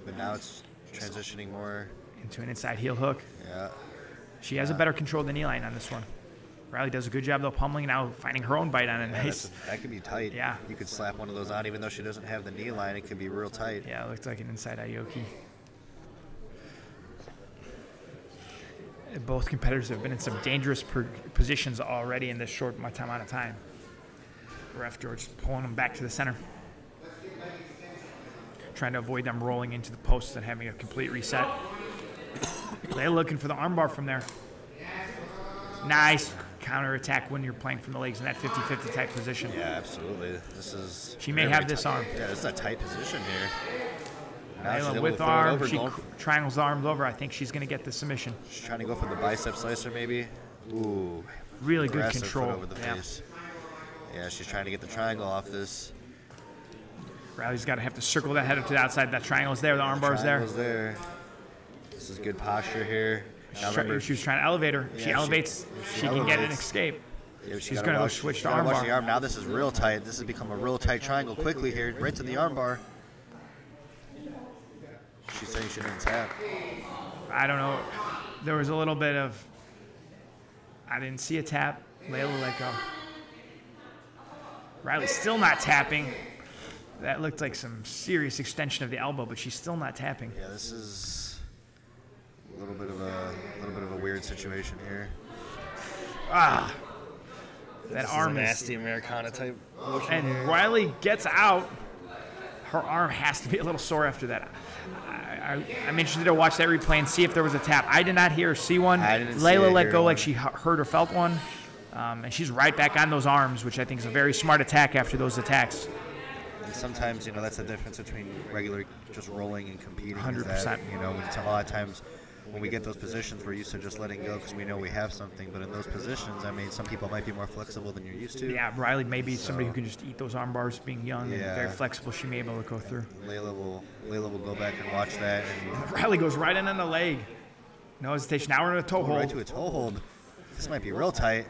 But now it's transitioning more into an inside heel hook. Yeah. She has a better control of the knee line on this one. Riley does a good job, though, pummeling, now finding her own bite on it. Nice. That could be tight. Yeah. You could slap one of those on, even though she doesn't have the knee line. It could be real tight. Yeah, it looks like an inside Aoki. Both competitors have been in some dangerous positions already in this short amount of time. Ref George pulling them back to the center, trying to avoid them rolling into the posts and having a complete reset. They're looking for the armbar from there. Nice counter attack when you're playing from the legs in that 50-50 type position. Yeah, absolutely. This is. She may have this arm. Yeah, this is a tight position here. Layla with arm, she triangles the arms over. I think she's going to get the submission. She's trying to go for the bicep slicer, maybe. Ooh. Really good control. Over the face. Yeah, she's trying to get the triangle off this. Riley's got to have to circle that head up to the outside. That triangle's there. The armbar's there. There. This is good posture here. Now remember, she was trying to elevate her. Yeah, she elevates. She can get an escape. Yeah, she's going to go switch to armbar. The arm. Now this is real tight. This has become a real tight triangle quickly here, right to the armbar. She's saying she didn't tap. I don't know. There was a little bit of. I didn't see a tap. Layla let go. Riley's still not tapping. That looked like some serious extension of the elbow, but she's still not tapping. Yeah, this is a little bit of a weird situation here. Ah, that arm is a nasty Americana type motion. And here. Riley gets out. Her arm has to be a little sore after that. I'm interested to watch that replay and see if there was a tap. I did not hear or see one. Layla let go like she heard or felt one. And she's right back on those arms, which I think is a very smart attack after those attacks. And sometimes, that's the difference between regular just rolling and competing. 100%. That, a lot of times when we get those positions, we're used to just letting go because we know we have something. But in those positions, some people might be more flexible than you're used to. Yeah, Riley may be somebody who can just eat those arm bars being young and very flexible. She may be able to go through. Layla will go back and watch that. And Riley goes right in on the leg. No hesitation. Now we're in a toe hold. Right to a toe hold. This might be real tight.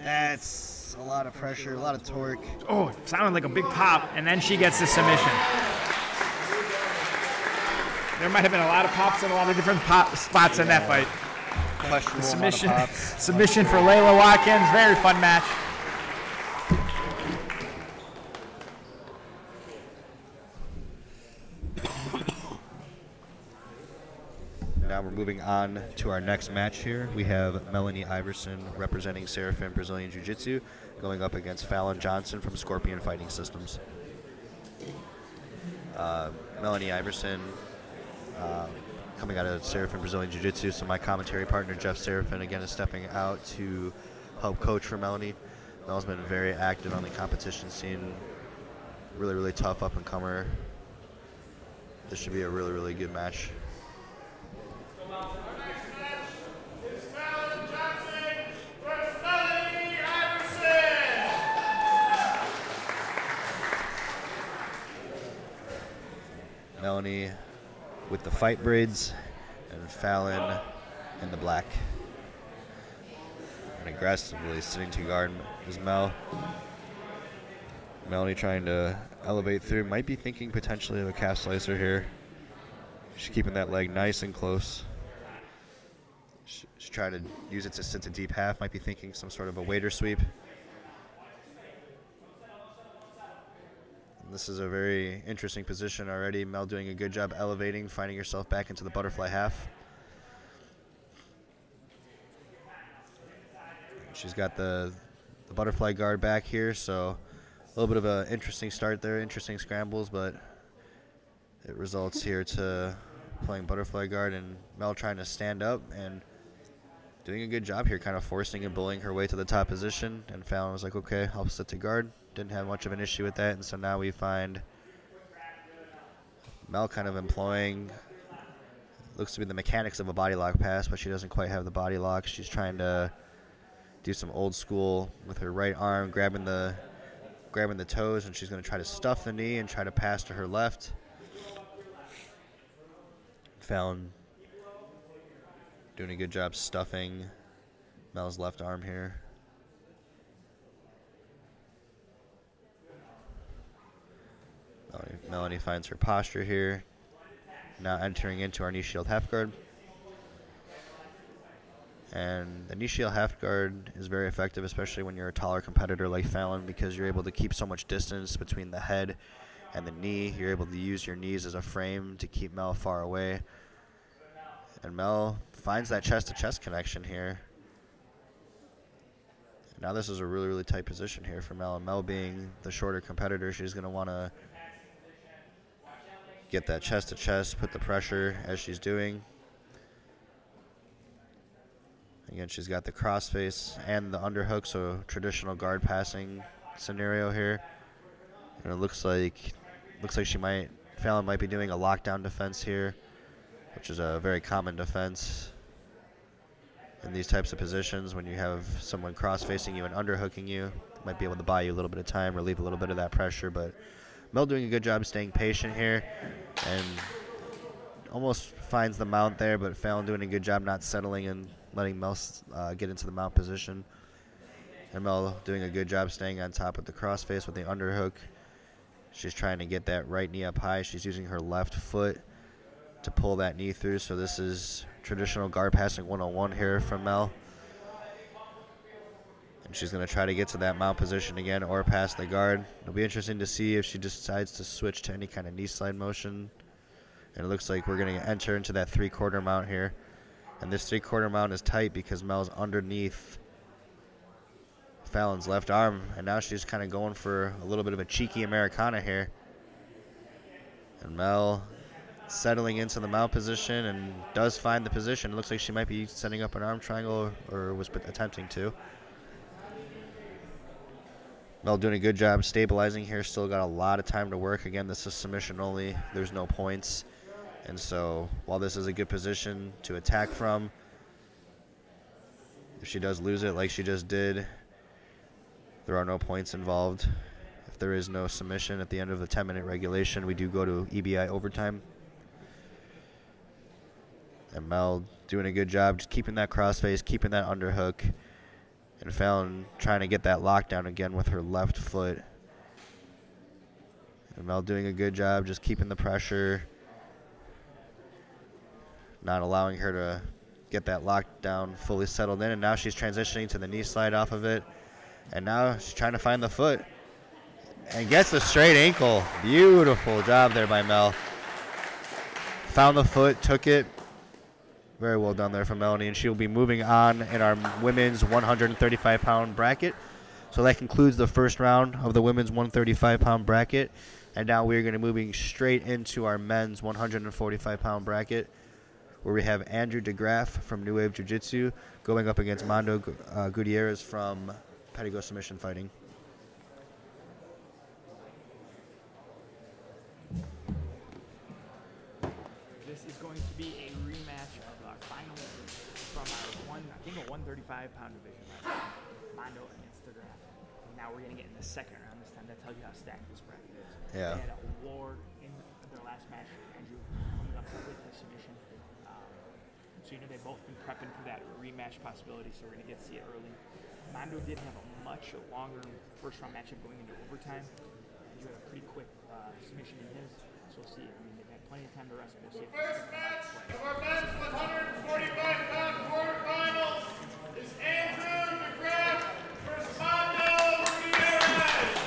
That's a lot of pressure, a lot of torque. Oh, it sounded like a big pop, and then she gets the submission. There might have been a lot of pops and a lot of different spots in that fight. questionable Submission, amount of pops. submission for Layla Watkins. Very fun match. Now we're moving on to our next match here. We have Melanie Iverson representing Serafin Brazilian Jiu-Jitsu going up against Fallon Johnson from Scorpion Fighting Systems. Melanie Iverson coming out of Serafin Brazilian Jiu-Jitsu, so my commentary partner Jeff Serafin again is stepping out to help coach for Melanie. Mel's been very active on the competition scene, really tough up-and-comer. This should be a really good match. Our next match is Fallon Johnson versus Melanie Iverson. Melanie with the fight braids and Fallon in the black. And aggressively sitting to guard is Mel. Melanie trying to elevate through. Might be thinking potentially of a calf slicer here. She's keeping that leg nice and close. She's trying to use it to sit to deep half. Might be thinking some sort of a waiter sweep. And this is a very interesting position already. Mel doing a good job elevating, finding herself back into the butterfly half. She's got the butterfly guard back here, so a little bit of an interesting start there, interesting scrambles, but it results here to playing butterfly guard and Mel trying to stand up and doing a good job here, kind of forcing and bullying her way to the top position. And Fallon was like, okay, I'll sit to guard. Didn't have much of an issue with that. And so now we find Mel kind of employing, looks to be the mechanics of a body lock pass, but she doesn't quite have the body lock. She's trying to do some old school with her right arm, grabbing the toes, and she's going to try to stuff the knee and try to pass to her left. Fallon doing a good job stuffing Mel's left arm here. Melanie finds her posture here. Now entering into our knee shield half guard. And the knee shield half guard is very effective, especially when you're a taller competitor like Fallon, because you're able to keep so much distance between the head and the knee. You're able to use your knees as a frame to keep Mel far away. And Mel finds that chest-to-chest connection here. Now this is a really tight position here for Mel. And Mel being the shorter competitor, she's going to want to get that chest-to-chest, put the pressure as she's doing. Again, she's got the crossface and the underhook, so traditional guard passing scenario here. And it looks like Fallon might be doing a lockdown defense here, which is a very common defense in these types of positions. When you have someone cross-facing you and underhooking you, might be able to buy you a little bit of time, relieve a little bit of that pressure. But Mel doing a good job staying patient here and almost finds the mount there, but Fallon doing a good job not settling and letting Mel get into the mount position. And Mel doing a good job staying on top of the crossface with the underhook. She's trying to get that right knee up high. She's using her left foot to pull that knee through. So this is traditional guard passing 101 here from Mel. And she's going to try to get to that mount position again or pass the guard. It'll be interesting to see if she decides to switch to any kind of knee slide motion. And it looks like we're going to enter into that three-quarter mount here. And this three-quarter mount is tight because Mel's underneath Fallon's left arm. And now she's kind of going for a little bit of a cheeky Americana here. And Mel settling into the mount position and does find the position. It looks like she might be setting up an arm triangle or was attempting to. Mel doing a good job stabilizing here. Still got a lot of time to work. Again, this is submission only. There's no points. And so while this is a good position to attack from, if she does lose it like she just did, there are no points involved. If there is no submission at the end of the 10-minute regulation, we do go to EBI overtime. And Mel doing a good job just keeping that crossface, keeping that underhook, and Fallon trying to get that lockdown again with her left foot. And Mel doing a good job just keeping the pressure, not allowing her to get that lockdown fully settled in. And now she's transitioning to the knee slide off of it. And now she's trying to find the foot. And gets the straight ankle. Beautiful job there by Mel. Found the foot, took it. Very well done there from Melanie. And she'll be moving on in our women's 135-pound bracket. So that concludes the first round of the women's 135-pound bracket. And now we're going to be moving straight into our men's 145-pound bracket, where we have Andrew DeGraff from New Wave Jiu-Jitsu going up against Mondo Gutierrez from Pedigo Submission Fighting. This is going to be a rematch of our finals from our 135-pound division. Mondo against DeGraff. Now we're going to get in the second round this time. That tells you how stacked this bracket is. Yeah. They had a war in their last match. Andrew coming up with the submission. So they've both been prepping for that rematch possibility, so we're going to get to see it early. Mondo did have a much longer first-round matchup going into overtime. Andrew had a pretty quick submission in his, so we'll see. I mean, they've had plenty of time to rest. We'll see if First match of our men's 145-pound quarterfinals is Andrew DeGraff versus Mondo Gutierrez.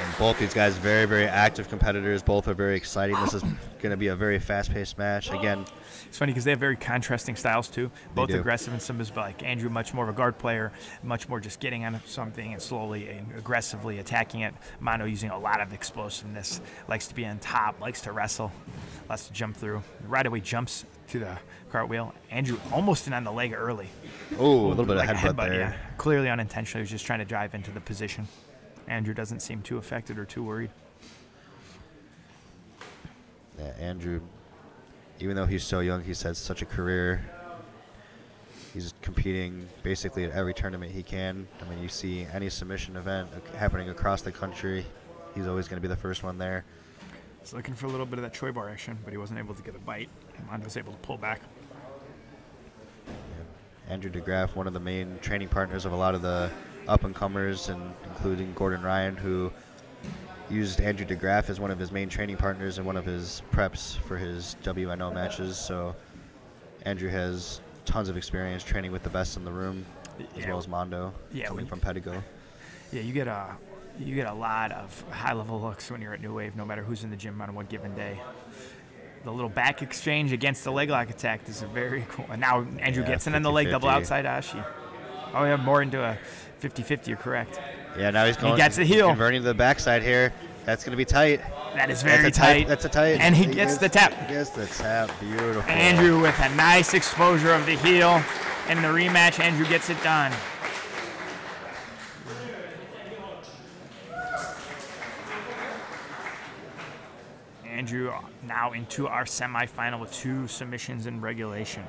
And both these guys very, very active competitors. Both are very exciting. This is going to be a very fast-paced match. Again, it's funny because they have very contrasting styles too. Both do. aggressive and some is like Andrew, much more of a guard player, much more just getting on something and slowly and aggressively attacking it. Mondo using a lot of explosiveness, likes to be on top, likes to wrestle, likes to jump through. Right away jumps to the cartwheel. Andrew almost in on the leg early. oh, a little bit Like of a headbutt there. Yeah. Clearly unintentional. He was just trying to drive into the position. Andrew doesn't seem too affected or too worried. Yeah, Andrew, even though he's so young, he's had such a career. He's competing basically at every tournament he can. I mean, you see any submission event happening across the country, he's always going to be the first one there. He's looking for a little bit of that Choi bar action, but he wasn't able to get a bite. Mondo was able to pull back. Yeah. Andrew DeGraff, one of the main training partners of a lot of the up-and-comers, and including Gordon Ryan, who used Andrew DeGraff as one of his main training partners and one of his preps for his WNO matches. So Andrew has tons of experience training with the best in the room, as well as Mondo, coming from Pedigo. Yeah, you get a lot of high-level looks when you're at New Wave, no matter who's in the gym on one given day. The little back exchange against the leg lock attack is very cool. And now Andrew gets in on the leg, double outside Ashi. Oh, we have more into a 50-50, you're correct. Yeah, now he's going. He gets the heel. Converting to the backside here. That's going to be tight. That is very tight. That's a tight. And he gets the tap. He gets the tap. Beautiful. Andrew with a nice exposure of the heel. In the rematch, Andrew gets it done. Andrew now into our semifinal with 2 submissions in regulation.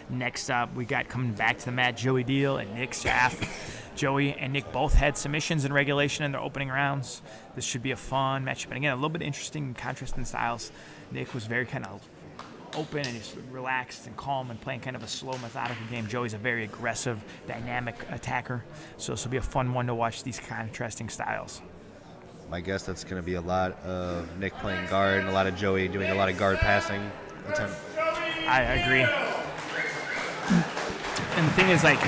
Next up, we got coming back to the mat, Joey Deal and Nick Schaff. Joey and Nick both had submissions in regulation in their opening rounds. This should be a fun matchup. And again, a little bit interesting contrast in styles. Nick was very kind of open and just relaxed and calm and playing kind of a slow, methodical game. Joey's a very aggressive, dynamic attacker. So this will be a fun one to watch, these contrasting styles. I guess that's going to be a lot of Nick playing guard and a lot of Joey doing a lot of guard passing. I agree. And the thing is, like,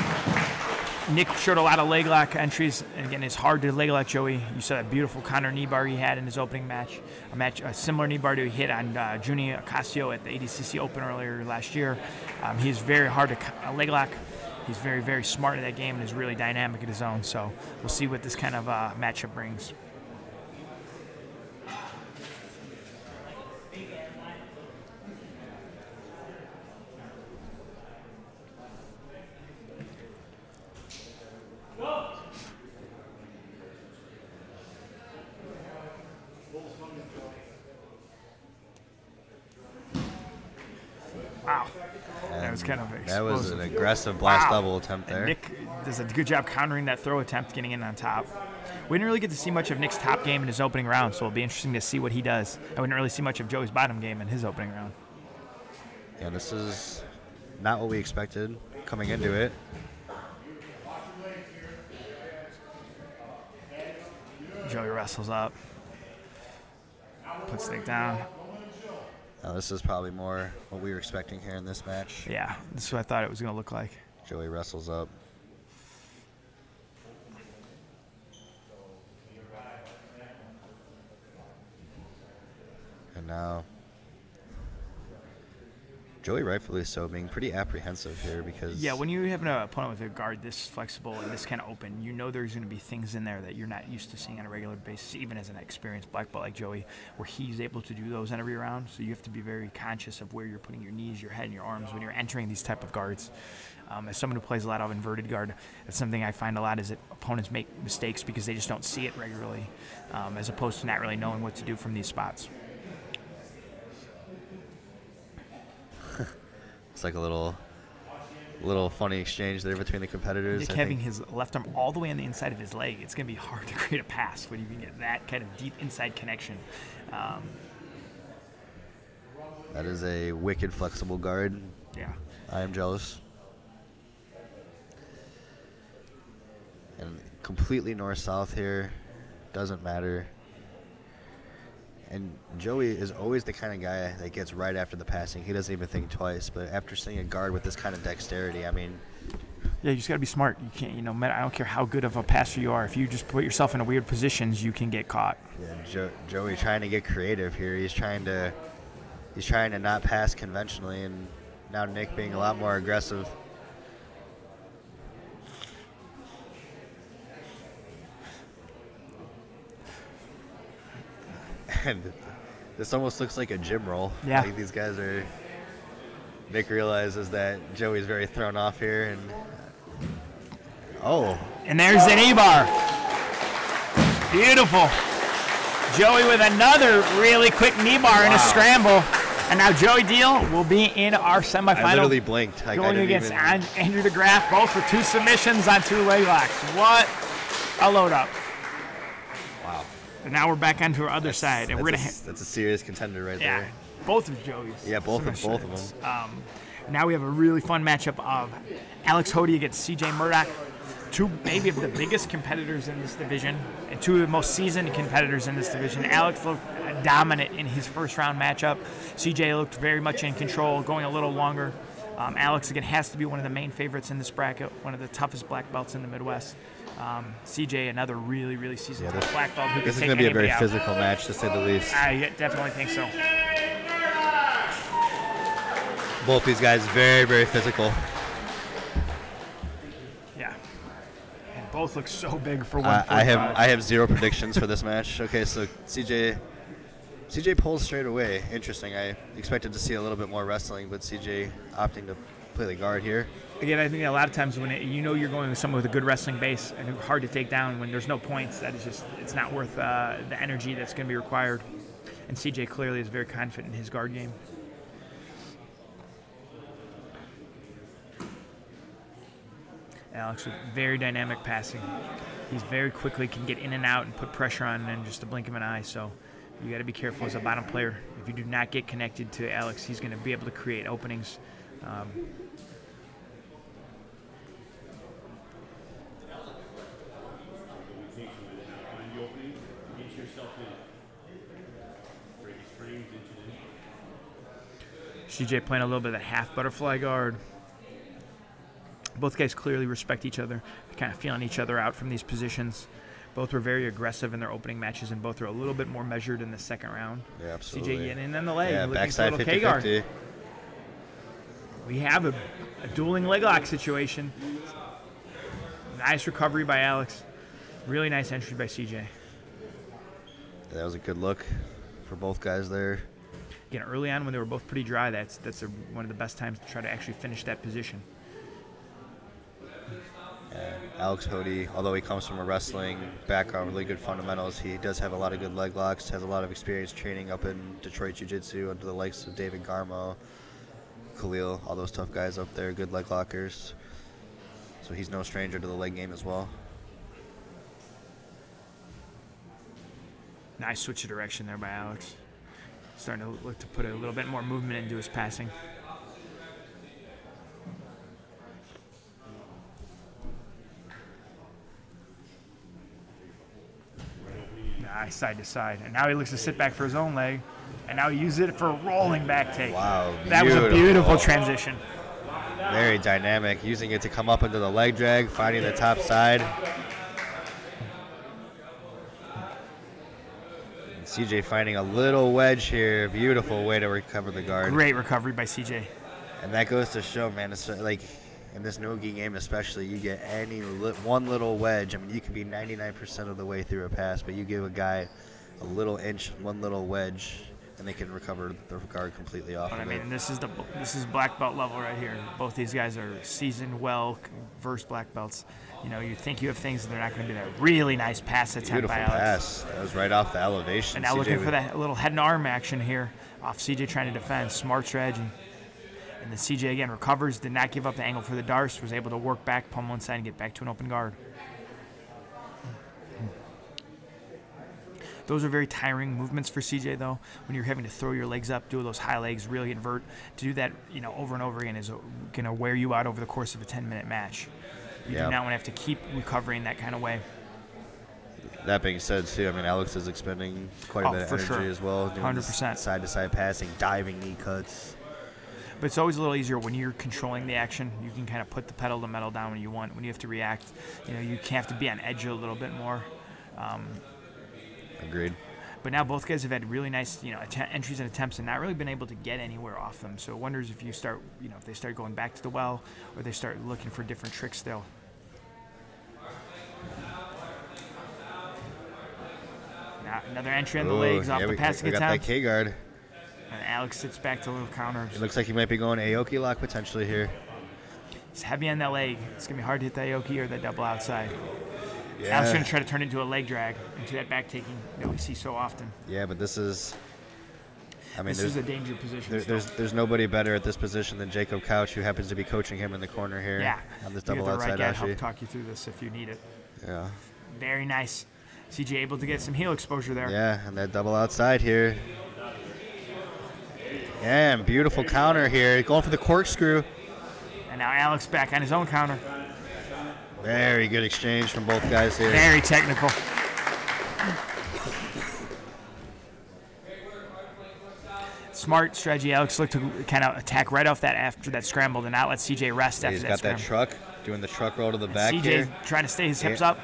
Nick showed a lot of leg lock entries, and again, it's hard to leg lock Joey. You saw that beautiful counter knee bar he had in his opening match, a similar knee bar to he hit on Juni Ocasio at the ADCC Open earlier last year. He's very hard to leg lock. He's very, very smart in that game and is really dynamic in his own. So we'll see what this kind of matchup brings. Wow. That was kind of explosive. That was an aggressive blast double attempt there. And Nick does a good job countering that throw attempt, getting in on top. We didn't really get to see much of Nick's top game in his opening round, so it'll be interesting to see what he does. And we didn't really see much of Joey's bottom game in his opening round. Yeah, this is not what we expected coming into it. Joey wrestles up, puts Nick down. Now, this is probably more what we were expecting here in this match. Yeah, this is what I thought it was going to look like. Joey wrestles up. And now Joey, rightfully so, being pretty apprehensive here because... Yeah, when you have an opponent with a guard this flexible and this kind of open, you know there's going to be things in there that you're not used to seeing on a regular basis, even as an experienced black belt like Joey, where he's able to do those in every round. So you have to be very conscious of where you're putting your knees, your head, and your arms when you're entering these type of guards. As someone who plays a lot of inverted guard, that's something I find a lot is that opponents make mistakes because they just don't see it regularly, as opposed to not really knowing what to do from these spots. It's like a little funny exchange there between the competitors. Nick having his left arm all the way on the inside of his leg, it's going to be hard to create a pass when you can get that kind of deep inside connection. That is a wicked flexible guard. Yeah. I am jealous. And completely north-south here. Doesn't matter. And Joey is always the kind of guy that gets right after the passing. He doesn't even think twice. But after seeing a guard with this kind of dexterity, I mean... Yeah, you just got to be smart. You can't, I don't care how good of a passer you are. If you just put yourself in weird positions, you can get caught. Yeah, Joey trying to get creative here. He's trying to not pass conventionally, and now Nick being a lot more aggressive. And this almost looks like a gym roll. Yeah. Like these guys are... Nick realizes that Joey's very thrown off here, and... Oh. And there's the knee bar. Beautiful. Joey with another really quick knee bar in a scramble. And now Joey Deal will be in our semifinal. I literally blinked. Like, going against Andrew DeGraff, both with 2 submissions on 2 leg locks. What a load up. Wow. And now we're back onto our other side. And That's a serious contender right there. Both of Joey's. Yeah, both of them. Now we have a really fun matchup of Alex Hody against CJ Murdoch. 2 maybe of the biggest competitors in this division and 2 of the most seasoned competitors in this division. Alex looked dominant in his first round matchup. CJ looked very much in control, going a little longer. Alex, again, has to be one of the main favorites in this bracket, one of the toughest black belts in the Midwest. CJ, another really, really seasoned black belt. This is going to be a very physical match, to say the least. I definitely think so. Both these guys very, very physical. Yeah. And both look so big for 145. I have 0 predictions for this match. Okay, so CJ pulls straight away. Interesting. I expected to see a little bit more wrestling, but CJ opting to play the guard here. Again, I think a lot of times when you're going with someone with a good wrestling base and hard to take down, when there's no points, that is just, it's not worth the energy that's going to be required. And CJ clearly is very confident in his guard game. Alex with very dynamic passing. He's very quickly can get in and out and put pressure on in just a blink of an eye. So you got to be careful as a bottom player. If you do not get connected to Alex, he's going to be able to create openings. CJ playing a little bit of the half butterfly guard. Both guys clearly respect each other, kind of feeling each other out from these positions. Both were very aggressive in their opening matches, and both are a little bit more measured in the second round. Yeah, absolutely. CJ getting in on the leg. Yeah, backside 50-50. K-guard. We have a dueling leg lock situation. Nice recovery by Alex. Really nice entry by CJ. Yeah, that was a good look for both guys there. Again, early on when they were both pretty dry, that's one of the best times to try to actually finish that position. Alex Hody, although he comes from a wrestling background, really good fundamentals, he does have a lot of good leg locks, has a lot of experience training up in Detroit Jiu-Jitsu under the likes of David Garmo, Khalil, all those tough guys up there, good leg lockers. So he's no stranger to the leg game as well. Nice switch of direction there by Alex. Starting to look to put a little bit more movement into his passing. Nice side to side. And now he looks to sit back for his own leg. And now use it for a rolling back take. Wow, That was a beautiful transition. Very dynamic, using it to come up into the leg drag, finding the top side. And CJ finding a little wedge here. Beautiful way to recover the guard. Great recovery by CJ. And that goes to show, man, it's like in this no-gi game especially, you get one little wedge. I mean, you can be 99% of the way through a pass, but you give a guy a little inch, one little wedge, and they can recover the guard completely off. But of I mean, it. this is black belt level right here. Both these guys are seasoned, versed black belts. You know, you think you have things, and they're not going to be there. Really nice pass attempt Beautiful by Alex. pass. That was right off the elevation. And now CJ looking for that little head and arm action here off CJ trying to defend. Smart strategy. And then CJ again recovers, did not give up the angle for the darce, was able to work back, pummel inside, and get back to an open guard. Those are very tiring movements for CJ, though. When you're having to throw your legs up, do those high legs, really invert, to do that, you know, over and over again is going to wear you out over the course of a 10-minute match. You do not want to have to keep recovering that kind of way. That being said, too, I mean, Alex is expending quite a bit of energy as well. Doing 100%. Side-to-side passing, diving knee cuts. But it's always a little easier when you're controlling the action. You can kind of put the pedal to metal down when you want. When you have to react, you know, you have to be on edge a little bit more. Agreed. But now both guys have had really nice, you know, entries and attempts and not really been able to get anywhere off them. So it wonders if you start, you know, if they start going back to the well or they start looking for different tricks still. Now another entry on the legs off the passing attempt. We got that K-guard. And Alex sits back to little counters. It looks like he might be going Aoki lock potentially here. He's heavy on that leg. It's going to be hard to hit the Aoki or the double outside. Yeah. Alex going to try to turn it into a leg drag, into that back taking that we see so often. Yeah, but this is, I mean, this is a danger position. There's nobody better at this position than Jacob Couch, who happens to be coaching him in the corner here. Yeah. On this You double got the right outside guy to ashi. help talk you through this if you need it. Yeah. Very nice. CJ able to get some heel exposure there. Yeah, and that double outside here. Yeah, and beautiful counter here. Going for the corkscrew. And now Alex back on his own counter. Very good exchange from both guys here. Very technical. Smart strategy. Alex looked to kind of attack right off that after that scramble and not let CJ rest after He's that got scramble. that truck, doing the truck roll to the back CJ here. trying to stay his hips up.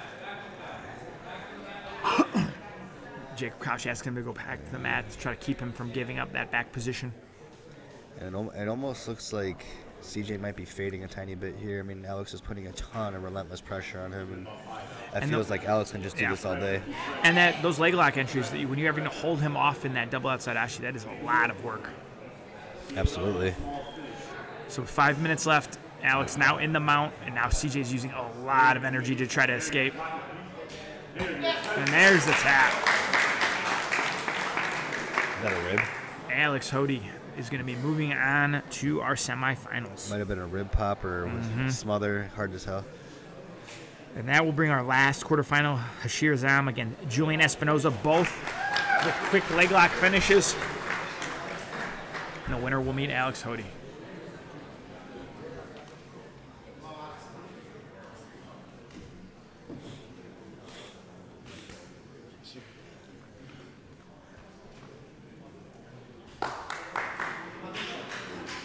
Jacob Crouch asked him to go back to the mat to try to keep him from giving up that back position. And it almost looks like CJ might be fading a tiny bit here. I mean, Alex is putting a ton of relentless pressure on him, and it feels like Alex can just do this all day. And those leg lock entries, when you're having to hold him off in that double outside ashi, that is a lot of work. Absolutely. So 5 minutes left. Alex now in the mount, and now CJ's using a lot of energy to try to escape. And there's the tap. Is that a rib? Alex Hody is going to be moving on to our semifinals. Might have been a rib pop or smother, hard to tell. And that will bring our last quarterfinal, Hashir Zam against Julian Espinoza, both with quick leg lock finishes. And the winner will meet Alex Hody.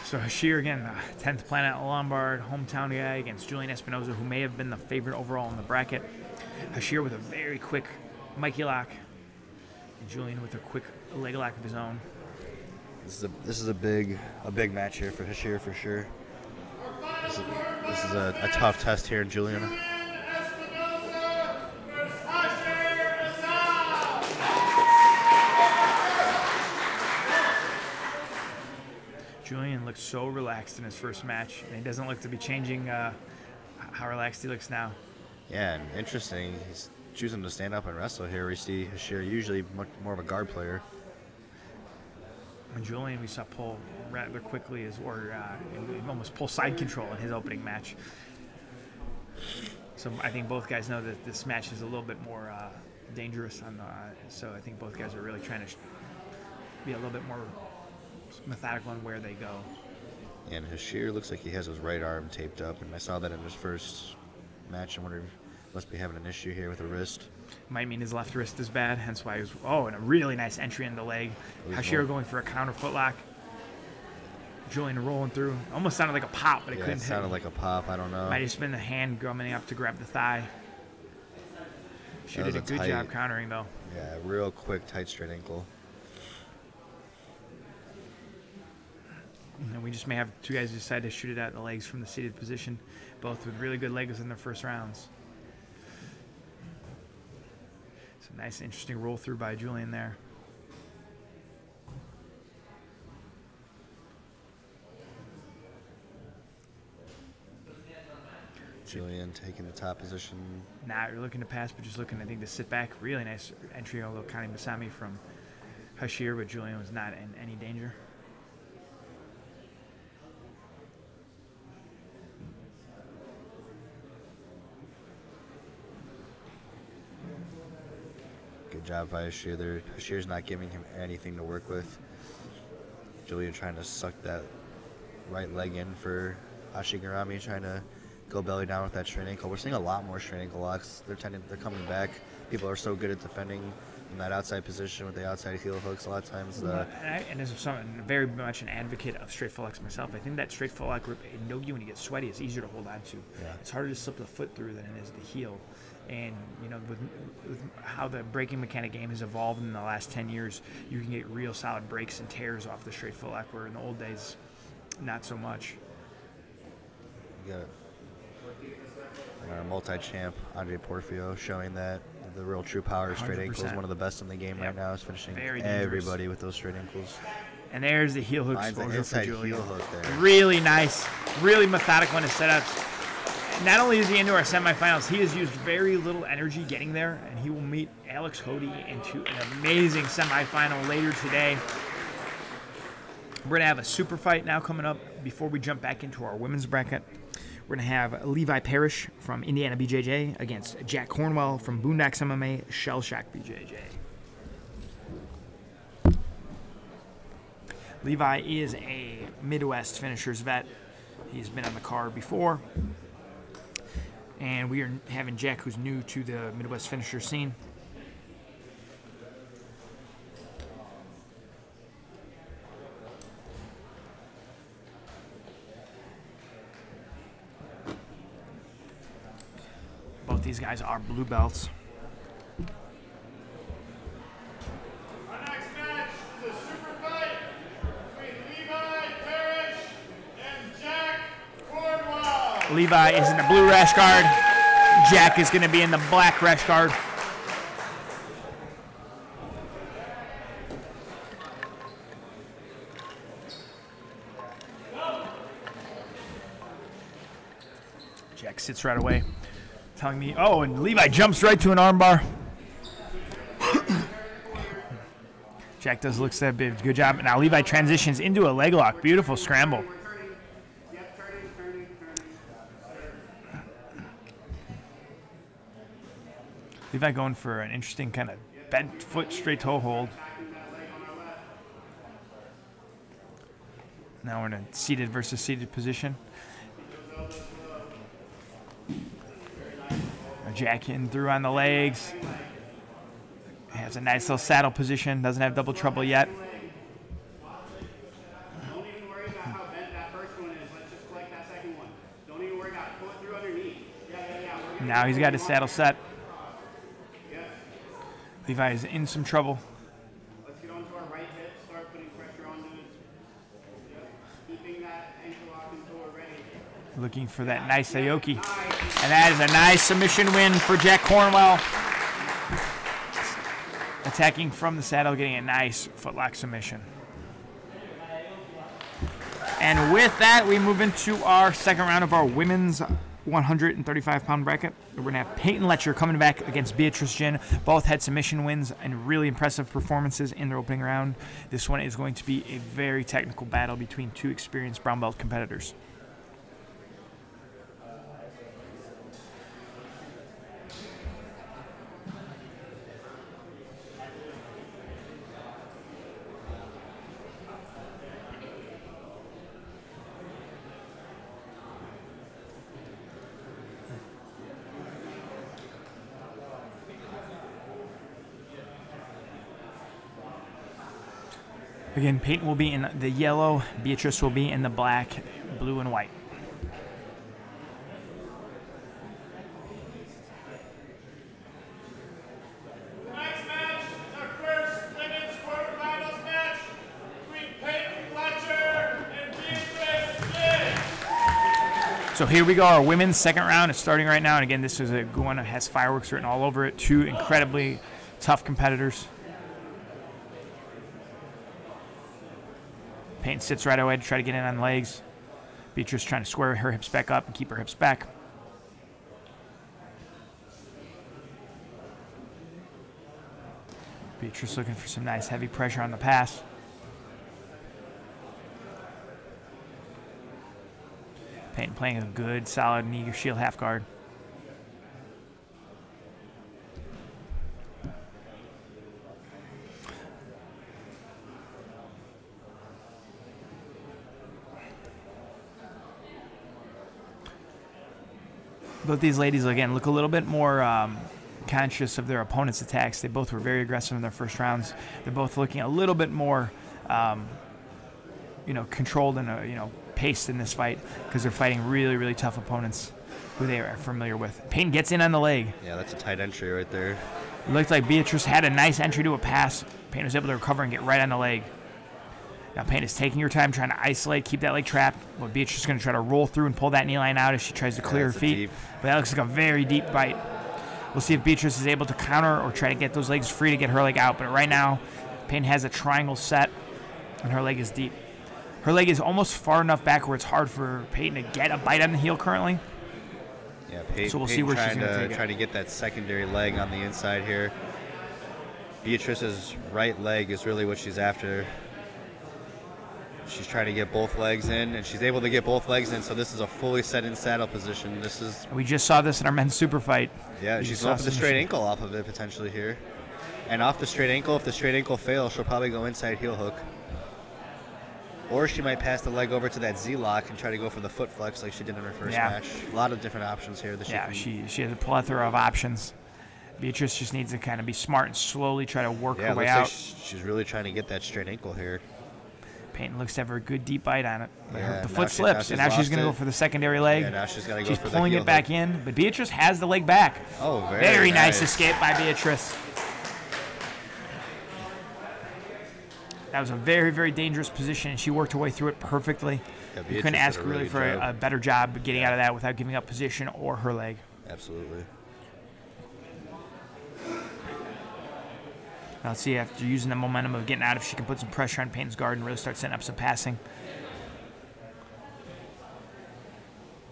So Hashir, again, the 10th Planet Lombard, hometown guy against Julian Espinoza, who may have been the favorite overall in the bracket. Hashir with a very quick Mikey lock, and Julian with a quick leg lock of his own. This is a big match here for Hashir for sure. This is a tough test here, Julian. Julian looks so relaxed in his first match, and he doesn't look to be changing how relaxed he looks now. Yeah, and interesting. He's choosing to stand up and wrestle here. We see Hashir usually much more of a guard player. And Julian, we saw pull rather quickly, almost pull side control in his opening match. So I think both guys know that this match is a little bit more dangerous. So I think both guys are really trying to be a little bit more methodical on where they go. And Hashir looks like he has his right arm taped up, and I saw that in his first match. I wonder Must be having an issue here with the wrist. Might mean his left wrist is bad, hence why he was. Oh, and a really nice entry in the leg. Hashira going for a counter footlock. Julian rolling through. Almost sounded like a pop, but it couldn't hit. It sounded like a pop. I don't know. Might have just been the hand coming up to grab the thigh. She did a good job countering, though. Yeah, real quick, tight straight ankle. And we just may have two guys decide to shoot it out the legs from the seated position, both with really good legs in their first rounds. It's a nice, interesting roll through by Julian there. Julian taking the top position. Not you're looking to pass, but just looking, I think, to sit back. Really nice entry, although Kani Masami from Hashir, but Julian was not in any danger. Good job by Hashir there. Hashir's not giving him anything to work with. Julian trying to suck that right leg in for Ashigarami, trying to go belly down with that straight ankle. We're seeing a lot more straight ankle locks. They're coming back. People are so good at defending in that outside position with the outside heel hooks. A lot of times, and as someone very much an advocate of straight footlocks myself, I think that straight footlock grip in no-gi when you get sweaty is easier to hold on to. Yeah. It's harder to slip the foot through than it is the heel. And you know, with how the breaking mechanic game has evolved in the last 10 years, you can get real solid breaks and tears off the straight footlock, where in the old days, not so much. You got our multi-champ Andre Porfio showing that the real true power of straight ankles, one of the best in the game right now, is finishing everybody with those straight ankles. And there's the heel hook exposure for Julian. Heel hook there. Really nice, really methodical in his setups. Not only is he into our semifinals, he has used very little energy getting there, and he will meet Alex Cody into an amazing semifinal later today. We're going to have a super fight now coming up before we jump back into our women's bracket. We're going to have Levi Parrish from Indiana BJJ against Jack Cornwell from Boondocks MMA, Shell Shock BJJ. Levi is a Midwest finishers vet. He's been on the card before. And we are having Jack, who's new to the Midwest finisher scene. Both these guys are blue belts. Our next match is a super fight between Levi Parrish and Jack Cornwell. Levi is in the blue rash guard. Jack is going to be in the black rash guard. Jack sits right away, telling me, oh, and Levi jumps right to an armbar. Jack does look that big. Good job. Now Levi transitions into a leg lock. Beautiful scramble. Levi going for an interesting kind of bent foot straight toe hold. Now we're in a seated versus seated position. Jack in through on the legs. Has a nice little saddle position. Doesn't have double trouble yet. Don't even worry about how bent that first one is. Let's just collect that second one. Don't even worry about it. Pull it through underneath. Yeah. Now he's got his saddle set. Levi is in some trouble. Let's get onto our right hip. Start putting pressure onto it. Keeping that ankle lock until we're ready. Looking for that nice Aoki. And that is a nice submission win for Jack Cornwell. Attacking from the saddle, getting a nice footlock submission. And with that, we move into our second round of our women's 135-pound bracket. We're going to have Peyton Letcher coming back against Beatrice Jin. Both had submission wins and really impressive performances in their opening round. This one is going to be a very technical battle between two experienced brown belt competitors. Again, Peyton will be in the yellow. Beatrice will be in the black, blue, and white. The next match is our first women's quarterfinals match between Peyton Fletcher and Beatrice Liz. So here we go. Our women's second round is starting right now. And again, this is a good one. It has fireworks written all over it. Two incredibly tough competitors. Peyton sits right away to try to get in on legs. Beatrice trying to square her hips back up and keep her hips back. Beatrice looking for some nice heavy pressure on the pass. Peyton playing a good, solid knee shield half guard. Both these ladies, again, look a little bit more conscious of their opponent's attacks. They both were very aggressive in their first rounds. They're both looking a little bit more, controlled and, paced in this fight because they're fighting really, really tough opponents who they are familiar with. Peyton gets in on the leg. Yeah, that's a tight entry right there. It looked like Beatrice had a nice entry to a pass. Peyton was able to recover and get right on the leg. Now Peyton is taking her time, trying to isolate, keep that leg trapped. But Beatrice is going to try to roll through and pull that knee line out as she tries to clear her feet. But that looks like a very deep bite. We'll see if Beatrice is able to counter or try to get those legs free to get her leg out. But right now, Peyton has a triangle set, and her leg is deep. Her leg is almost far enough back where it's hard for Peyton to get a bite on the heel currently. Yeah, Peyton, so we'll see where she's going to take it. Trying to get that secondary leg on the inside here. Beatrice's right leg is really what she's after. She's trying to get both legs in, and she's able to get both legs in, so this is a fully set in saddle position. We just saw this in our men's super fight. Yeah, she's going for the straight ankle off of it potentially here. And off the straight ankle, if the straight ankle fails, she'll probably go inside heel hook. Or she might pass the leg over to that Z-lock and try to go for the foot flex like she did in her first match. A lot of different options here. She has a plethora of options. Beatrice just needs to kind of be smart and slowly try to work her way out. Like she's really trying to get that straight ankle here. Peyton looks to have a good deep bite on it. The foot slips, and now she's going to go for the secondary leg. Yeah, now she's got to go for the heel pulling it back in, but Beatrice has the leg back. Oh, very nice escape by Beatrice. That was a very, very dangerous position, and she worked her way through it perfectly. Yeah, you couldn't ask really for a better job getting out of that without giving up position or her leg. Absolutely. Now let's see, after using the momentum of getting out, if she can put some pressure on Peyton's guard and really start setting up some passing.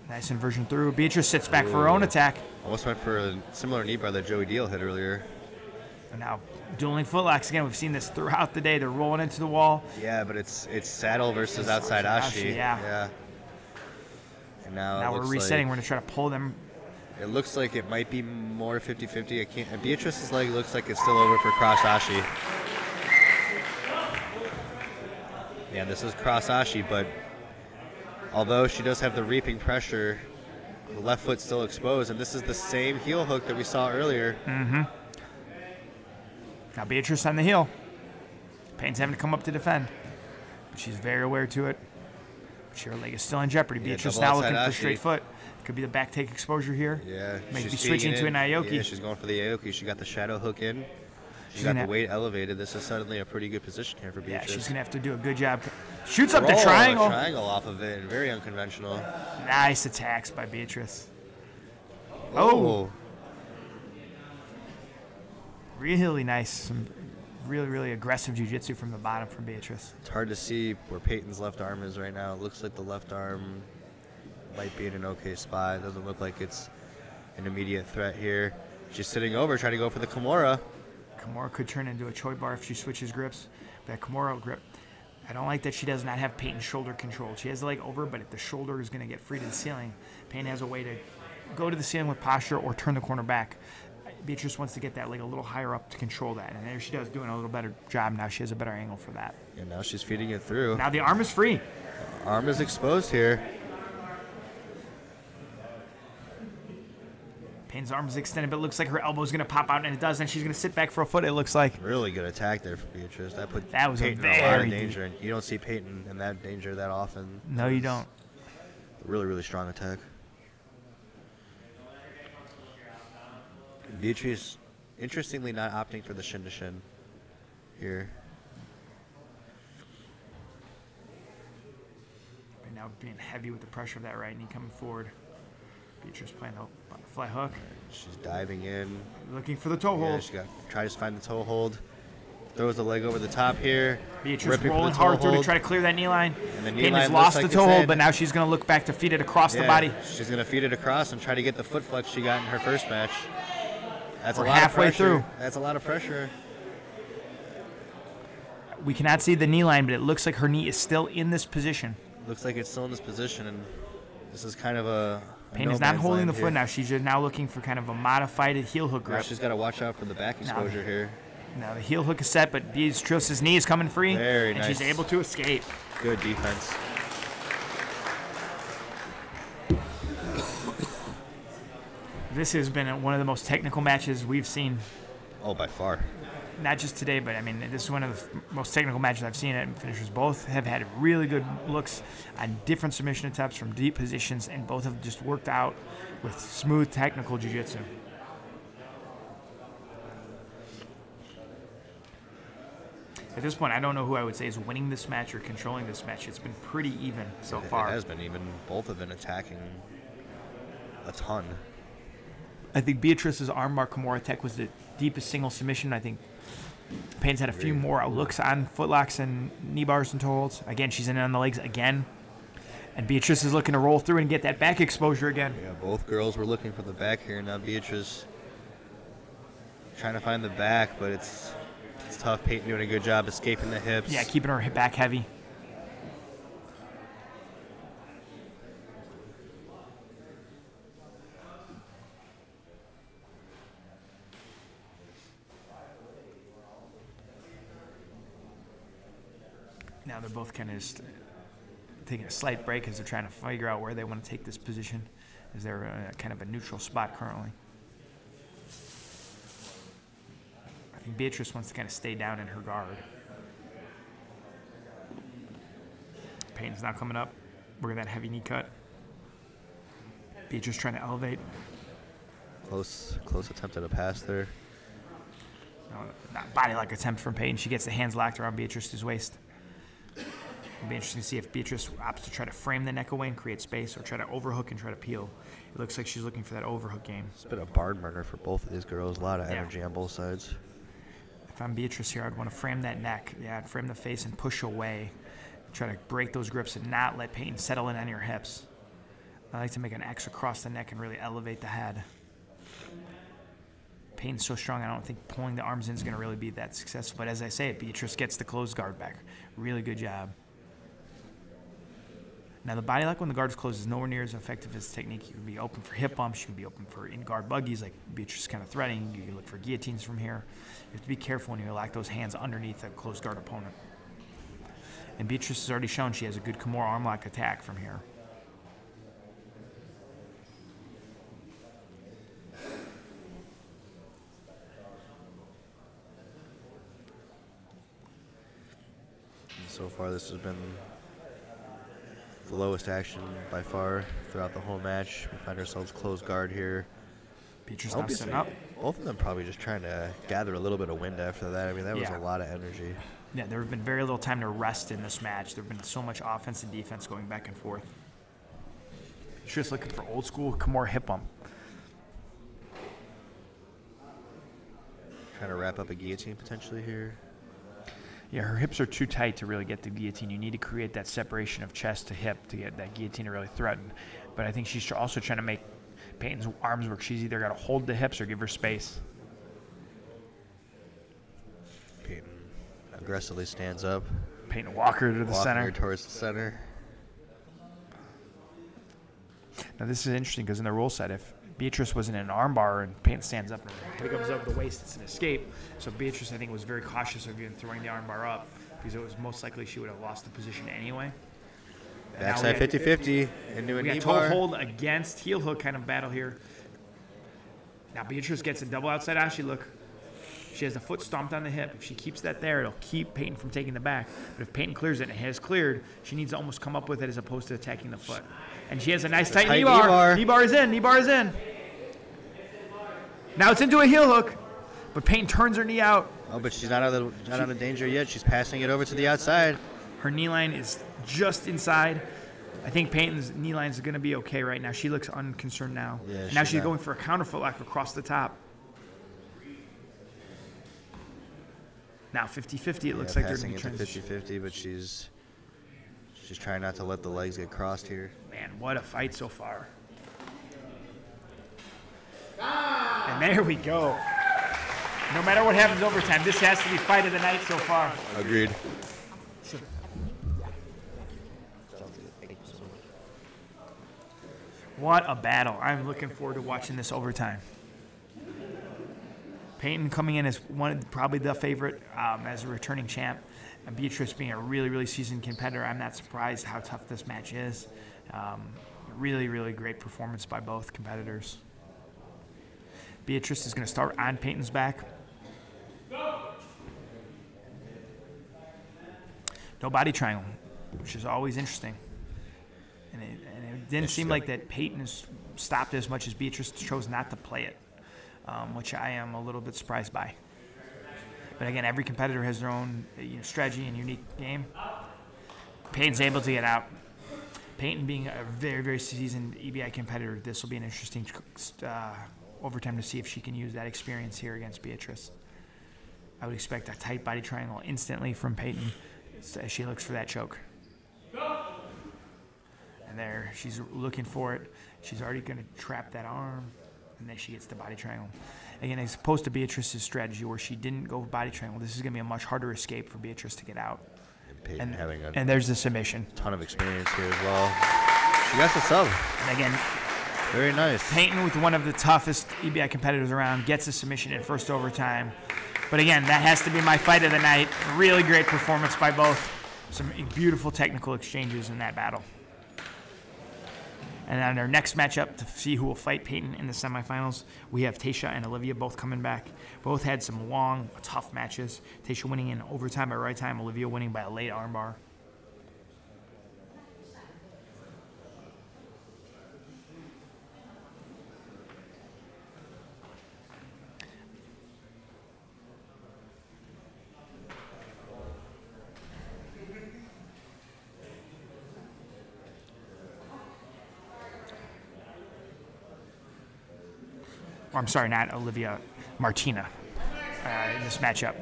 Nice inversion through. Beatrice sits back for her own attack. Almost went for a similar knee bar that Joey Deal hit earlier. And now dueling footlocks again. We've seen this throughout the day. They're rolling into the wall. Yeah, but it's saddle versus outside ashi. Yeah. And now we're resetting. We're going to try to pull them. It looks like it might be more 50-50. Beatrice's leg looks like it's still over for cross ashi. Yeah, this is cross ashi, but although she does have the reaping pressure, the left foot's still exposed, and this is the same heel hook that we saw earlier. Mm-hmm. Now Beatrice on the heel. Peyton's having to come up to defend, but she's very aware to it. Her leg is still in jeopardy. Beatrice now looking for straight foot. Could be the back take exposure here. Yeah. Maybe switching to an Aoki. Yeah, she's going for the Aoki. She got the shadow hook in. She got the weight elevated. This is suddenly a pretty good position here for Beatrice. Yeah, she's going to have to do a good job. Shoots up the triangle. Triangle off of it. Very unconventional. Nice attacks by Beatrice. Oh. Really nice. Some really, really aggressive jiu-jitsu from the bottom from Beatrice. It's hard to see where Peyton's left arm is right now. It looks like the left arm might be in an okay spot. It doesn't look like it's an immediate threat here. She's sitting over, trying to go for the Kimura. Kimura could turn into a Choi bar if she switches grips. That Kimura grip, I don't like that she does not have Peyton's shoulder controlled. She has the leg over, but if the shoulder is going to get free to the ceiling, Peyton has a way to go to the ceiling with posture or turn the corner back. Beatrice wants to get that leg a little higher up to control that, and there she does, doing a little better job. Now she has a better angle for that. And now she's feeding it through. Now the arm is free. Arm is exposed here. Payne's arms extended, but it looks like her elbow's going to pop out, and it does, and she's going to sit back for a foot, it looks like. Really good attack there for Beatrice. That put That was Peyton a in a lot of very danger. And you don't see Peyton in that danger that often. No, you don't. Really, really strong attack. Beatrice, interestingly, not opting for the shin to shin here. Right now being heavy with the pressure of that right knee coming forward. Beatrice playing the fly hook. She's diving in. Looking for the toe Yeah, hold. she tries to find the toe hold. Throws the leg over the top here. Beatrice rolling hard through to try to clear that knee line. And the knee Payton has line lost looks the like toe it's hold, in. but now she's going to look back to feed it across the body. She's going to feed it across and try to get the foot flex she got in her first match. That's We're a lot halfway of pressure. through. That's a lot of pressure. We cannot see the knee line, but it looks like her knee is still in this position. Looks like it's still in this position, and this is kind of a Payne is not holding the foot now. She's just now looking for kind of a modified heel hook Now grip. she's got to watch out for the back exposure here. Now the heel hook is set, but Beatrice's knee is coming free, Very and nice. she's able to escape. Good defense. This has been one of the most technical matches we've seen, Oh, by far. not just today, but I mean, this is one of the most technical matches I've seen at finishers. Both have had really good looks on different submission attempts from deep positions, and both have just worked out with smooth technical jiu-jitsu. At this point, I don't know who I would say is winning this match or controlling this match. It's been pretty even so far. It has been even. Both have been attacking a ton. I think Beatrice's armbar Kimura tech was the deepest single submission. I think Payne's had a few more looks on footlocks and knee bars and toe holds. Again, she's in on the legs again. And Beatrice is looking to roll through and get that back exposure again. Yeah, both girls were looking for the back here. Now Beatrice trying to find the back, but it's tough. Peyton doing a good job escaping the hips. Yeah, keeping her back heavy. Now they're both kind of just taking a slight break as they're trying to figure out where they want to take this position, as they're kind of a neutral spot currently. I think Beatrice wants to kind of stay down in her guard. Payne's now coming up. Working that heavy knee cut. Beatrice trying to elevate. Close attempt at a pass there. No, not body-lock attempt from Payne. She gets the hands locked around Beatrice's waist. It'll be interesting to see if Beatrice opts to try to frame the neck away and create space, or try to overhook and try to peel. It looks like she's looking for that overhook game. It's been a barn burner for both of these girls. A lot of energy on both sides. If I'm Beatrice here, I'd want to frame that neck. Yeah, I'd frame the face and push away. Try to break those grips and not let Payton settle in on your hips. I like to make an X across the neck and really elevate the head. Payton's so strong, I don't think pulling the arms in is going to really be that successful. But as I say, Beatrice gets the closed guard back. Really good job. Now, the body lock when the guard is closed is nowhere near as effective as technique. You can be open for hip bumps. You can be open for in-guard buggies, like Beatrice is kind of threatening. You can look for guillotines from here. You have to be careful when you lock those hands underneath a closed guard opponent. And Beatrice has already shown she has a good Kimura arm lock attack from here. So far, this has been the lowest action by far throughout the whole match. We find ourselves closed guard here. Beatrice now setting up. Both of them probably just trying to gather a little bit of wind after that. I mean, that was a lot of energy. Yeah, there have been very little time to rest in this match. There have been so much offense and defense going back and forth. Just looking for old school Kimura hip bump. Trying to wrap up a guillotine potentially here. Yeah, her hips are too tight to really get the guillotine. You need to create that separation of chest to hip to get that guillotine to really threaten. But I think she's also trying to make Payton's arms work. She's either got to hold the hips or give her space. Payton aggressively stands up. Payton walk her to the center. Walking her towards the center. Now this is interesting because in the rule set, if Beatrice was in an armbar and Payton stands up and her head goes over the waist, it's an escape. So Beatrice, I think, was very cautious of even throwing the armbar up because it was most likely she would have lost the position anyway. Backside 50-50 into a we knee got toe bar. hold against heel hook kind of battle here. Now Beatrice gets a double outside Ashi look. She has the foot stomped on the hip. If she keeps that there, it'll keep Peyton from taking the back. But if Peyton clears it and it has cleared, she needs to almost come up with it as opposed to attacking the foot. And she has a nice tight knee bar. Knee bar is in. Knee bar is in. Now it's into a heel hook. But Peyton turns her knee out. Oh, but she's not out of danger yet. She's passing it over to the outside. Her knee line is just inside. I think Peyton's knee line is going to be okay right now. She looks unconcerned now. Yeah, and now she's going for a counter footlock across the top. Now 50-50, it looks like they're passing into 50-50, but she's trying not to let the legs get crossed here. Man, what a fight so far. And there we go. No matter what happens overtime, this has to be fight of the night so far. Agreed. What a battle. I'm looking forward to watching this overtime. Peyton coming in as probably the favorite as a returning champ. And Beatrice being a really, really seasoned competitor. I'm not surprised how tough this match is. Really, really great performance by both competitors. Beatrice is going to start on Peyton's back. No body triangle, which is always interesting. And it didn't seem like that Peyton has stopped as much as Beatrice chose not to play it, which I am a little bit surprised by. But again, every competitor has their own strategy and unique game. Peyton's able to get out. Peyton being a very, very seasoned EBI competitor, this will be an interesting overtime to see if she can use that experience here against Beatrice. I would expect a tight body triangle instantly from Peyton as she looks for that choke. And there, she's looking for it. She's already going to trap that arm, and then she gets the body triangle. Again, as opposed to Beatrice's strategy where she didn't go body triangle, this is going to be a much harder escape for Beatrice to get out. And having and there's the submission. Ton of experience here as well. She got the sub. And again, very nice. Peyton, with one of the toughest EBI competitors around, gets a submission in first overtime. But again, that has to be my fight of the night. Really great performance by both. Some beautiful technical exchanges in that battle. And on our next matchup to see who will fight Peyton in the semifinals, we have Tasha and Olivia both coming back. Both had some long, tough matches. Tasha winning in overtime by right time, Olivia winning by a late armbar. I'm sorry, not Olivia, Martina in this matchup.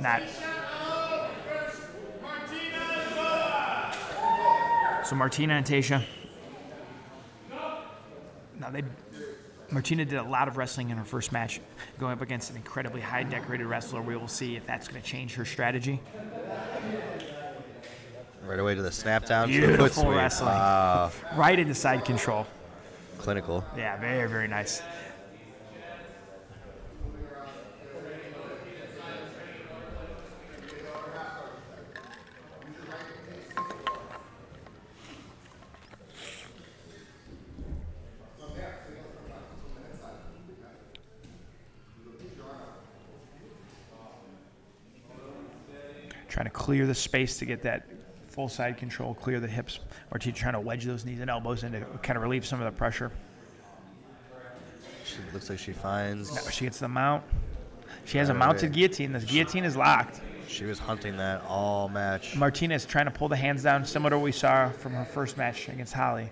So Martina and Tasha. Now Martina did a lot of wrestling in her first match, going up against an incredibly high decorated wrestler. We will see if that's going to change her strategy. Right away to the snap down. Beautiful to the foot wrestling. Right into side control. Clinical. Yeah, very, very nice. Trying to clear the space to get that full side control, clear the hips. Martina trying to wedge those knees and elbows in to kind of relieve some of the pressure. She looks like she finds. Now she gets the mount. She has a mounted guillotine. This guillotine is locked. She was hunting that all match. Martina is trying to pull the hands down, similar to what we saw from her first match against Holly.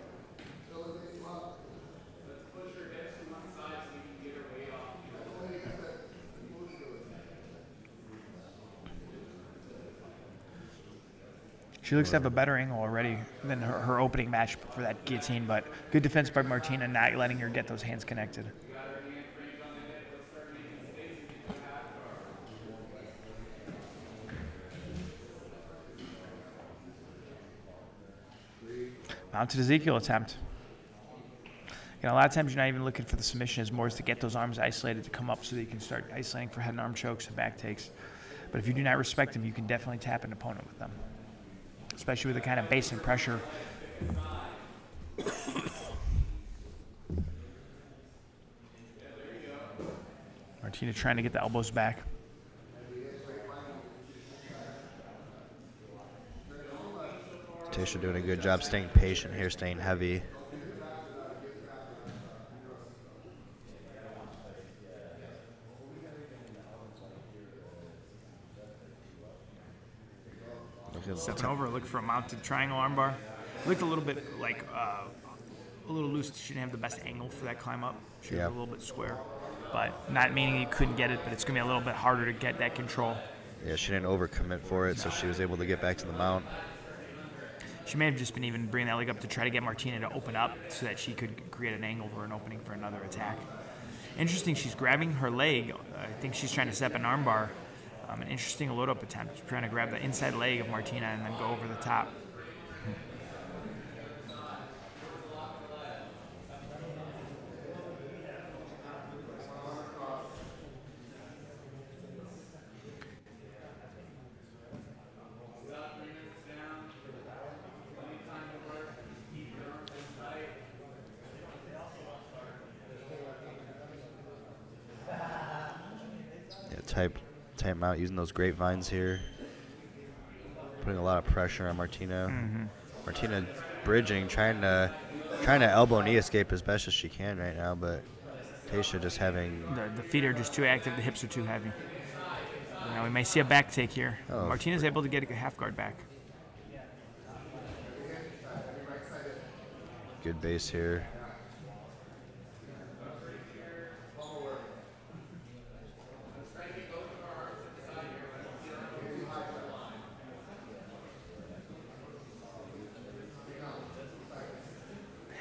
She looks to have a better angle already than her opening match for that guillotine, but good defense by Martina, not letting her get those hands connected. Mounted Ezekiel attempt. A lot of times you're not even looking for the submission, as more is to get those arms isolated to come up so that you can start isolating for head and arm chokes and back takes. But if you do not respect them, you can definitely tap an opponent with them, especially with the kind of base and pressure. Martina trying to get the elbows back. Tasha doing a good job staying patient here, staying heavy. Stepping over, look for a mounted triangle armbar. Looked a little bit like a little loose. She didn't have the best angle for that climb up. She was a little bit square, but not meaning you couldn't get it, but it's gonna be a little bit harder to get that control. Yeah, she didn't overcommit for it, so she was able to get back to the mount. She may have just been even bringing that leg up to try to get Martina to open up so that she could create an angle for an opening for another attack. Interesting, she's grabbing her leg. I think she's trying to set up an armbar. An interesting load-up attempt, trying to grab the inside leg of Martina and then go over the top. Tight mount, using those grapevines here, putting a lot of pressure on Martina. Martina bridging, trying to elbow knee escape as best as she can right now, but Tasha just having the feet are just too active, the hips are too heavy. Now we may see a back take here. Martina's able to get a half guard back. Good base here.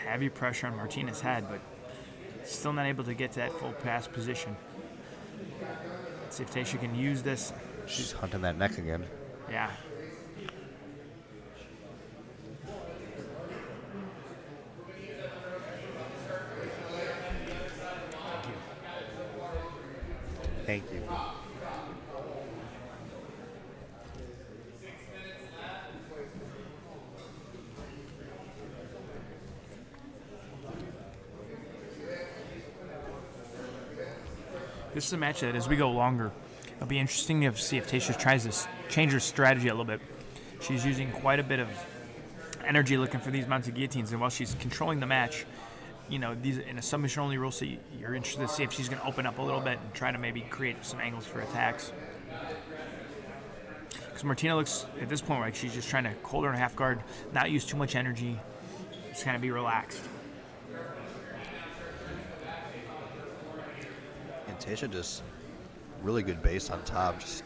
Heavy pressure on Martina's head, but still not able to get to that full pass position. Let's see if Tasha can use this. She's hunting that neck again. Yeah. Thank you. This is a match that, as we go longer, it'll be interesting to see if Tasha tries to change her strategy a little bit. She's using quite a bit of energy looking for these mounted guillotines, and while she's controlling the match, you know, these in a submission-only rule, so you're interested to see if she's going to open up a little bit and try to maybe create some angles for attacks. Because Martina looks, at this point, like she's just trying to hold her in a half guard, not use too much energy, just kind of be relaxed. Tasha just really good base on top, just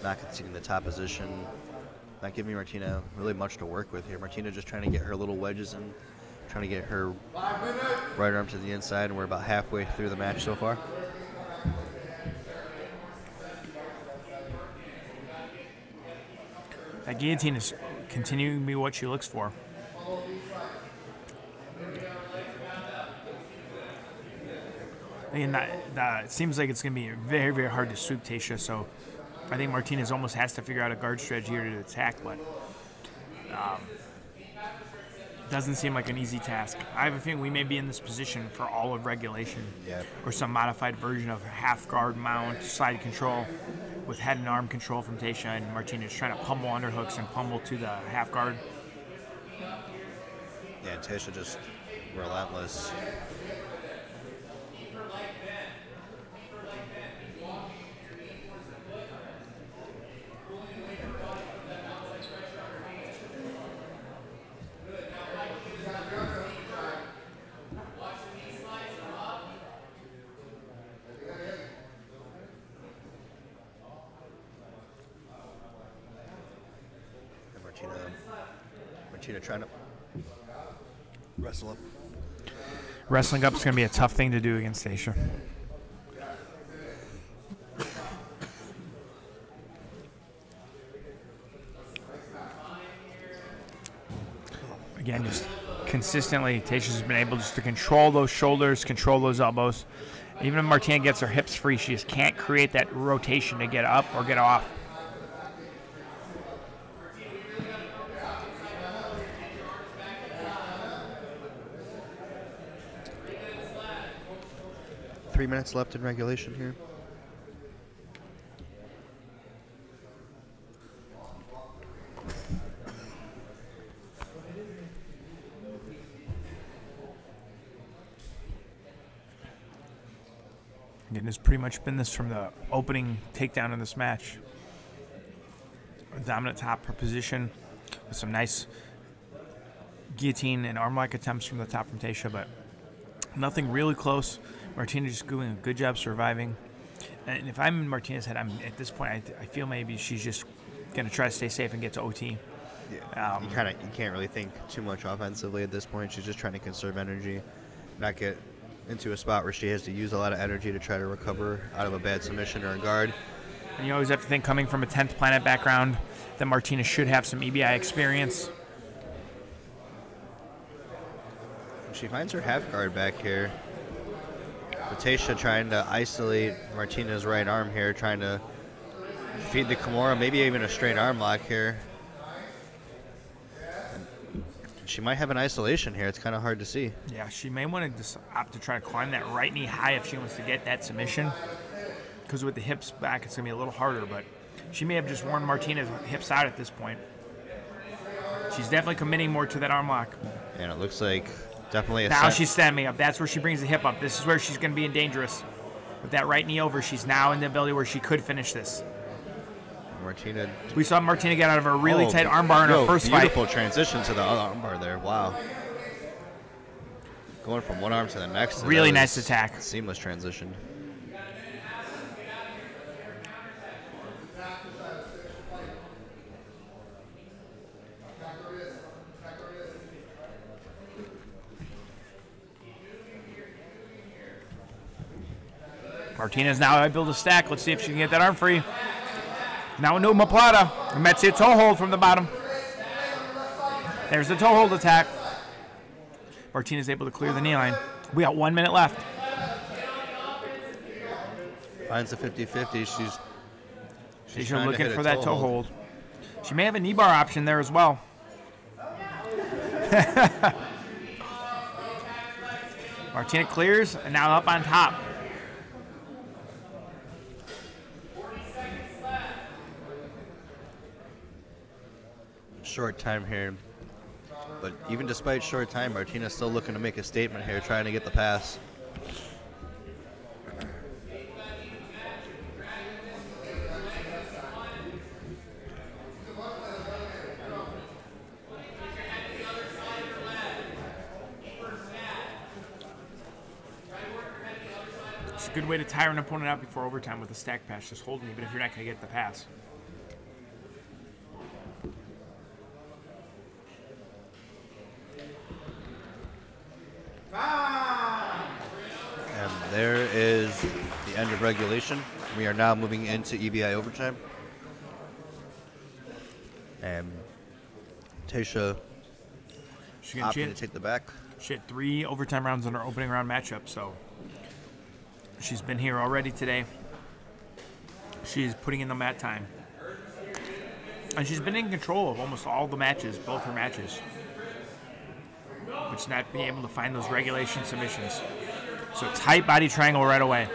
not conceding the top position, not giving Martina really much to work with here. Martina just trying to get her little wedges in, trying to get her right arm to the inside, and we're about halfway through the match so far. That guillotine is continuing to be what she looks for. And that it seems like it's going to be very, very hard to sweep Tasha, so I think Martinez almost has to figure out a guard strategy here to attack, but doesn't seem like an easy task. I have a feeling we may be in this position for all of regulation, or some modified version of half guard mount, side control, with head and arm control from Tasha, and Martinez trying to pummel underhooks and pummel to the half guard. Yeah, Tasha just relentless. Martina trying to wrestle up. Wrestling up is going to be a tough thing to do against Tasha. Again, just consistently, Tasha's been able just to control those shoulders, control those elbows. Even if Martina gets her hips free, she just can't create that rotation to get up or get off. 3 minutes left in regulation here. And it's pretty much been this from the opening takedown in this match. A dominant top position with some nice guillotine and arm lock attempts from the top from Taysha, but nothing really close. Martina just doing a good job surviving. And if I'm in Martina's head, I'm at this point, I feel maybe she's just going to try to stay safe and get to OT. Yeah, you can't really think too much offensively at this point. She's just trying to conserve energy, not get into a spot where she has to use a lot of energy to try to recover out of a bad submission or a guard. And you always have to think, coming from a 10th Planet background, that Martina should have some EBI experience. She finds her half guard back here. Taysha trying to isolate Martina's right arm here, trying to feed the Kimura, maybe even a straight arm lock here. She might have an isolation here. It's kind of hard to see. Yeah, she may want to opt to try to climb that right knee high if she wants to get that submission. Because with the hips back, it's going to be a little harder. But she may have just worn Martina's hips out at this point. She's definitely committing more to that arm lock. And it looks like definitely a now she's standing up. That's where she brings the hip up. This is where she's going to be dangerous. With that right knee over, she's now in the ability where she could finish this. Martina. We saw Martina get out of a really tight armbar in her first fight. Beautiful transition to the other armbar there. Wow. Going from one arm to the next. Really nice attack. Seamless transition. Martina's now able to stack. Let's see if she can get that arm free. Now into Maplata. Metsi a toe hold from the bottom. There's the toe hold attack. Martina's able to clear the knee line. We got 1 minute left. Finds the 50-50. She's looking for that toe hold. She may have a knee bar option there as well. Martina clears, and now up on top. Short time here, but even despite short time, Martina's still looking to make a statement here, trying to get the pass. It's a good way to tire an opponent out before overtime with a stack pass, just holding even if you're not going to get the pass. And there is the end of regulation. We are now moving into EBI overtime. And Taysha opting to take the back. She had 3 overtime rounds in her opening round matchup, so she's been here already today. She's putting in the mat time. And she's been in control of almost all the matches, both her matches. Which not being able to find those regulation submissions. So tight body triangle right away.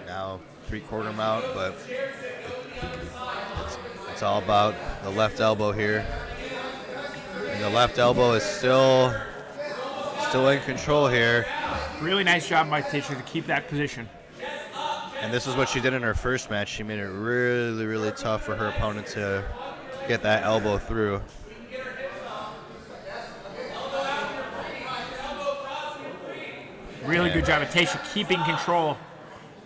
Now 3/4 mount, but it's all about the left elbow here. And the left elbow is still in control here. Really nice job by Taysha to keep that position. And this is what she did in her first match. She made it really, really tough for her opponent to get that elbow through. Really good job of Taysha keeping control,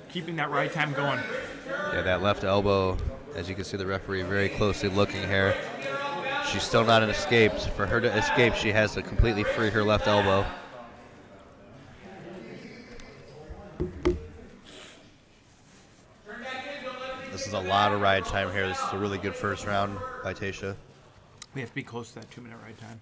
keeping that right time going. Yeah, that left elbow, as you can see the referee very closely looking here. She's still not escaped. For her to escape, she has to completely free her left elbow. This is a lot of ride time here. This is a really good first round by Taysha. We have to be close to that 2-minute ride time.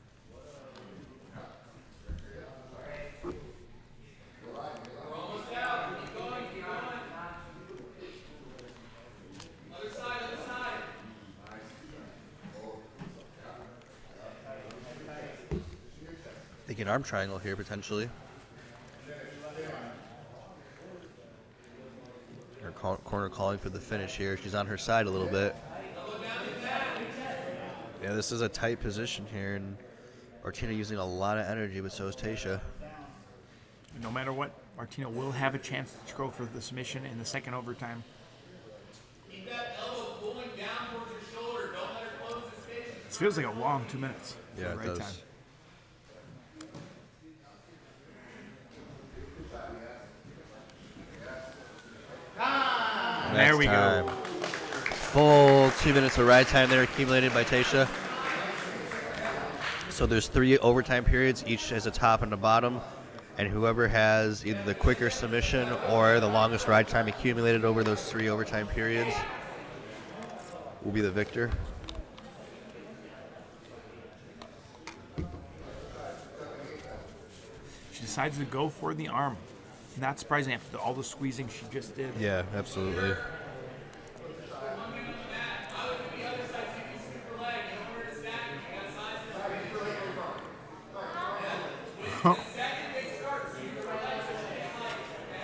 Thinking arm triangle here, potentially. Her corner calling for the finish here. She's on her side a little bit. Yeah, this is a tight position here, and Martina using a lot of energy, but so is Tasha. No matter what, Martina will have a chance to go for the submission in the second overtime. Keep that elbow pulling down towards your shoulder. Don't let her close the station. This feels like a long 2 minutes. For Yeah, the it right does. time. There we go. Full 2 minutes of ride time there accumulated by Tasha. So there's 3 overtime periods, each has a top and a bottom, and whoever has either the quicker submission or the longest ride time accumulated over those 3 overtime periods will be the victor. She decides to go for the arm. Not surprising after all the squeezing she just did. Yeah, absolutely.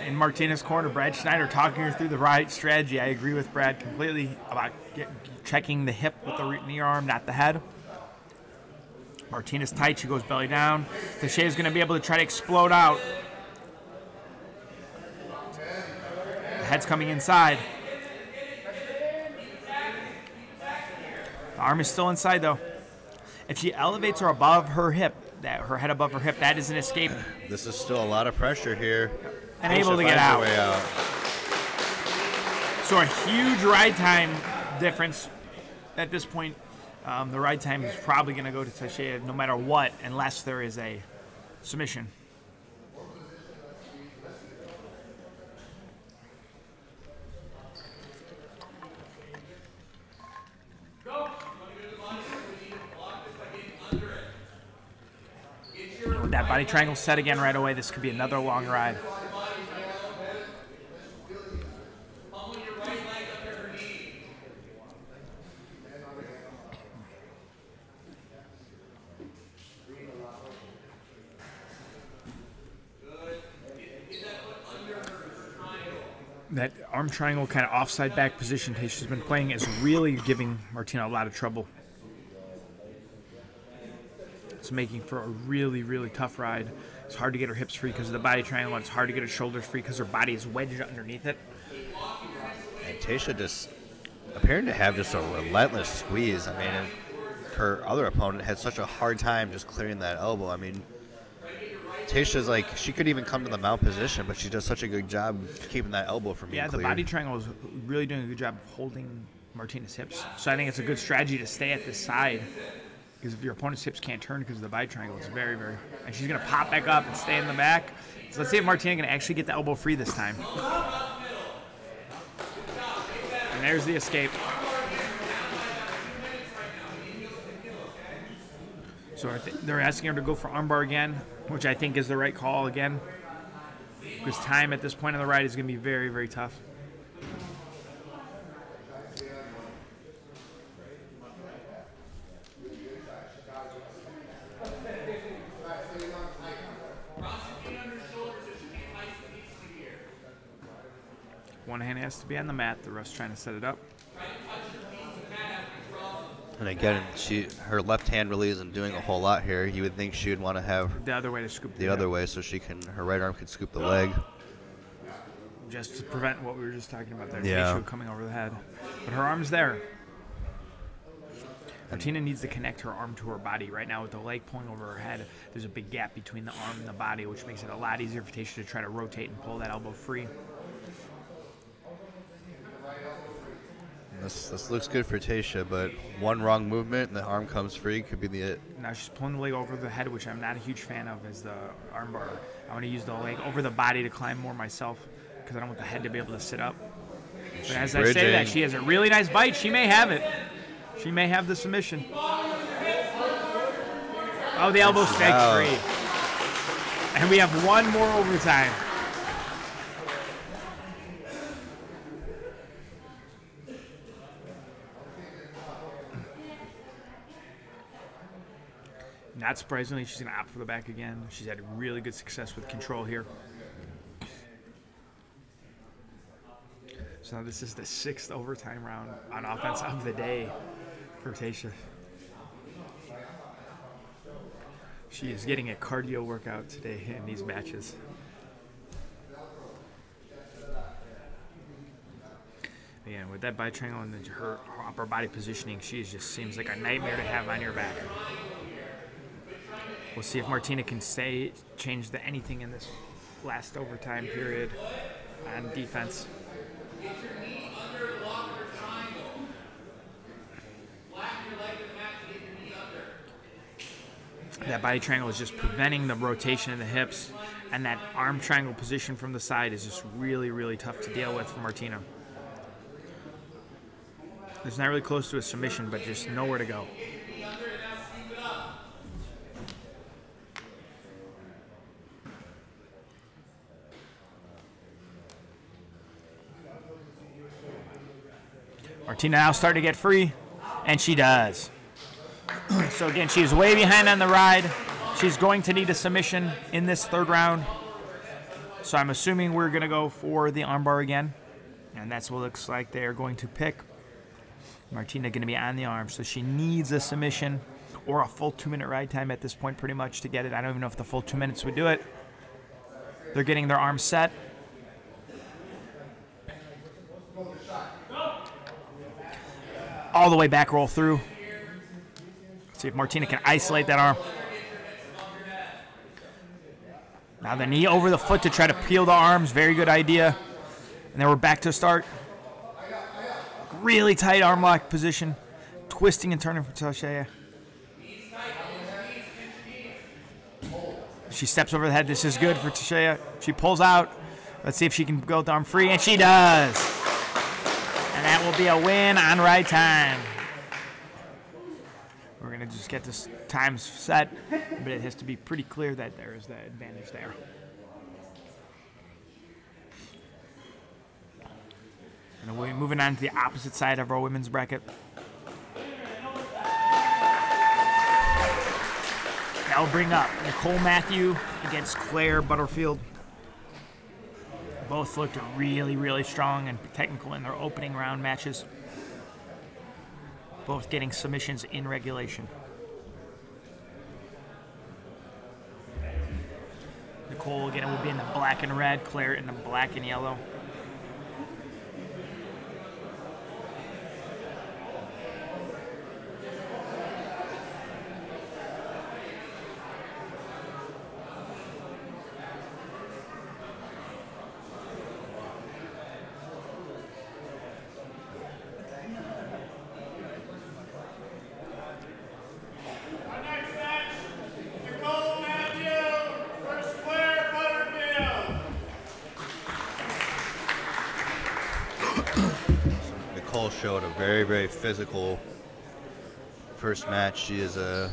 In Martina's corner, Brad Schneider talking her through the right strategy. I agree with Brad completely about checking the hip with the knee arm, not the head. Martina's tight. She goes belly down. Tasha is going to be able to try to explode out. The head's coming inside. The arm is still inside, though. If she elevates her above her hip, her head above her hip, that is an escape. This is still a lot of pressure here. And able to get out. Way out. So a huge ride time difference at this point. The ride time is probably going to go to Tasha no matter what, unless there is a submission. With that body triangle set again right away, this could be another long ride. That arm triangle kind of offside back position Tasha's been playing is really giving Martina a lot of trouble. It's making for a really, really tough ride. It's hard to get her hips free because of the body triangle, and it's hard to get her shoulders free because her body is wedged underneath it. And Tasha just appearing to have just a relentless squeeze. I mean, her other opponent had such a hard time just clearing that elbow. I mean, Tasha's like, she could even come to the mount position, but she does such a good job keeping that elbow from being cleared. The body triangle is really doing a good job of holding Martina's hips. So I think it's a good strategy to stay at this side, because if your opponent's hips can't turn because of the body triangle, it's very, very... And she's going to pop back up and stay in the back. So let's see if Martina can actually get the elbow free this time. And there's the escape. So they're asking her to go for armbar again, which I think is the right call again, because time at this point of the ride is going to be very, very tough. One hand has to be on the mat. The ref's trying to set it up. And again, her left hand really isn't doing a whole lot here. You would think she would want to have the other way to scoop the other way, so her right arm could scoop the leg. Just to prevent what we were just talking about there. Yeah. Issue coming over the head. But her arm's there. Martina needs to connect her arm to her body. Right now, with the leg pulling over her head, there's a big gap between the arm and the body, which makes it a lot easier for Tasha to try to rotate and pull that elbow free. This looks good for Tasha, but one wrong movement and the arm comes free could be the... Now she's pulling the leg over the head, which I'm not a huge fan of as the arm bar. I want to use the leg over the body to climb more myself, because I don't want the head to be able to sit up. But as I say that, she has a really nice bite. She may have it. She may have the submission. Oh, the elbow strikes free. And we have one more overtime. Not surprisingly, she's going to opt for the back again. She's had really good success with control here. So now this is the 6th overtime round on offense of the day for Tasha. She is getting a cardio workout today in these matches. Man, with that bi-triangle and her upper body positioning, she just seems like a nightmare to have on your back. We'll see if Martina can change anything in this last overtime period on defense. That body triangle is just preventing the rotation of the hips, and that arm triangle position from the side is just really, really tough to deal with for Martina. It's not really close to a submission, but just nowhere to go. Martina now starting to get free, and she does. So again, she's way behind on the ride. She's going to need a submission in this 3rd round. So I'm assuming we're going to go for the armbar again. And that's what it looks like they're going to pick. Martina going to be on the arm, so she needs a submission or a full 2-minute ride time at this point pretty much to get it. I don't even know if the full 2 minutes would do it. They're getting their arms set. All the way back roll through. See if Martina can isolate that arm. Now the knee over the foot to try to peel the arms. Very good idea. And then we're back to start. Really tight arm lock position. Twisting and turning for Tasha. She steps over the head. This is good for Tasha. She pulls out. Let's see if she can go with the arm free. And she does. And that will be a win on ride time. We're going to just get this time set, but it has to be pretty clear that there is the advantage there. And we're moving on to the opposite side of our women's bracket. That'll bring up Nicole Matthew against Claire Butterfield. Both looked really, really strong and technical in their opening round matches. Both getting submissions in regulation. Nicole again will be in the black and red, Claire in the black and yellow. Showed a very, very physical first match. She is a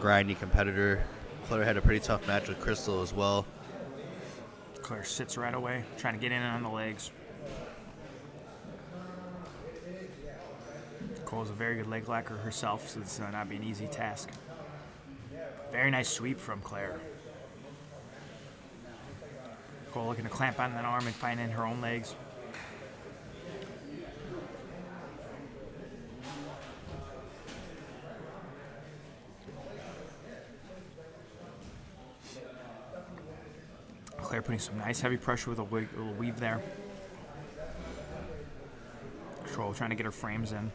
grindy competitor. Claire had a pretty tough match with Crystal as well. Claire sits right away, trying to get in on the legs. Nicole's a very good leg locker herself, so this will not be an easy task. Very nice sweep from Claire. Nicole looking to clamp on that arm and find in her own legs. Claire putting some nice heavy pressure with a little weave there. Control trying to get her frames in.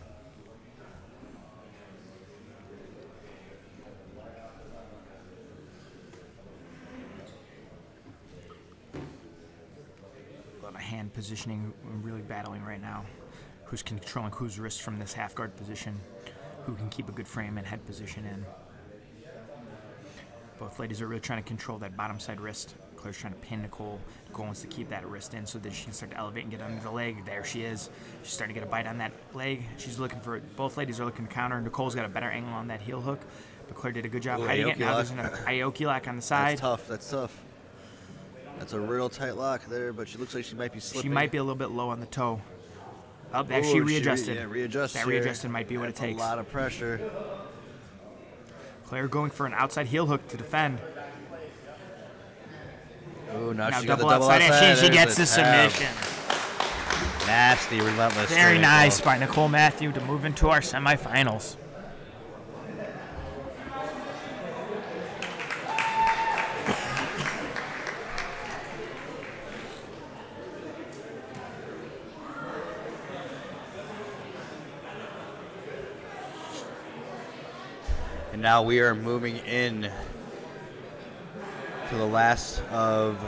A lot of hand positioning. We're really battling right now. Who's controlling whose wrist from this half guard position? Who can keep a good frame and head position in? Both ladies are really trying to control that bottom side wrist. Claire's trying to pin Nicole. Nicole wants to keep that wrist in so that she can start to elevate and get under the leg. There she is. She's starting to get a bite on that leg. She's looking for it. Both ladies are looking to counter. Nicole's got a better angle on that heel hook, but Claire did a good job hiding it. Now there's an Aoki lock on the side. That's tough. That's tough. That's a real tight lock there, but she looks like she might be slipping. She might be a little bit low on the toe. Oh, there she readjusted. Yeah, readjusted. That readjusted might be what it takes. A lot of pressure. Claire going for an outside heel hook to defend. Ooh, now Now she got the double double outside, outside. and she gets the There's a tab. submission. Nasty, relentless. Very straight nice ankle. by Nicole Matthew to move into our semifinals. And now we are moving in to the last of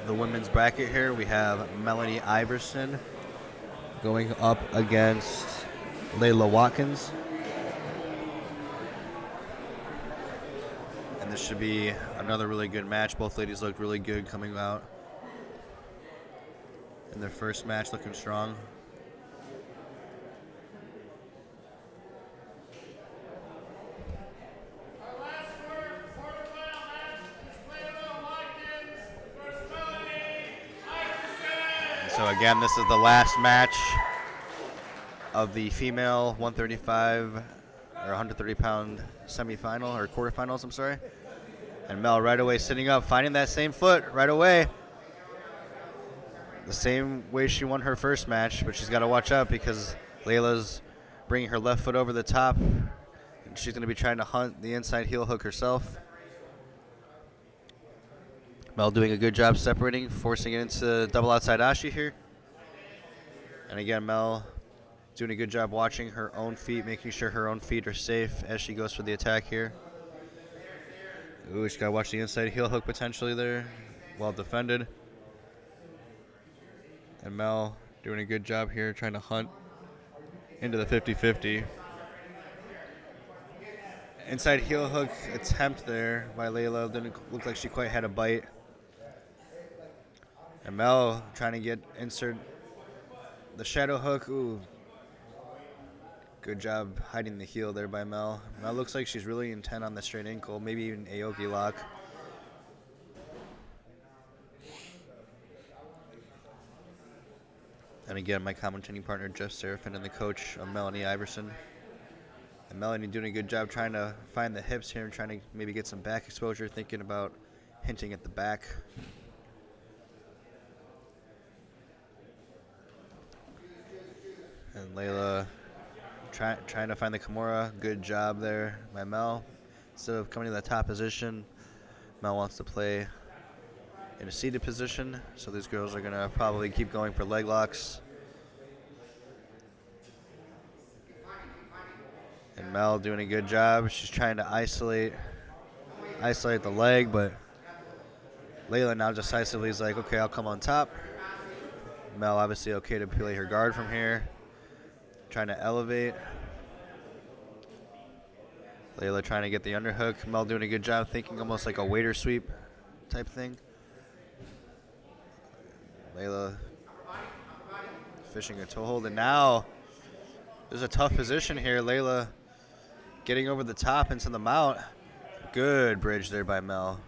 the women's bracket here. We have Melanie Iverson going up against Layla Watkins. And this should be another really good match. Both ladies look really good coming out in their first match, looking strong. Our last quarterfinal match is Layla Watkins versus Melanie Iverson. So again, this is the last match of the female 135 or 130 pound semifinal or quarterfinals, I'm sorry. And Mel right away sitting up, finding that same foot right away. The same way she won her first match, but she's got to watch out because Layla's bringing her left foot over the top. And she's going to be trying to hunt the inside heel hook herself. Mel doing a good job separating, forcing it into double outside ashi here. And again, Mel doing a good job watching her own feet, making sure her own feet are safe as she goes for the attack here. Ooh, she's got to watch the inside heel hook potentially there. Well defended. And Mel doing a good job here, trying to hunt into the 50-50. Inside heel hook attempt there by Layla. Didn't look like she quite had a bite. And Mel trying to insert the shadow hook. Ooh. Good job hiding the heel there by Mel. Mel looks like she's really intent on the straight ankle, maybe even Aoki lock. And again, my commentating partner, Jeff Serafin, and the coach of Melanie Iverson. And Melanie doing a good job trying to find the hips here and trying to maybe get some back exposure, thinking about hinting at the back. And Layla trying to find the Kimura. Good job there by Mel. Instead of coming to the top position, Mel wants to play in a seated position, so these girls are going to probably keep going for leg locks. And Mel doing a good job. She's trying to isolate the leg, but Layla now decisively is like, okay, I'll come on top. Mel obviously okay to play her guard from here. Trying to elevate. Layla trying to get the underhook. Mel doing a good job, thinking almost like a waiter sweep type thing. Layla fishing a toe hold, and now there's a tough position here. Layla getting over the top into the mount. Good bridge there by Mel.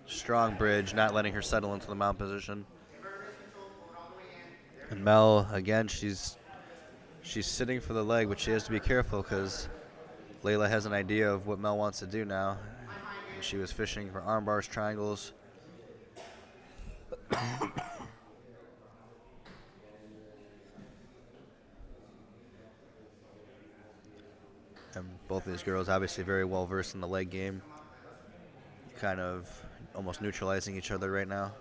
Strong bridge, not letting her settle into the mount position. And Mel, again, she's sitting for the leg, but she has to be careful because Layla has an idea of what Mel wants to do now. She was fishing for arm bars, triangles. And both of these girls obviously very well versed in the leg game. Kind of almost neutralizing each other right now.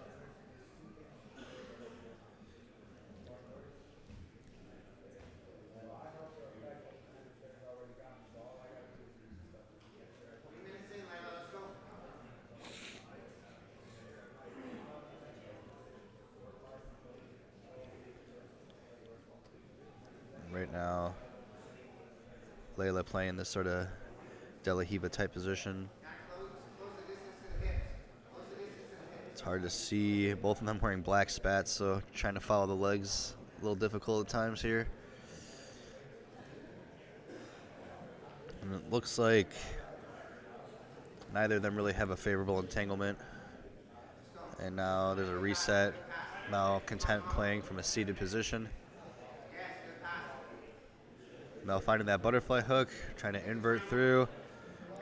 Right now, Layla playing this sort of De La Hiva type position. It's hard to see. Both of them wearing black spats, so trying to follow the legs a little difficult at times here. And it looks like neither of them really have a favorable entanglement. And now there's a reset. Mel content playing from a seated position. Mel finding that butterfly hook, trying to invert through,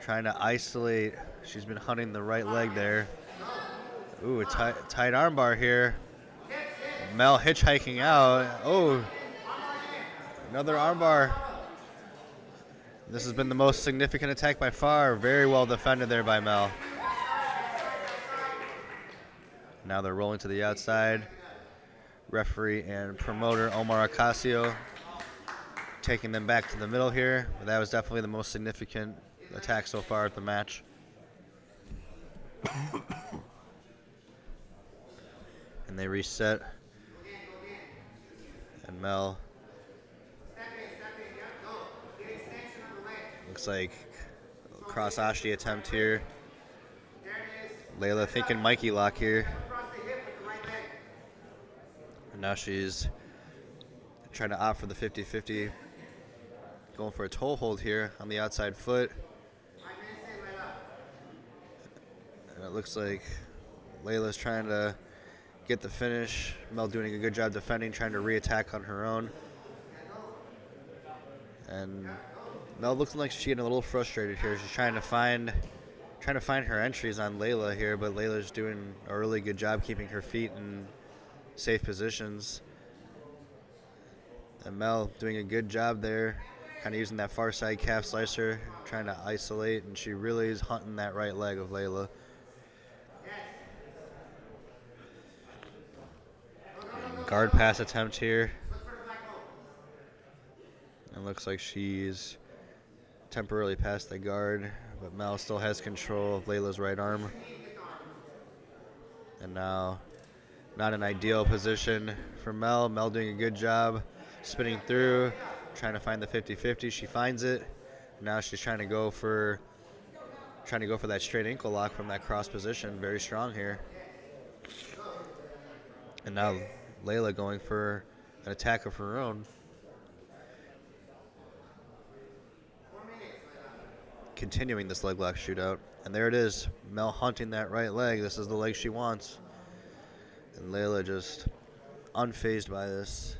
trying to isolate. She's been hunting the right leg there. Ooh, a tight arm bar here. Mel hitchhiking out. Oh, another arm bar. This has been the most significant attack by far. Very well defended there by Mel. Now they're rolling to the outside. Referee and promoter Omar Ocasio taking them back to the middle here. But that was definitely the most significant attack so far at the match. And they reset. And Mel looks like a cross Ashi attempt here. Layla thinking Mikey lock here. And now she's trying to opt for the 50-50. Going for a toe hold here on the outside foot. And it looks like Layla's trying to get the finish. Mel doing a good job defending, trying to re-attack on her own. And Mel looks like she's getting a little frustrated here. She's trying to find her entries on Layla here, but Layla's doing a really good job keeping her feet in safe positions. And Mel doing a good job there, kind of using that far side calf slicer, trying to isolate, and she really is hunting that right leg of Layla. And guard pass attempt here. It looks like she's temporarily past the guard, but Mel still has control of Layla's right arm. And now, not an ideal position for Mel. Mel doing a good job spinning through, trying to find the 50-50. She finds it. Now she's trying to go for that straight ankle lock from that cross position. Very strong here. And now Layla going for an attack of her own. Continuing this leg lock shootout. And there it is. Mel hunting that right leg. This is the leg she wants. And Layla just unfazed by this.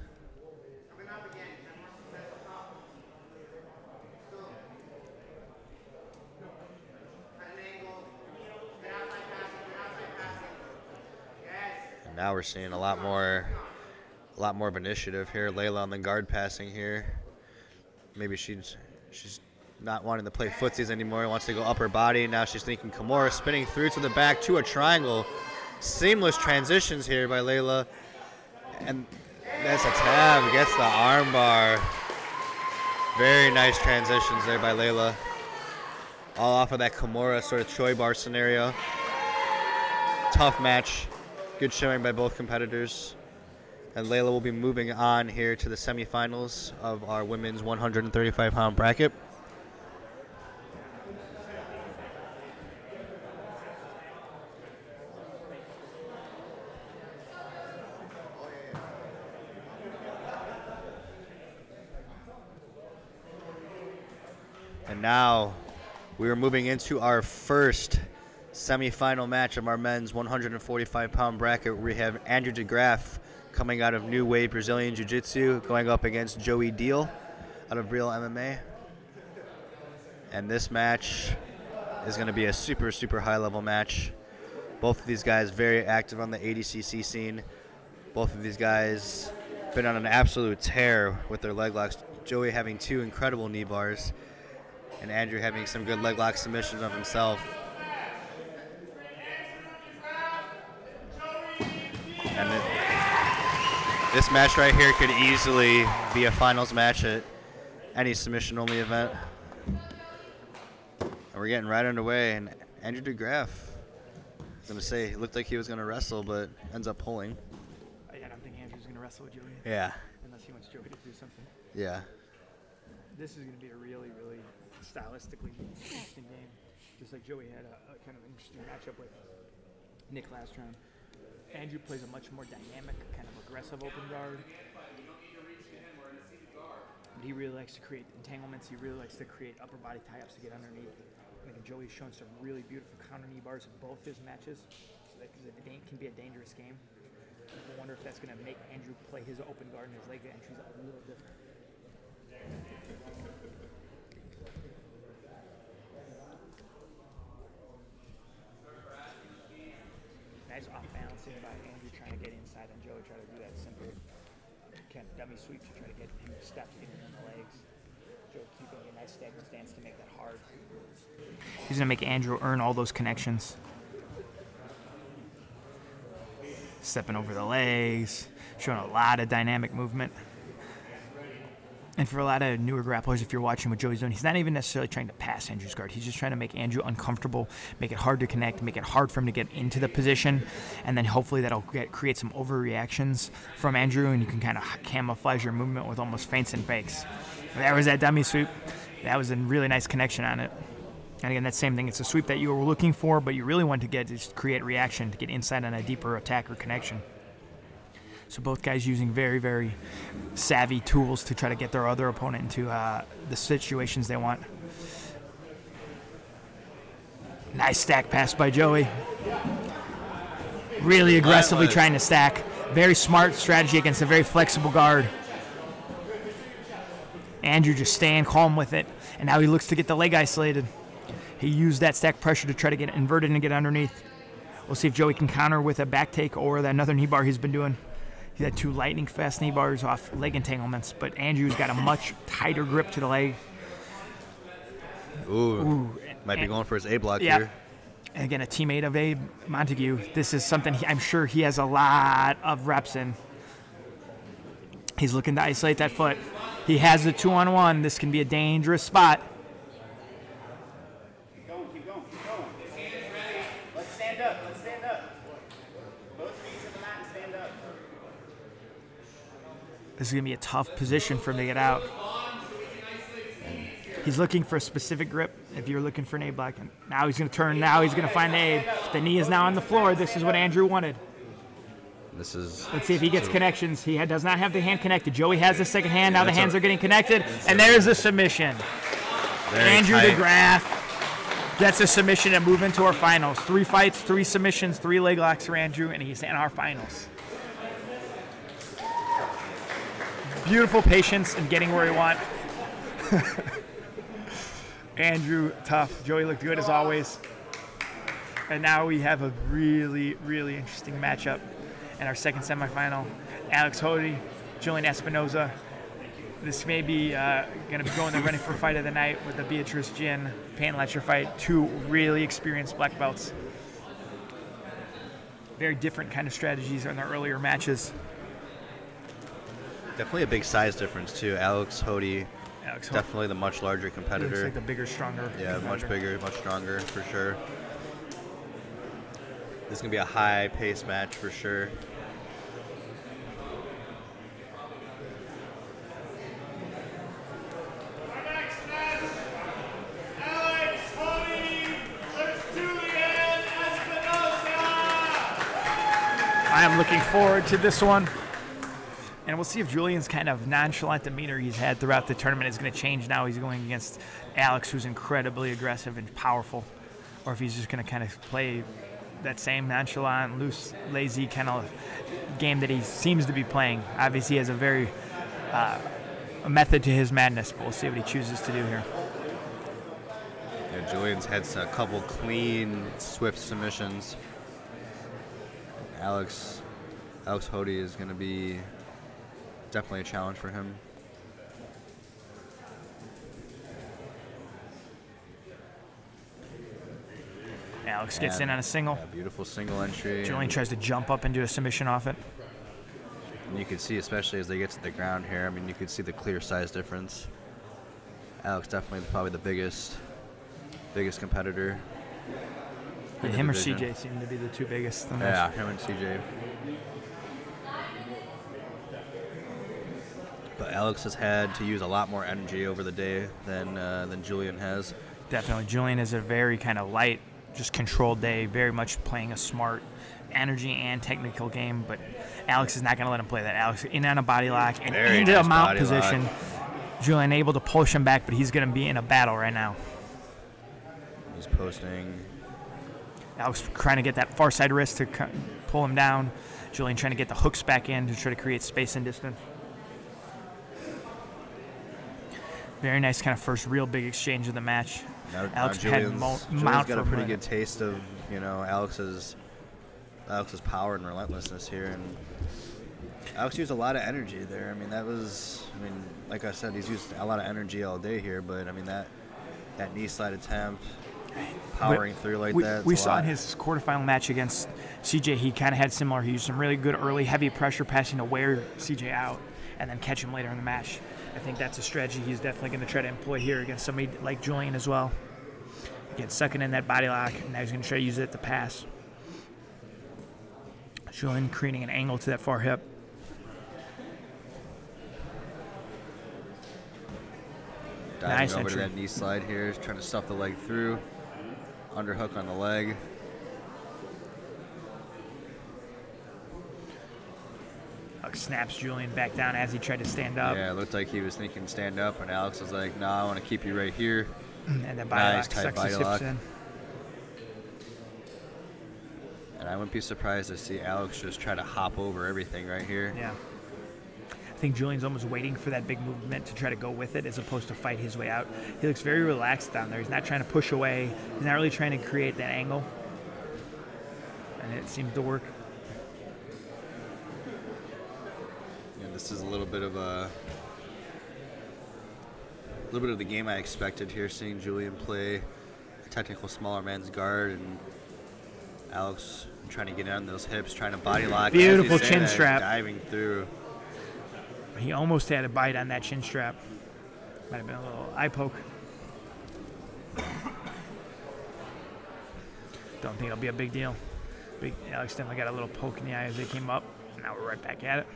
And now we're seeing a lot more of initiative here. Layla on the guard passing here. Maybe she's not wanting to play footsies anymore. Wants to go upper body. Now she's thinking Kimura, spinning through to the back to a triangle. Seamless transitions here by Layla. And that's a tab. Gets the arm bar. Very nice transitions there by Layla. All off of that Kimura sort of Choi bar scenario. Tough match. Good showing by both competitors. And Layla will be moving on here to the semifinals of our women's 135-pound bracket. And now we are moving into our first semifinal match of our men's 145-pound bracket. We have Andrew DeGraff coming out of New Wave Brazilian Jiu-Jitsu going up against Joey Deal out of Real MMA. And this match is going to be a super, super high-level match. Both of these guys very active on the ADCC scene. Both of these guys been on an absolute tear with their leg locks. Joey having 2 incredible knee bars, and Andrew having some good leg lock submissions of himself. And this match right here could easily be a finals match at any submission-only event. And we're getting right underway, and Andrew DeGraff, I was going to say, it looked like he was going to wrestle, but ends up pulling. I don't think Andrew's going to wrestle with Joey. Yeah. Unless he wants Joey to do something. Yeah. This is going to be a really, really stylistically interesting game. Just like Joey had a kind of interesting matchup with Nick last round. Andrew plays a much more dynamic, kind of aggressive open guard. But he really likes to create entanglements. He really likes to create upper body tie-ups to get underneath. I think Joey's shown some really beautiful counter knee bars in both his matches. So that can be a dangerous game. I wonder if that's going to make Andrew play his open guard and his leg entries a little different. nice thing about Andrew trying to get inside and Joey trying to do that simple dummy sweep to try to get him stepped in the legs. Joe keeping a nice stagnant stance to make that hard. He's going to make Andrew earn all those connections. Stepping over the legs, showing a lot of dynamic movement. And for a lot of newer grapplers, if you're watching what Joey's doing, he's not even necessarily trying to pass Andrew's guard. He's just trying to make Andrew uncomfortable, make it hard to connect, make it hard for him to get into the position, and then hopefully that'll create some overreactions from Andrew, and you can kind of camouflage your movement with almost feints and fakes. That was that dummy sweep. That was a really nice connection on it. And again, that same thing. It's a sweep that you were looking for, but you really want to get is create reaction to get inside on a deeper attack or connection. So both guys using very, very savvy tools to try to get their other opponent into the situations they want. Nice stack pass by Joey. Really aggressively trying to stack. Very smart strategy against a very flexible guard. Andrew just staying calm with it. And now he looks to get the leg isolated. He used that stack pressure to try to get inverted and get underneath. We'll see if Joey can counter with a back take or that another knee bar he's been doing. He had 2 lightning fast knee bars off leg entanglements, but Andrew's got a much tighter grip to the leg. Ooh. Might be going for his A block here. And again, a teammate of Abe Montague. This is something I'm sure he has a lot of reps in. He's looking to isolate that foot. He has a 2-on-1. This can be a dangerous spot. Keep going, keep going, keep going. Let's stand up, let's stand up. Both feet to the mat and stand up. This is going to be a tough position for him to get out. He's looking for a specific grip if you're looking for an A block. And now he's going to turn. Now he's going to find the A. The knee is now on the floor. This is what Andrew wanted. This is. Let's see if he gets connections. He does not have the hand connected. Joey has the second hand. Now the hands are getting connected. And there's a submission. Andrew DeGraff gets a submission and move into our finals. 3 fights, 3 submissions, 3 leg locks for Andrew, and he's in our finals. Beautiful patience in getting where he wants. Andrew, tough. Joey looked good as always. And now we have a really, really interesting matchup in our second semifinal. Alex Hody, Julian Espinoza. This may be going to be going the running for fight of the night with the Beatrice Jin Payne Letcher fight. 2 really experienced black belts. Very different kind of strategies in their earlier matches. Definitely a big size difference too. Alex Hody, definitely the much larger competitor. Looks like the bigger, stronger. Yeah, much bigger, much stronger for sure. This is gonna be a high-paced match for sure. Our next match, Alex Hody versus Julian Espinoza. I am looking forward to this one. And we'll see if Julian's kind of nonchalant demeanor he's had throughout the tournament is going to change now. He's going against Alex, who's incredibly aggressive and powerful, or if he's just going to kind of play that same nonchalant, loose, lazy kind of game that he seems to be playing. Obviously, he has a very a method to his madness, but we'll see what he chooses to do here. Yeah, Julian's had a couple clean, swift submissions. Alex Hody is going to be definitely a challenge for him. Alex gets in on a single. Yeah, beautiful single entry. Julian tries to jump up and do a submission off it. And you can see, especially as they get to the ground here, I mean, you can see the clear size difference. Alex definitely probably the biggest competitor. Yeah, him or CJ seem to be the 2 biggest. Yeah, him and CJ. But Alex has had to use a lot more energy over the day than Julian has. Definitely. Julian is a very kind of light, just controlled day, very much playing a smart energy and technical game, but Alex is not going to let him play that. Alex in on a body lock and into a mount position. Julian able to push him back, but he's going to be in a battle right now. He's posting. Alex trying to get that far side wrist to pull him down. Julian trying to get the hooks back in to try to create space and distance. Very nice kind of first real big exchange of the match. Now Alex Julian's had mount got a pretty good taste of, Alex's Alex's power and relentlessness here, and Alex used a lot of energy there. I mean, like I said, he's used a lot of energy all day here, but I mean that knee slide attempt, powering through like that. We saw in his quarterfinal match against CJ, he kind of had similar. He used some really good early heavy pressure passing to wear CJ out and then catch him later in the match. I think that's a strategy he's definitely going to try to employ here against somebody like Julian as well. Get sucking in that body lock, and now he's going to try to use it to pass. Julian creating an angle to that far hip. Diving Nice over entry. to that knee slide here, trying to stuff the leg through. Underhook on the leg. Snaps Julian back down as he tried to stand up. Yeah, it looked like he was thinking stand up, and Alex was like, "No, I want to keep you right here." And then body Nice, lock tight sucks body his hips lock. in. And I wouldn't be surprised to see Alex just try to hop over everything right here. Yeah. I think Julian's almost waiting for that big movement to try to go with it as opposed to fight his way out. He looks very relaxed down there. He's not trying to push away. He's not really trying to create that angle. And it seems to work. Yeah, this is a little bit of the game I expected here, seeing Julian play a technical smaller man's guard and Alex trying to get on those hips, trying to body lock. Beautiful as you say chin that, strap. diving through. He almost had a bite on that chin strap. Might have been a little eye poke. Don't think it'll be a big deal. Alex definitely got a little poke in the eye as they came up. Now we're right back at it.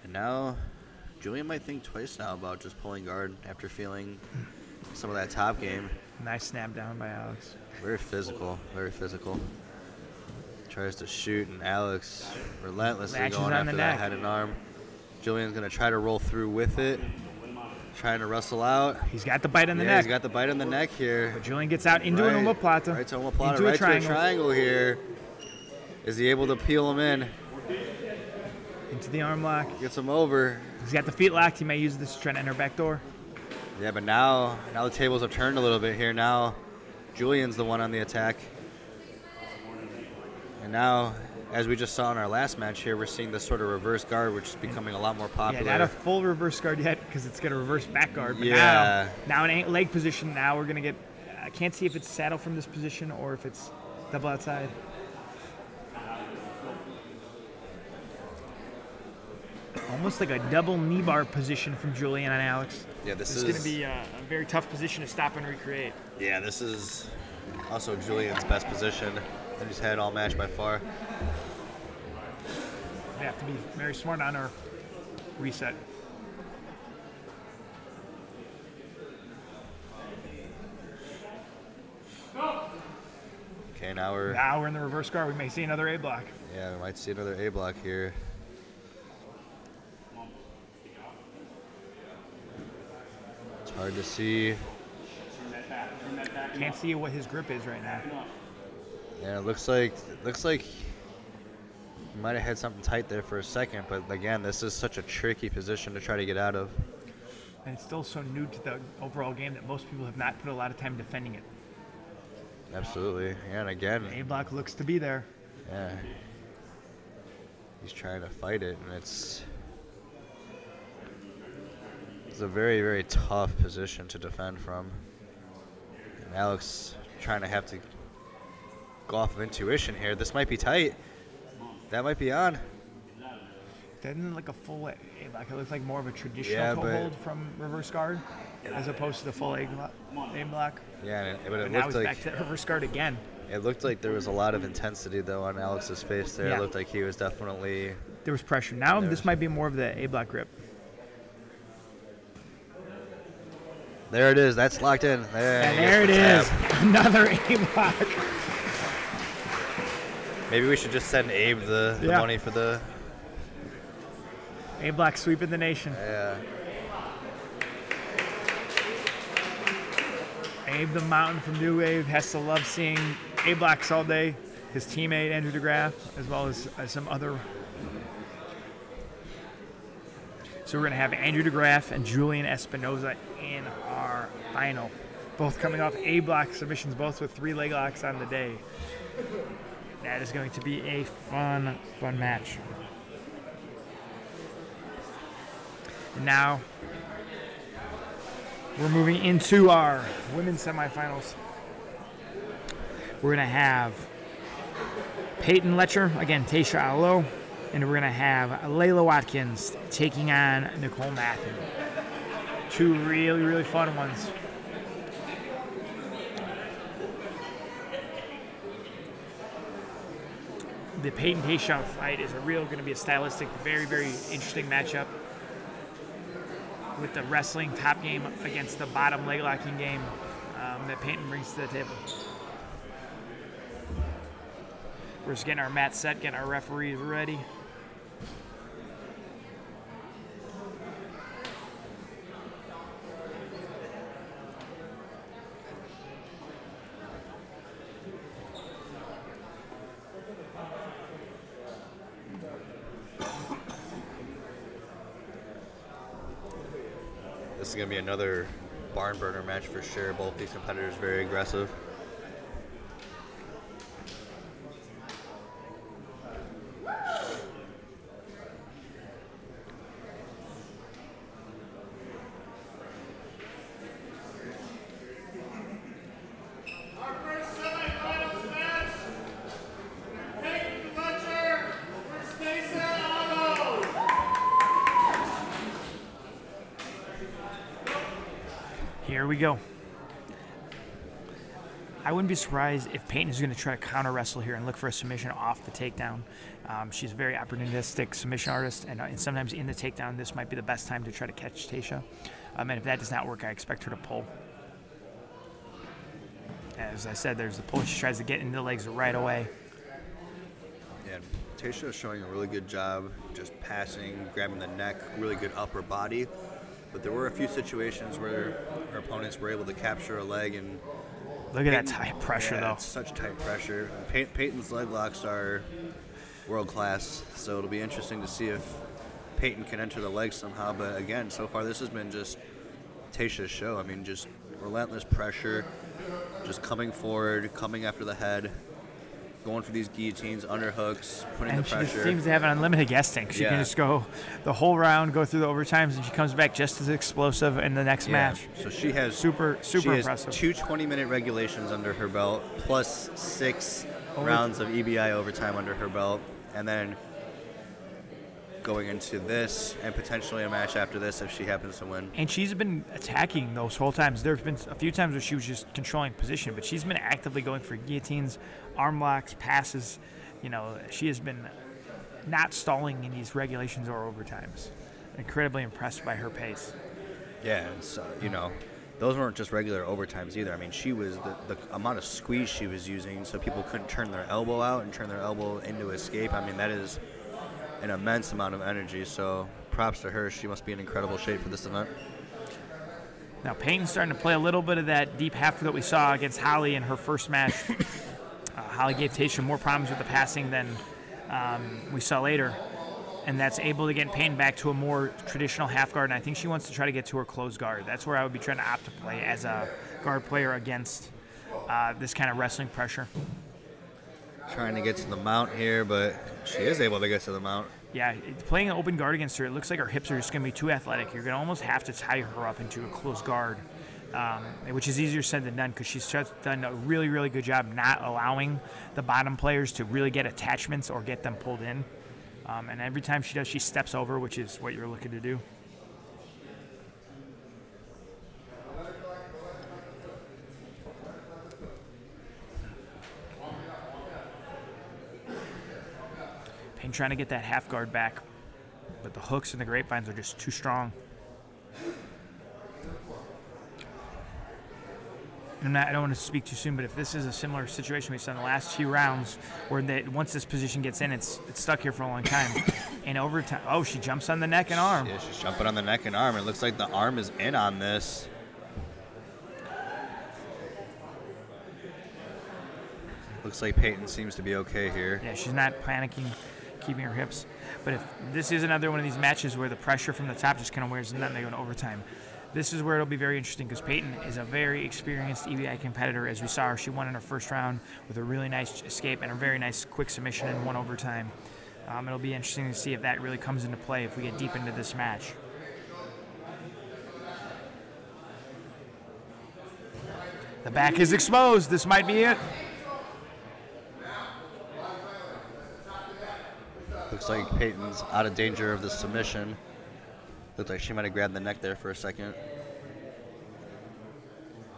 And now Julian might think twice now about just pulling guard after feeling some of that top game. Nice snap down by Alex. Very physical, very physical. Tries to shoot, and Alex relentlessly Latches going on the after that neck. head and arm. Julian's going to try to roll through with it, trying to wrestle out. He's got the bite on the Yeah, neck. he's got the bite on the neck here. But Julian gets out into an omoplata. Right to omoplata, into right a triangle. to a triangle here. Is he able to peel him in? Into the arm lock. Gets him over. He's got the feet locked. He may use this to try to enter back door. Yeah, but now the tables have turned a little bit here. Now Julian's the one on the attack. And now, as we just saw in our last match here, we're seeing this sort of reverse guard, which is becoming a lot more popular. Yeah, not a full reverse guard yet because it's got a reverse back guard. But Yeah. now in leg position, now we're going to get, I can't see if it's saddle from this position or if it's double outside. Almost like a double knee bar position from Julian and Alex. Yeah, this is going to be a very tough position to stop and recreate. Yeah, this is also Julian's best position that he's had all match by far. We have to be very smart on our reset. Okay, now we're In the reverse guard. We may see another A block. yeah, we might see another A block here. It's hard to see. Can't see what his grip is right now. Yeah, it looks like he might have had something tight there for a second, but again, this is such a tricky position to try to get out of. And it's still so new to the overall game that most people have not put a lot of time defending it. Absolutely. Yeah, and again, A block looks to be there. yeah. He's trying to fight it, and it's a very, very tough position to defend from. And Alex trying to have to go off of intuition here. This might be tight. That might be on. Doesn't look like a full A block. It looks like more of a traditional Yeah, toe but- hold from reverse guard as opposed to the full A block. Yeah, but But it now looked he's like back to that reverse guard again. it looked like there was a lot of intensity though on Alex's face there. Yeah. It looked like he was definitely. There was pressure. Now this might be more of the A block grip. There it is. That's locked in. And There there it the is. tap. Another A block. Maybe we should just send Abe the Yeah. money for the. A block sweeping the nation. Yeah. Abe the Mountain from New Wave has to love seeing A blocks all day. His teammate Andrew DeGraff, as well as some other. So we're gonna have Andrew DeGraff and Julian Espinoza in our final. Both coming off A-block submissions, both with 3 leg locks on the day. That is going to be a fun match. And now we're moving into our women's semifinals. We're going to have Peyton Letcher, again, Taysha Alo, and we're going to have Layla Watkins taking on Nicole Matthew. 2 really, really fun ones. The Peyton Taysha fight is going to be a stylistic, very, very interesting matchup with the wrestling top game against the bottom leg locking game that Peyton brings to the table. We're just getting our mat set, getting our referees ready. This is going to be another barn burner match for sure. Both these competitors very aggressive. Our first semifinals match, Peyton Letcher versus Taysha Alo. Here we go. I wouldn't be surprised if Peyton is going to try to counter wrestle here and look for a submission off the takedown. She's a very opportunistic submission artist, and sometimes in the takedown, this might be the best time to try to catch Taysha. And if that does not work, I expect her to pull. As I said, there's the pull. She tries to get into the legs right away. Yeah, Taysha is showing a really good job just passing, grabbing the neck, really good upper body. But there were a few situations where her opponents were able to capture a leg and Look at that tight pressure, though. It's such tight pressure. Peyton's leg locks are world class, so it'll be interesting to see if Peyton can enter the legs somehow. But again, so far this has been just Taysha's show. I mean, just relentless pressure, just coming forward, coming after the head, going for these guillotines, underhooks, putting the pressure. And she just seems to have an unlimited guessing. She can just go the whole round, go through the overtimes, and she comes back just as explosive in the next match. So she has super impressive. 2 20-minute regulations under her belt, plus 6 rounds of EBI overtime under her belt, and then going into this and potentially a match after this if she happens to win. And she's been attacking those whole times. There have been a few times where she was just controlling position, but she's been actively going for guillotines, arm locks, passes. You know, she has been not stalling in these regulations or overtimes. Incredibly impressed by her pace. Yeah, and so, you know, those weren't just regular overtimes either. I mean, she was the amount of squeeze she was using so people couldn't turn their elbow out and turn their elbow into escape. I mean, that is an immense amount of energy, so props to her. She must be in incredible shape for this event. Now Peyton's starting to play a little bit of that deep half that we saw against Holly in her first match. Holly gave Taysha more problems with the passing than we saw later, and that's able to get Peyton back to a more traditional half guard, and I think she wants to try to get to her closed guard. That's where I would be trying to opt to play as a guard player against this kind of wrestling pressure. Trying to get to the mount here, but she is able to get to the mount. Yeah, playing an open guard against her, it looks like her hips are just going to be too athletic. You're going to almost have to tie her up into a closed guard, which is easier said than done because she's just done a really, really good job not allowing the bottom players to really get attachments or get them pulled in. And every time she does, she steps over, which is what you're looking to do. Payne trying to get that half guard back, but the hooks and the grapevines are just too strong. And I don't want to speak too soon, but if this is a similar situation we saw in the last few rounds, where once this position gets in, it's stuck here for a long time. And over time, oh, she jumps on the neck and arm. Yeah, she's jumping on the neck and arm. It looks like the arm is in on this. Looks like Peyton seems to be okay here. Yeah, she's not panicking, keeping her hips. But if this is another one of these matches where the pressure from the top just kind of wears in, then they go into overtime. This is where it'll be very interesting because Peyton is a very experienced EBI competitor. As we saw her, she won in her first round with a really nice escape and a very nice quick submission in 1 overtime. It'll be interesting to see if that really comes into play if we get deep into this match. The back is exposed. This might be it. Looks like Peyton's out of danger of the submission. Looks like she might have grabbed the neck there for a second.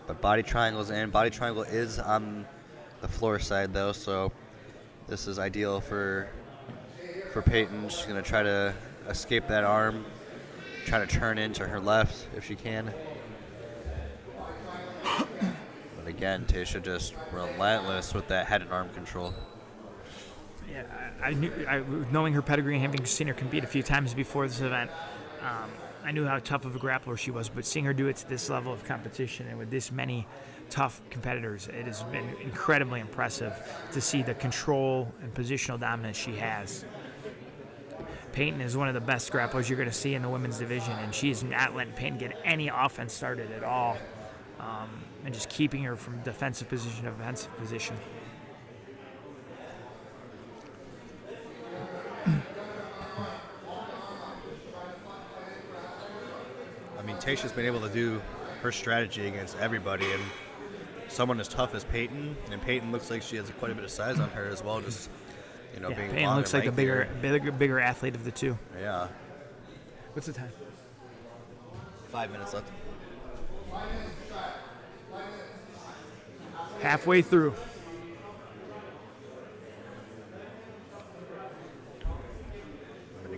But body triangle's in. Body triangle is on the floor side though, so this is ideal for Peyton. She's gonna try to escape that arm, try to turn into her left if she can. But again, Tasha just relentless with that head and arm control. Yeah, I knew, knowing her pedigree and having seen her compete a few times before this event, I knew how tough of a grappler she was, but seeing her do it to this level of competition and with this many tough competitors, it has been incredibly impressive to see the control and positional dominance she has. Peyton is one of the best grapplers you're going to see in the women's division, and she's not letting Peyton get any offense started at all, and just keeping her from defensive position to offensive position. I mean, Tasha's been able to do her strategy against everybody, and someone as tough as Peyton, and Peyton looks like she has quite a bit of size on her as well, just, you know, being Peyton long looks and like a lanky. bigger athlete of the two. Yeah. What's the time? 5 minutes left. Halfway through.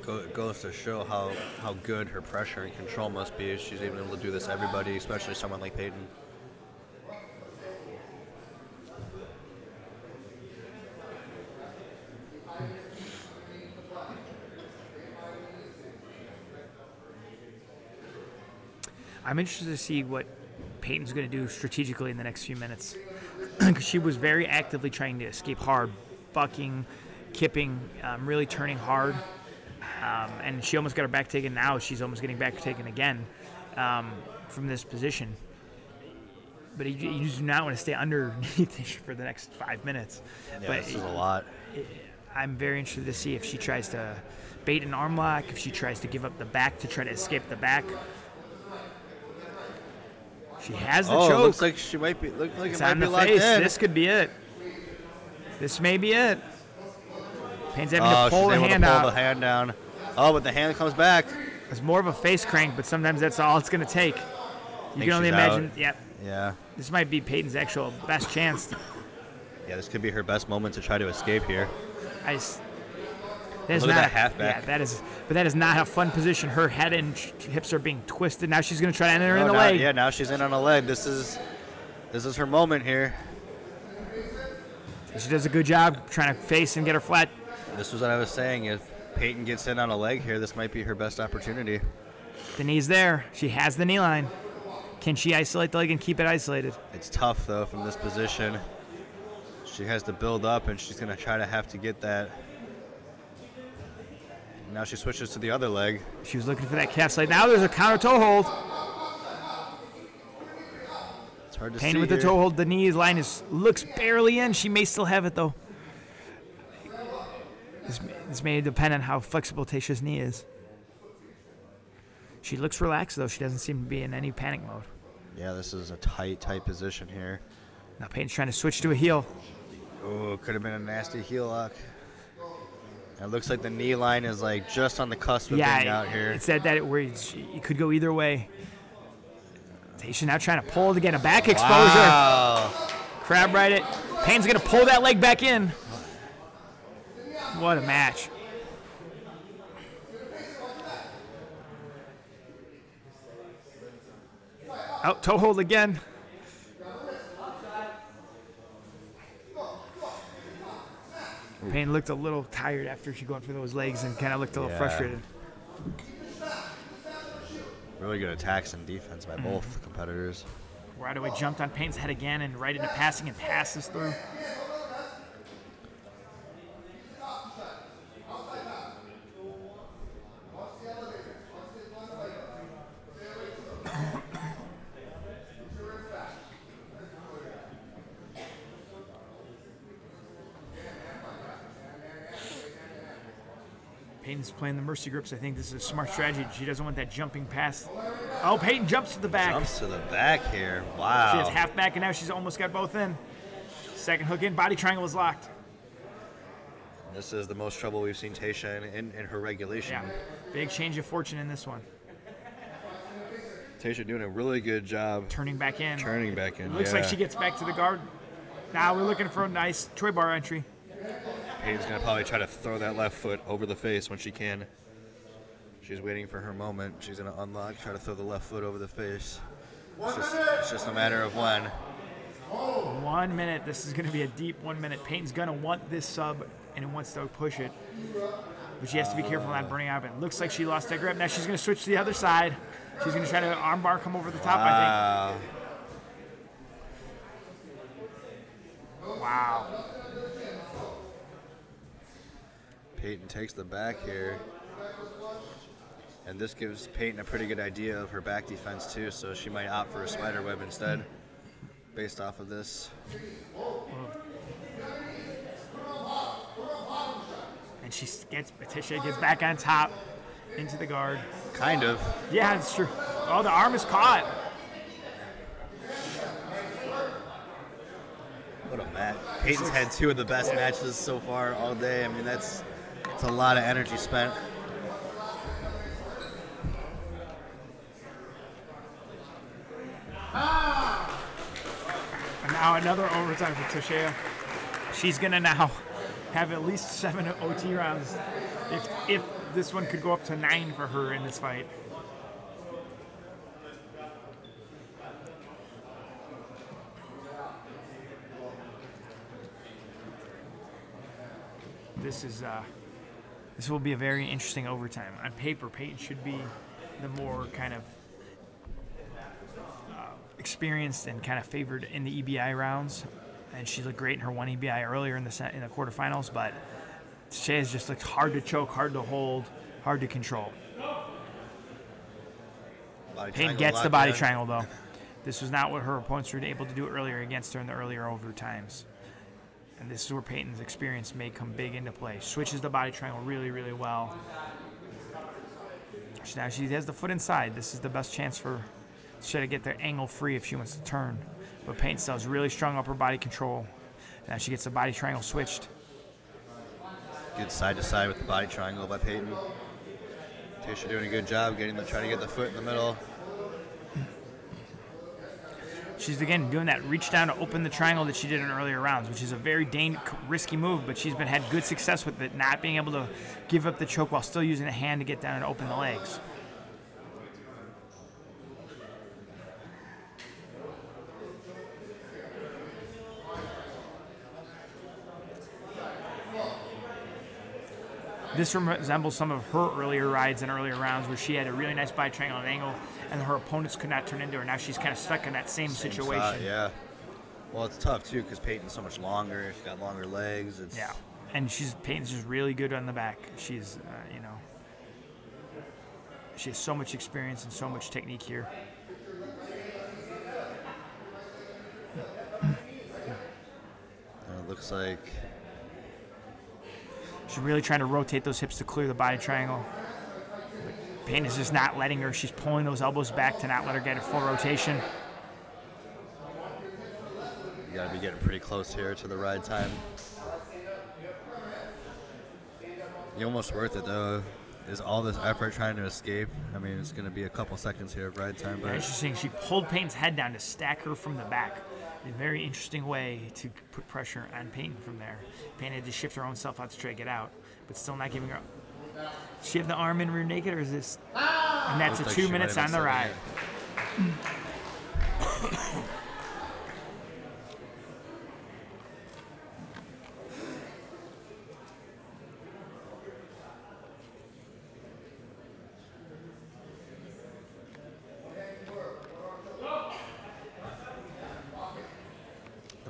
It goes to show how good her pressure and control must be if she's able to do this to everybody, especially someone like Peyton. I'm interested to see what Peyton's going to do strategically in the next few minutes. Because she was very actively trying to escape hard, bucking, kipping, really turning hard. And she almost got her back taken. Now she's almost getting back taken again from this position. But you do not want to stay underneath for the next 5 minutes. Yeah, but this is a lot. I'm very interested to see if she tries to bait an arm lock, if she tries to give up the back to try to escape the back. She has the choke. Oh, looks like she might be. Look like It's it might on be the locked face. in. This could be it. This may be it. Payne's having to pull she's the able hand to pull out. the hand down. Oh, but the hand comes back. It's more of a face crank, but sometimes that's all it's going to take. You Think can only she's imagine. out. Yep. Yeah. This might be Peyton's actual best chance. Yeah, this could be her best moment to try to escape here. That is Look at not that halfback. Yeah, that is not a fun position. Her head and hips are being twisted. Now she's going to try to enter in the now, leg. Yeah, now she's in on a leg. This is her moment here. She does a good job trying to face and get her flat. This was what I was saying. If Peyton gets in on a leg here, this might be her best opportunity. The knee's there. She has the knee line. Can she isolate the leg and keep it isolated? It's tough, though, from this position. She has to build up, and she's going to try to have to get that. Now she switches to the other leg. She was looking for that calf slide. Now there's a counter toe hold. It's hard to Payne see with here. the toe hold. The knee line looks barely in. She may still have it, though. This may depend on how flexible Tasha's knee is. She looks relaxed, though. She doesn't seem to be in any panic mode. Yeah, this is a tight position here. Now Payne's trying to switch to a heel. Oh, could have been a nasty heel lock. It looks like the knee line is like just on the cusp of being out here. It's that where it could go either way. Tasha now trying to pull to get a back exposure. Wow. Crab right it. Payne's going to pull that leg back in. What a match. Oh, toe hold again. Payne looked a little tired after she going for those legs and kind of looked a little frustrated. Really good attacks and defense by both competitors. Right away jumped on Payne's head again and right into passing and passes through. Peyton's playing the mercy grips. I think this is a smart strategy. She doesn't want that jumping past. Oh, Peyton jumps to the back. Jumps to the back here. Wow. She has half back, and now she's almost got both in. Second hook in. Body triangle is locked. This is the most trouble we've seen Tasha in her regulation. Yeah. Big change of fortune in this one. Tasha doing a really good job. Turning back in. It Looks like she gets back to the guard. Now we're looking for a nice Troy bar entry. Peyton's going to probably try to throw that left foot over the face when she can. She's waiting for her moment. She's going to unlock, try to throw the left foot over the face. It's just a matter of when. 1 minute. This is going to be a deep 1 minute. Peyton's going to want this sub, and it wants to push it. But she has to be careful not burning out. It looks like she lost that grip. Now she's going to switch to the other side. She's going to try to armbar come over the top, I think. Wow. Peyton takes the back here. And this gives Peyton a pretty good idea of her back defense, too, so she might opt for a spider web instead, based off of this. And Tisha gets back on top into the guard. Kind of. Yeah, it's true. Oh, the arm is caught. What a match. Peyton's had two of the best matches so far all day. I mean, that's a lot of energy spent. And now another overtime for Tisha. She's going to now have at least 7 OT rounds if this one could go up to 9 for her in this fight. This will be a very interesting overtime. On paper, Peyton should be the more kind of experienced and kind of favored in the EBI rounds, and she looked great in her one EBI earlier in the quarterfinals. But Shea has just looked hard to choke, hard to hold, hard to control. Peyton gets the body triangle though. This was not what her opponents were able to do earlier against her in the earlier overtimes. And this is where Peyton's experience may come big into play. Switches the body triangle really, really well. Now she has the foot inside. This is the best chance for Shea to get their angle free if she wants to turn. But Peyton still has really strong upper body control. Now she gets the body triangle switched. Good side to side with the body triangle by Peyton. Tasha doing a good job trying to get the foot in the middle. She's, again, doing that reach down to open the triangle that she did in earlier rounds, which is a very risky move, but she's had good success with it, not being able to give up the choke while still using the hand to get down and open the legs. This resembles some of her earlier rides and earlier rounds where she had a really nice body triangle and angle, and her opponents could not turn into her. Now she's kind of stuck in that same situation. Spot, yeah. Well, it's tough, too, because Peyton's so much longer. She's got longer legs. Yeah. And Peyton's just really good on the back. She's, she has so much experience and so much technique here. It looks like she's really trying to rotate those hips to clear the body triangle. But Peyton is just not letting her. She's pulling those elbows back to not let her get a full rotation. you got to be getting pretty close here to the ride time. You almost worth it, though. Is all this effort trying to escape? I mean, it's going to be a couple seconds here of ride time. But interesting. She pulled Peyton's head down to stack her from the back. A very interesting way to put pressure on Peyton from there. Peyton had to shift her own self out to try to get out, but still not giving her. Does she have the arm in rear naked, or is this? And that's Looks a like 2 minutes on the ride.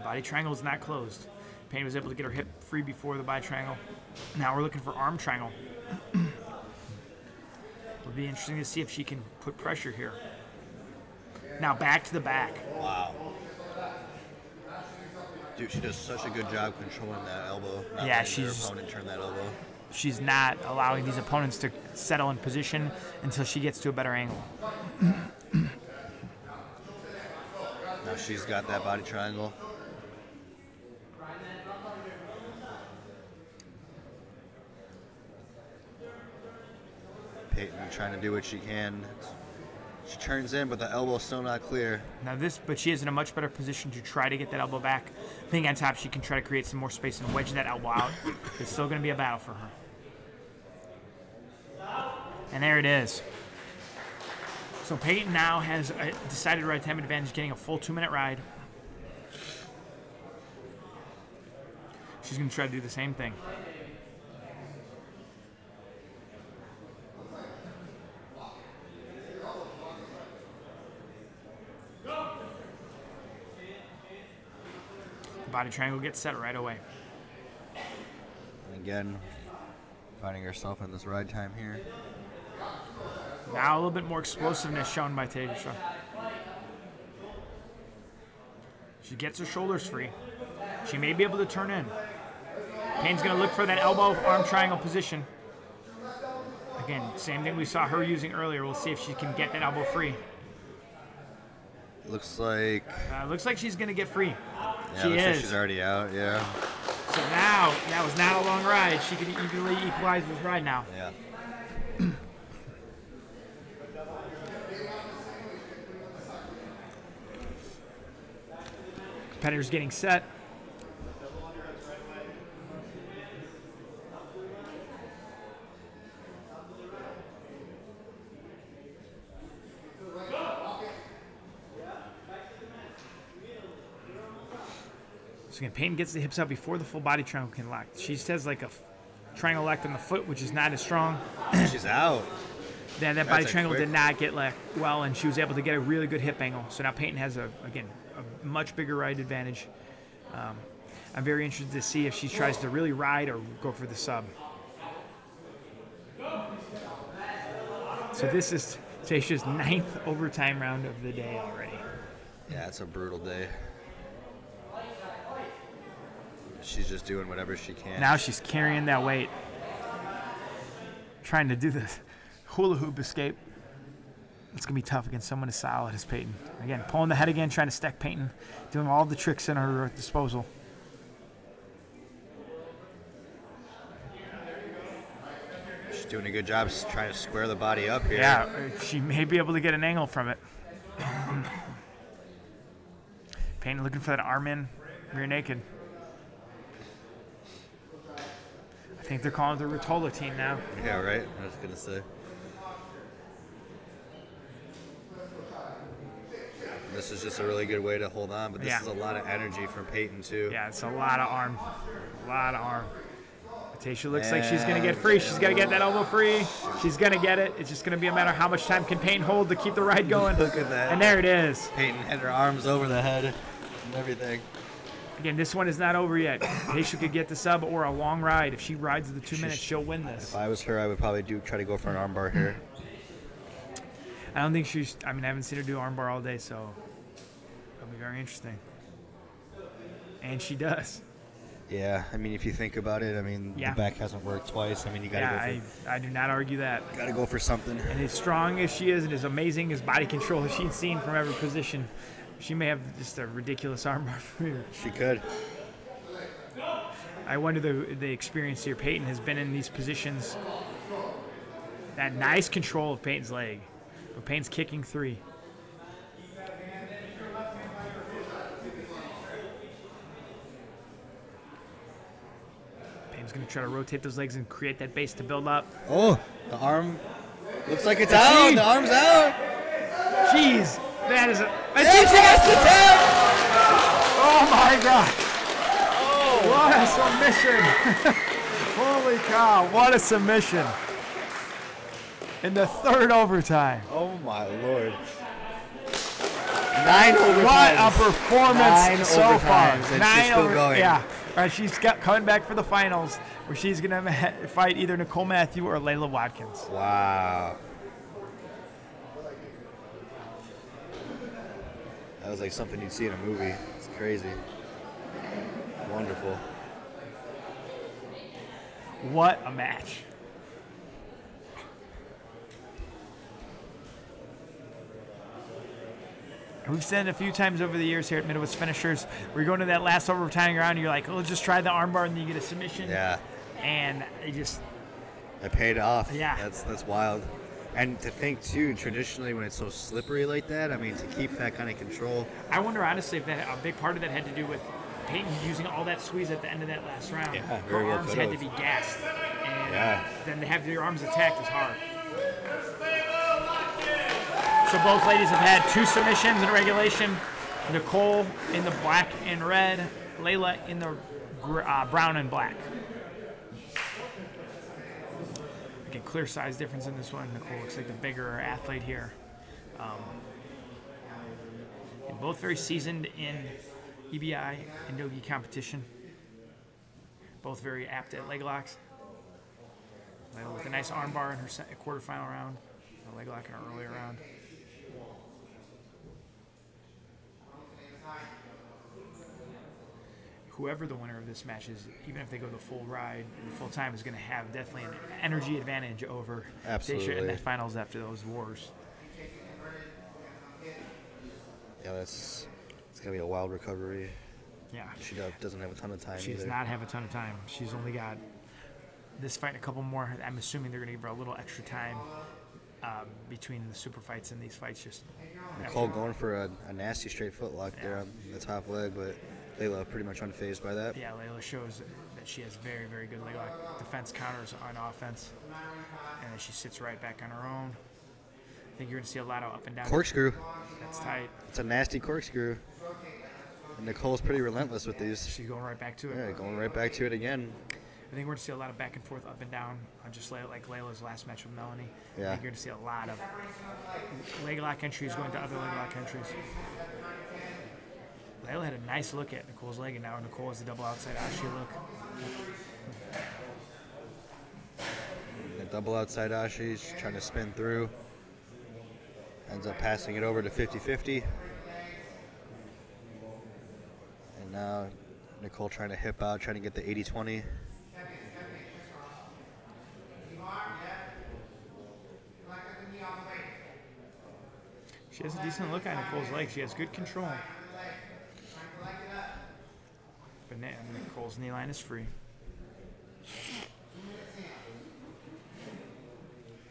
Body triangle is not closed. Payne was able to get her hip free before the body triangle. Now we're looking for arm triangle. It'll be interesting to see if she can put pressure here. Now back to the back. Wow. Dude, she does such a good job controlling that elbow. Yeah, she's. Her opponent turn that elbow. she's not allowing these opponents to settle in position until she gets to a better angle. Now she's got that body triangle. Peyton trying to do what she can. She turns in, but the elbow's still not clear. Now but she is in a much better position to try to get that elbow back. Being on top, she can try to create some more space and wedge that elbow out. It's still going to be a battle for her. And there it is. So Peyton now has a decided ride time advantage, getting a full 2-minute ride. She's going to try to do the same thing. The body triangle gets set right away. And again, finding herself in this ride time here. Now a little bit more explosiveness shown by Taysha. She gets her shoulders free. She may be able to turn in. Payne's going to look for that elbow arm triangle position. Again, same thing we saw her using earlier. We'll see if she can get that elbow free. Looks like she's going to get free. yeah, She looks like is. she's already out. Yeah. So now, that was not a long ride. She can easily equalize this ride now. Yeah. Competitor's getting set. So again, Peyton gets the hips out before the full body triangle can lock. She has like a triangle locked on the foot, which is not as strong. She's out. That That's body a triangle quick- did not get locked well, and she was able to get a really good hip angle. So now Peyton has, a much bigger ride advantage. I'm very interested to see if she tries to really ride or go for the sub. So this is Taysha's 9th overtime round of the day already. Yeah, it's a brutal day. She's just doing whatever she can. Now she's carrying that weight. Trying to do this hula hoop escape. It's going to be tough against someone as solid as Peyton. Again, pulling the head again, trying to stack Peyton, doing all the tricks in her disposal. She's doing a good job trying to square the body up here. Yeah, she may be able to get an angle from it. Peyton looking for that arm in, rear naked. I think they're calling it the Rotola team now. Yeah, right? I was going to say. This is just a really good way to hold on, but this is a lot of energy from Peyton, too. Yeah, it's a lot of arm. A lot of arm. Taysha looks like she's going to get free. She's going to get that elbow free. She's going to get it. It's just going to be a matter of how much time can Peyton hold to keep the ride going. Look at that. And there it is. Peyton had her arms over the head and everything. Again, this one is not over yet. Taysha could get the sub or a long ride. If she rides the 2 minutes, she'll win this. If I was her, I would probably try to go for an armbar here. I don't think she's. I haven't seen her do armbar all day, so it'll be very interesting. And she does. Yeah, if you think about it, the back hasn't worked twice. You got to go for I do not argue that. Got to go for something. And as strong as she is and as amazing as body control as she's seen from every position, she may have just a ridiculous armbar from here. She could. I wonder the experience here. Peyton has been in these positions. That nice control of Peyton's leg. But Peyton's kicking 3. Peyton's going to try to rotate those legs and create that base to build up. Oh, the arm looks like it's out. The arm's out. Jeez, that is a... Yes, she has the tap. Oh, my God. Oh, what a submission. Holy cow, what a submission. In the 3rd overtime. Oh, my Lord. 9 overtimes. What a performance so far. And she's still going. Yeah. All right, she's coming back for the finals where she's going to fight either Nicole Matthew or Layla Watkins. Wow. That was like something you'd see in a movie. It's crazy. Wonderful. What a match. We've said it a few times over the years here at Midwest Finishers. We're going to that last overtime round, and you're like, oh, just try the armbar, and then you get a submission. Yeah. And it just... It paid off. Yeah. That's wild. And to think, too, traditionally when it's so slippery like that, I mean, to keep that kind of control. I wonder, honestly, if that a big part of that had to do with Peyton using all that squeeze at the end of that last round. Yeah, Her very well arms could had have. to be gassed. And Yeah. then to have your arms attacked is hard. So both ladies have had 2 submissions in regulation. Nicole in the black and red, Layla in the brown and black. Again, clear size difference in this one. Nicole looks like the bigger athlete here. And both very seasoned in EBI and no-gi competition. Both very apt at leg locks. Layla with a nice arm bar in her quarterfinal round. A leg lock in her earlier round. Whoever the winner of this match is, even if they go the full ride, the full time, is going to have definitely an energy advantage over Dacia in the finals after those wars. Yeah, it's going to be a wild recovery. Yeah. She doesn't have a ton of time She does either. not have a ton of time. She's only got this fight and a couple more. I'm assuming they're going to give her a little extra time between the super fights and these fights. Just Nicole going for a nasty straight foot lock there on the top leg, but Layla pretty much unfazed by that. Yeah, Layla shows that she has very, very good leg lock defense counters on offense. And then she sits right back on her own. I think you're going to see a lot of up and down. Corkscrew. That's tight. It's a nasty corkscrew. And Nicole's pretty relentless with these. She's going right back to it. Yeah, going right back to it again. I think we're going to see a lot of back and forth, up and down, just like Layla's last match with Melanie. Yeah. I think you're going to see a lot of leg lock entries going to other leg lock entries. Layla had a nice look at Nicole's leg, and now Nicole has a double outside Ashi look. The double outside Ashi, she's trying to spin through. Ends up passing it over to 50-50. And now Nicole trying to hip out, trying to get the 80-20. She has a decent look at Nicole's leg. She has good control. But Nicole's knee line is free.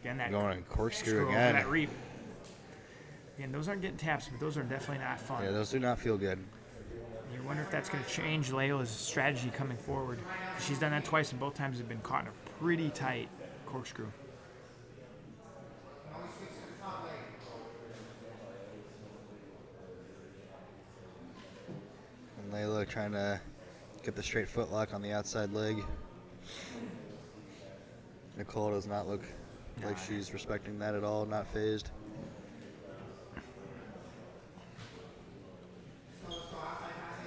Again, that Going corkscrew screw over again. that reap. Again, those aren't getting taps, but those are definitely not fun. Yeah, those do not feel good. You wonder if that's going to change Layla's strategy coming forward. She's done that twice, and both times have been caught in a pretty tight corkscrew. And Layla trying to get the straight foot lock on the outside leg. Nicole does not look like she's respecting that at all, not phased.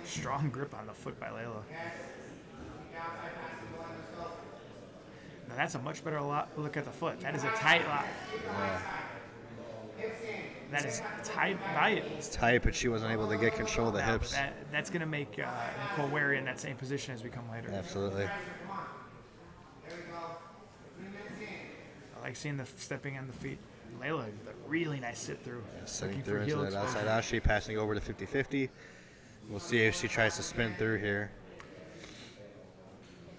Strong grip on the foot by Layla. Now that's a much better look at the foot. That is a tight lock. That is tight by it. It's tight, but she wasn't able to get control of the hips. That's going to make Nicole wary in that same position as we come later. Absolutely. I like seeing the stepping on the feet. Layla, a really nice sit through. Sitting through into that outside Ashi, passing over to 50-50. We'll see if she tries to spin through here.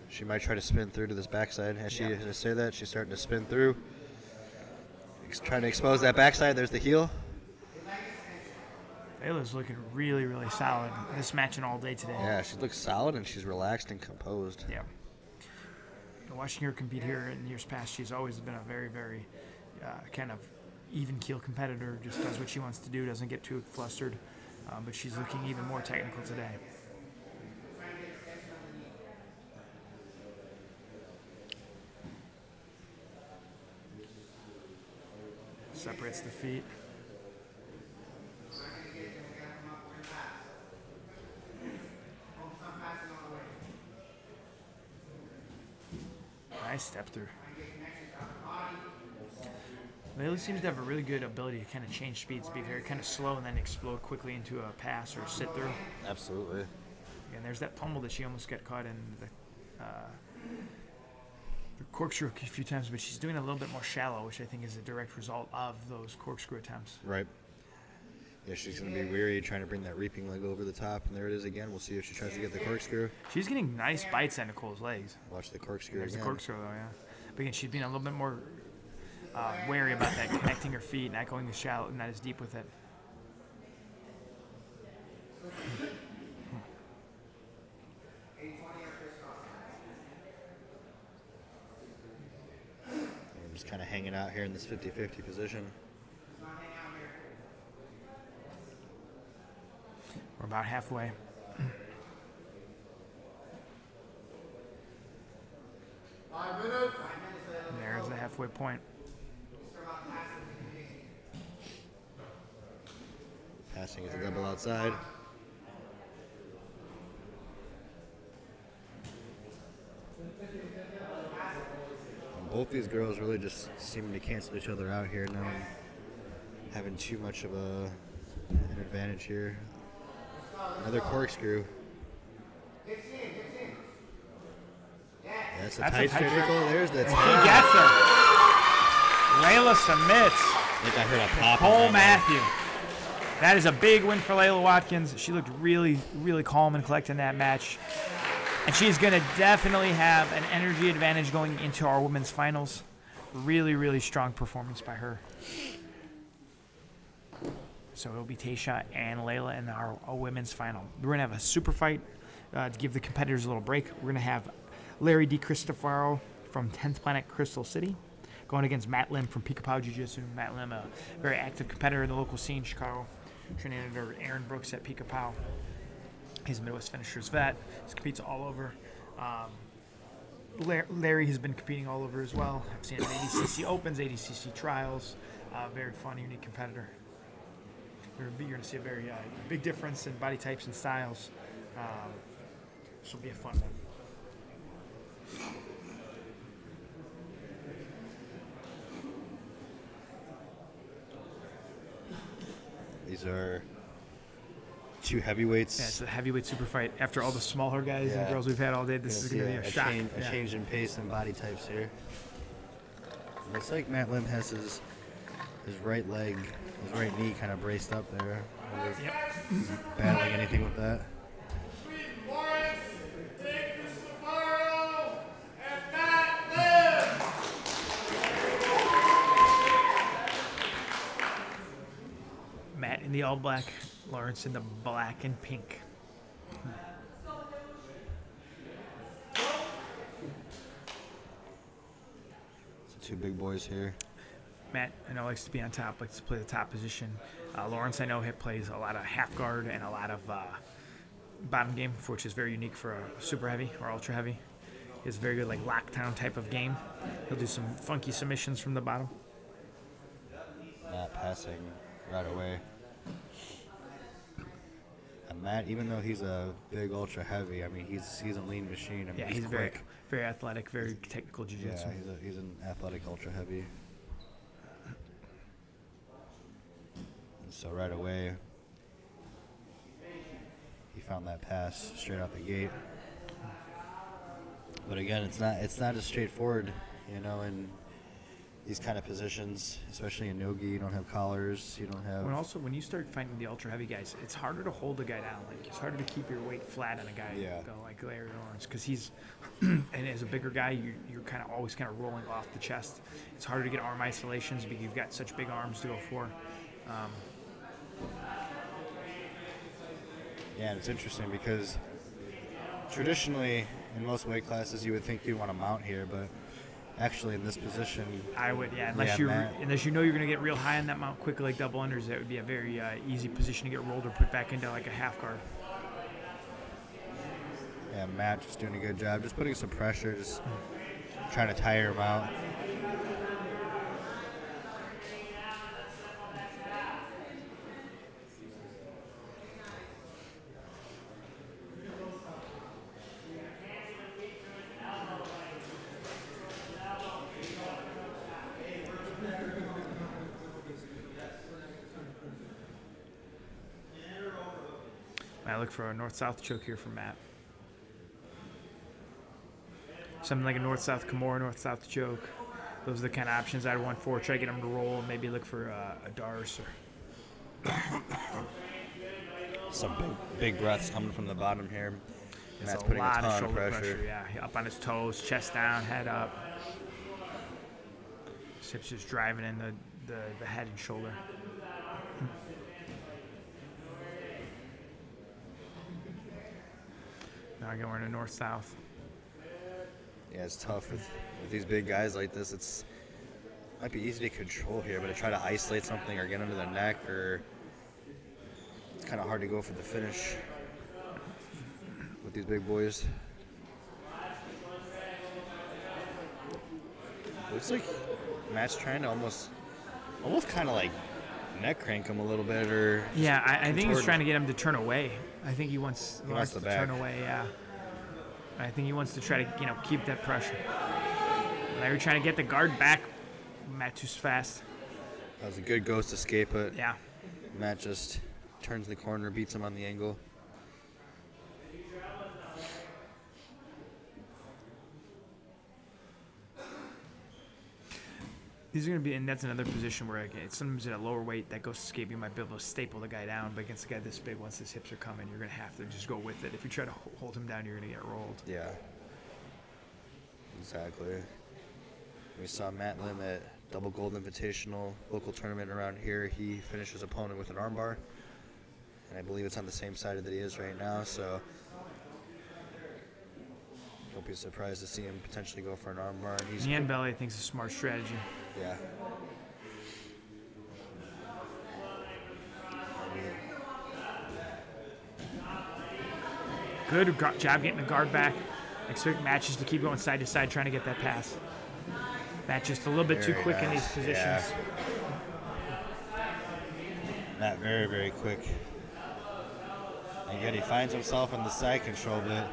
She might try to spin through to this backside. As she just say that, she's starting to spin through. Trying to expose that backside. There's the heel. Layla's looking really, really solid this match and all day today. Yeah, she looks solid and she's relaxed and composed. Yeah. Watching her compete here in years past, she's always been a very, very kind of even keel competitor. Just does what she wants to do, doesn't get too flustered. But she's looking even more technical today. Separates the feet. Nice step through. Layla seems to have a really good ability to kind of change speeds, be very kind of slow and then explode quickly into a pass or sit through. Absolutely. And there's that pummel that she almost got caught in. the corkscrew a few times, but she's doing it a little bit more shallow, which I think is a direct result of those corkscrew attempts. Right. Yeah, she's going to be weary trying to bring that reaping leg over the top, and there it is again. We'll see if she tries to get the corkscrew. She's getting nice bites on Nicole's legs. Watch the corkscrew There's again. the corkscrew, though, yeah. But again, she's being a little bit more wary about that, connecting her feet, not going as shallow, not as deep with it. I'm just kind of hanging out here in this 50-50 position. We're about halfway. And there's the halfway point. Passing is a double outside. And both these girls really just seem to cancel each other out here now, having too much of an advantage here. Another corkscrew. That's a tight straight ankle. There's that. He gets her. Layla submits. I think I heard a pop. Cole Matthew. That is a big win for Layla Watkins. She looked really, really calm and collected in that match. And she's going to definitely have an energy advantage going into our women's finals. Really, really strong performance by her. So it'll be Taysha and Layla in our women's final. We're going to have a super fight to give the competitors a little break. We're going to have Larry DiCristofaro from 10th Planet Crystal City going against Matt Lim from Pica-Pow Jiu-Jitsu. Matt Lim, a very active competitor in the local scene in Chicago. Training under Aaron Brooks at Pica-Pow. He's a Midwest finishers vet. He competes all over. Larry has been competing all over as well. I've seen him at ADCC Opens, ADCC Trials. Very fun, unique competitor. You're going to see a very big difference in body types and styles. This will be a fun one. These are two heavyweights. Yeah, it's a heavyweight super fight. After all the smaller guys and girls we've had all day, this is going to be a shock. A change in pace and body types here. Looks like Matt Lim has his right leg, his right knee kind of braced up there. Yep. Battling anything with that. Matt in the all black, Lawrence in the black and pink. So two big boys here. Matt, I know, likes to be on top, likes to play the top position. Lawrence, I know, plays a lot of half guard and a lot of bottom game, which is very unique for a super heavy or ultra heavy. He has a very good like lockdown type of game. He'll do some funky submissions from the bottom. Matt passing right away. And Matt, even though he's a big ultra heavy, I mean he's a lean machine. I mean, Yeah, he's quick. very athletic, very technical jiu-jitsu. Yeah, he's an athletic ultra heavy. So right away, he found that pass straight out the gate. But again, it's not as straightforward, you know, in these kind of positions, especially in no-gi. You don't have collars. You don't have. And also, when you start fighting the ultra heavy guys, it's harder to hold a guy down. Like it's harder to keep your weight flat on a guy. Like Larry Lawrence, because he's and as a bigger guy, you're kind of always kind of rolling off the chest. It's harder to get arm isolations because you've got such big arms to go for. Yeah, and it's interesting because traditionally in most weight classes you would think you want to mount here, but actually in this position, I would, unless you know you're going to get real high on that mount quickly, like double unders, that would be a very easy position to get rolled or put back into like a half guard. Yeah, Matt just doing a good job, just putting some pressure, just trying to tire him out. I look for a north-south choke here from Matt. something like a north-south Kimura, north-south choke. Those are the kind of options I'd want for. Try to get him to roll. Maybe look for a Dars. Some big breaths coming from the bottom here. That's Matt's a putting a lot ton of of shoulder pressure. Yeah, up on his toes, chest down, head up. His hips just driving in the head and shoulder. Now again, we're in a north-south. Yeah, it's tough with these big guys like this. It's might be easy to control here, but to try to isolate something or get under the neck, or it's kind of hard to go for the finish with these big boys. Looks like Matt's trying to almost kind of like neck crank him a little bit, or Yeah, I think he's contort trying to him. get him to turn away. I think he wants wants to the back. turn away. Yeah, I think he wants to try to keep that pressure. Larry trying to get the guard back. Matt too fast. That was a good ghost escape, but Yeah. Matt just turns the corner, beats him on the angle. These are going to be, and that's another position where sometimes at a lower weight, that ghost escape, you might be able to staple the guy down, but against a guy this big, once his hips are coming, you're going to have to just go with it. If you try to hold him down, you're going to get rolled. Yeah. Exactly. We saw Matt Lim at Double Gold Invitational, local tournament around here. He finished his opponent with an armbar, and I believe it's on the same side that he is right now, so don't be surprised to see him potentially go for an armbar. And he's Hand belly, I think, is a smart strategy. yeah. Good job getting the guard back. Expect matches to keep going side to side, trying to get that pass. Matt just a little bit too Very quick in nice, these positions. yeah. Matt very, very quick. And yet he finds himself in the side control, but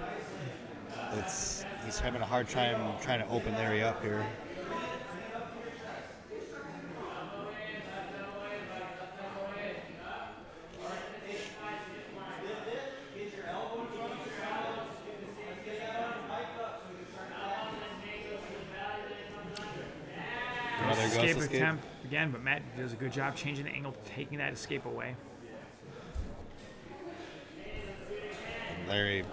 he's having a hard time trying to open Larry up here. Another ghost Escape escape. attempt again, but Matt does a good job changing the angle, taking that escape away. Larry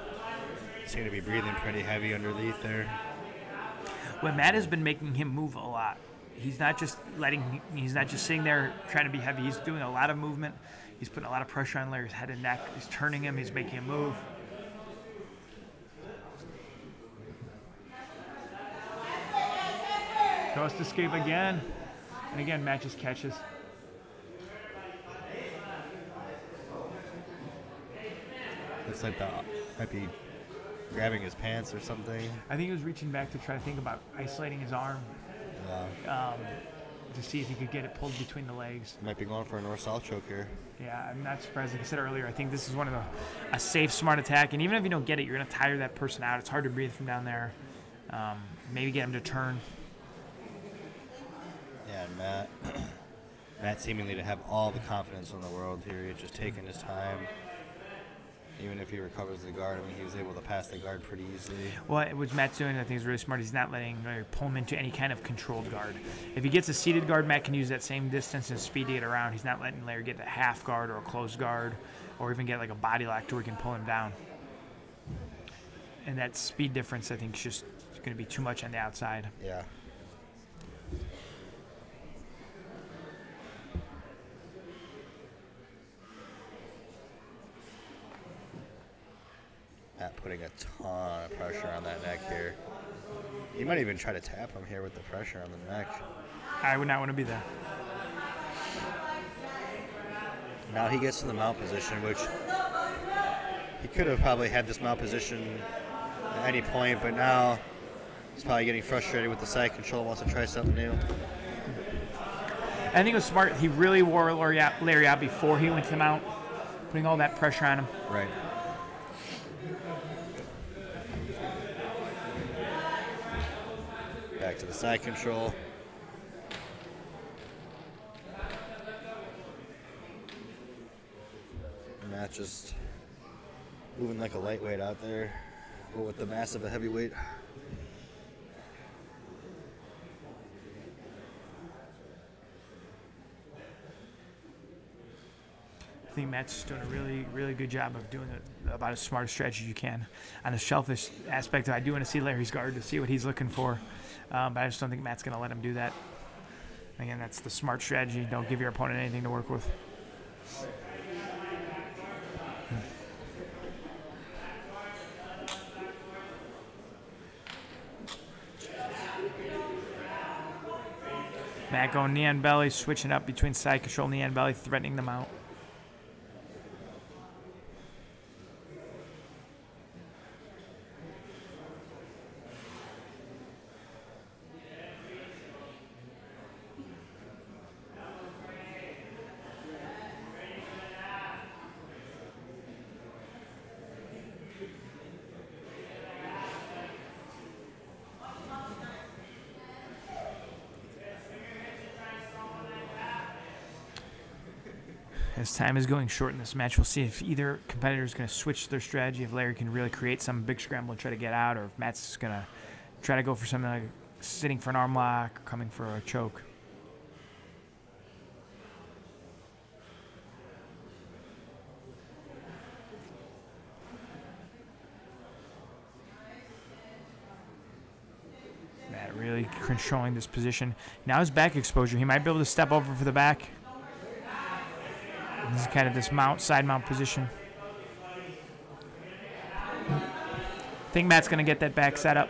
seemed to be breathing pretty heavy underneath there. When Matt has been making him move a lot. He's not just sitting there trying to be heavy. He's doing a lot of movement. He's putting a lot of pressure on Larry's head and neck. He's turning him. He's making him move. Ghost escape again. And again, Matt just catches. Looks like that might be grabbing his pants or something. I think he was reaching back to try to think about isolating his arm to see if he could get it pulled between the legs. Might be going for a north-south choke here. Yeah, I'm not surprised. Like I said earlier, I think this is one of a safe, smart attack. And even if you don't get it, you're going to tire that person out. It's hard to breathe from down there. Maybe get him to turn. Yeah, and Matt seemingly to have all the confidence in the world here. He's just taking his time. Even if he recovers the guard, I mean, he was able to pass the guard pretty easily. What Matt's doing, I think, is really smart. He's not letting Larry pull him into any kind of controlled guard. If he gets a seated guard, Matt can use that same distance and speed to get around. He's not letting Larry get a half guard or a closed guard or even get like a body lock to where he can pull him down. And that speed difference, I think, is just going to be too much on the outside. Yeah. Matt putting a ton of pressure on that neck here. He might even try to tap him here with the pressure on the neck. I would not want to be there. Now he gets to the mount position, which he could have probably had this mount position at any point, but now he's probably getting frustrated with the side control, wants to try something new. I think it was smart. He really wore Larry out before he went to the mount, putting all that pressure on him. Right. Back to the side control. Matt just moving like a lightweight out there, but with the mass of a heavyweight. think Matt's doing a really good job of doing about as smart a strategy as you can. On the shellfish aspect, I do want to see Larry's guard to see what he's looking for, but I just don't think Matt's going to let him do that. Again, that's the smart strategy. Don't give your opponent anything to work with. Matt going knee on belly, switching up between side control, knee on belly, threatening the mount. As time is going short in this match, we'll see if either competitor is going to switch their strategy, if Larry can really create some big scramble and try to get out, or if Matt's going to try to go for something like sitting for an arm lock or coming for a choke. Matt really controlling this position. Now his back exposure. He might be able to step over for the back. This is kind of this side mount position. I think Matt's going to get that back set up.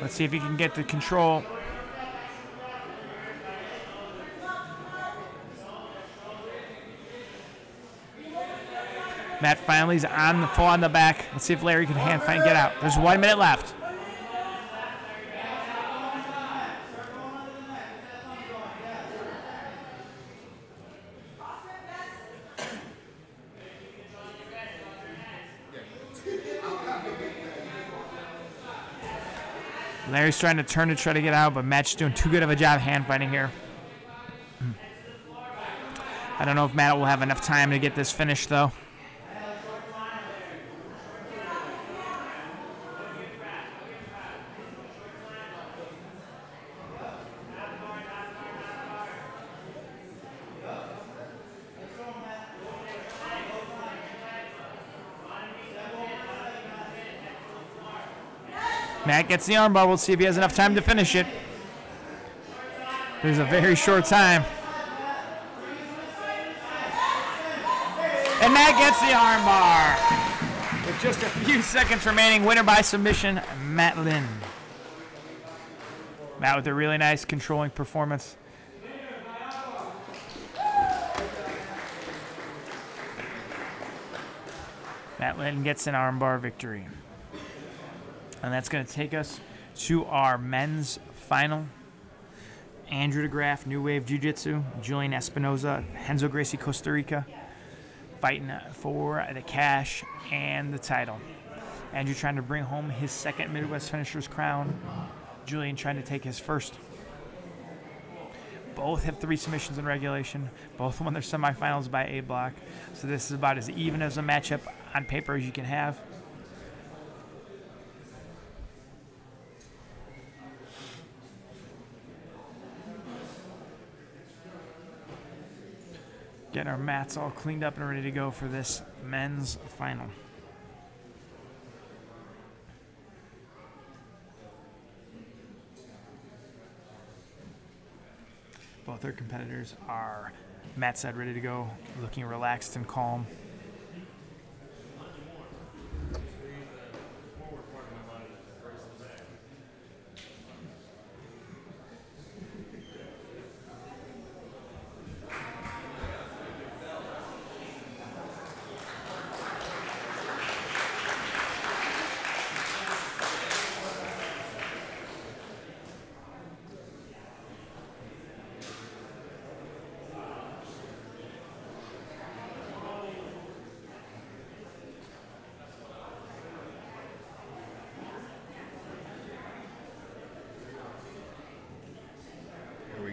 Let's see if he can get the control. Matt finally is on the full on the back. Let's see if Larry can hand fight and get out. There's 1 minute left. Larry's trying to turn to try to get out, but Matt's doing too good of a job hand fighting here. I don't know if Matt will have enough time to get this finished, though. Matt gets the armbar. We'll see if he has enough time to finish it. There's a very short time. And Matt gets the armbar. With just a few seconds remaining, winner by submission, Matt Lynn. Matt with a really nice controlling performance. Matt Lynn gets an armbar victory. And that's going to take us to our men's final. Andrew DeGraff, New Wave Jiu-Jitsu. Julian Espinoza, Renzo Gracie, Costa Rica. Fighting for the cash and the title. Andrew trying to bring home his second Midwest Finishers crown. Julian trying to take his first. Both have 3 submissions in regulation. Both won their semifinals by A block. So this is about as even as a matchup on paper as you can have. Getting our mats all cleaned up and ready to go for this men's final. Both our competitors are mat side ready to go, looking relaxed and calm.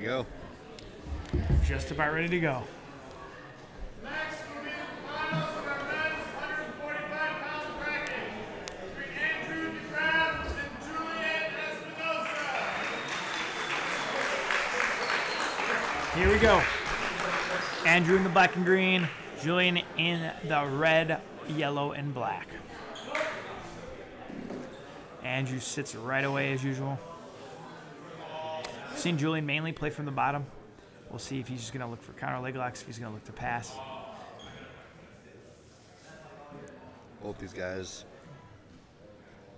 Go. Just about ready to go. Next will be the finals of our men's 145-pound bracket between Andrew DeGraff and Julian Espinoza. here we go. Andrew in the black and green, Julian in the red, yellow, and black. Andrew sits right away as usual. Seen Julian mainly play from the bottom. We'll see if he's just going to look for counter leg locks, if he's going to look to pass. Both these guys,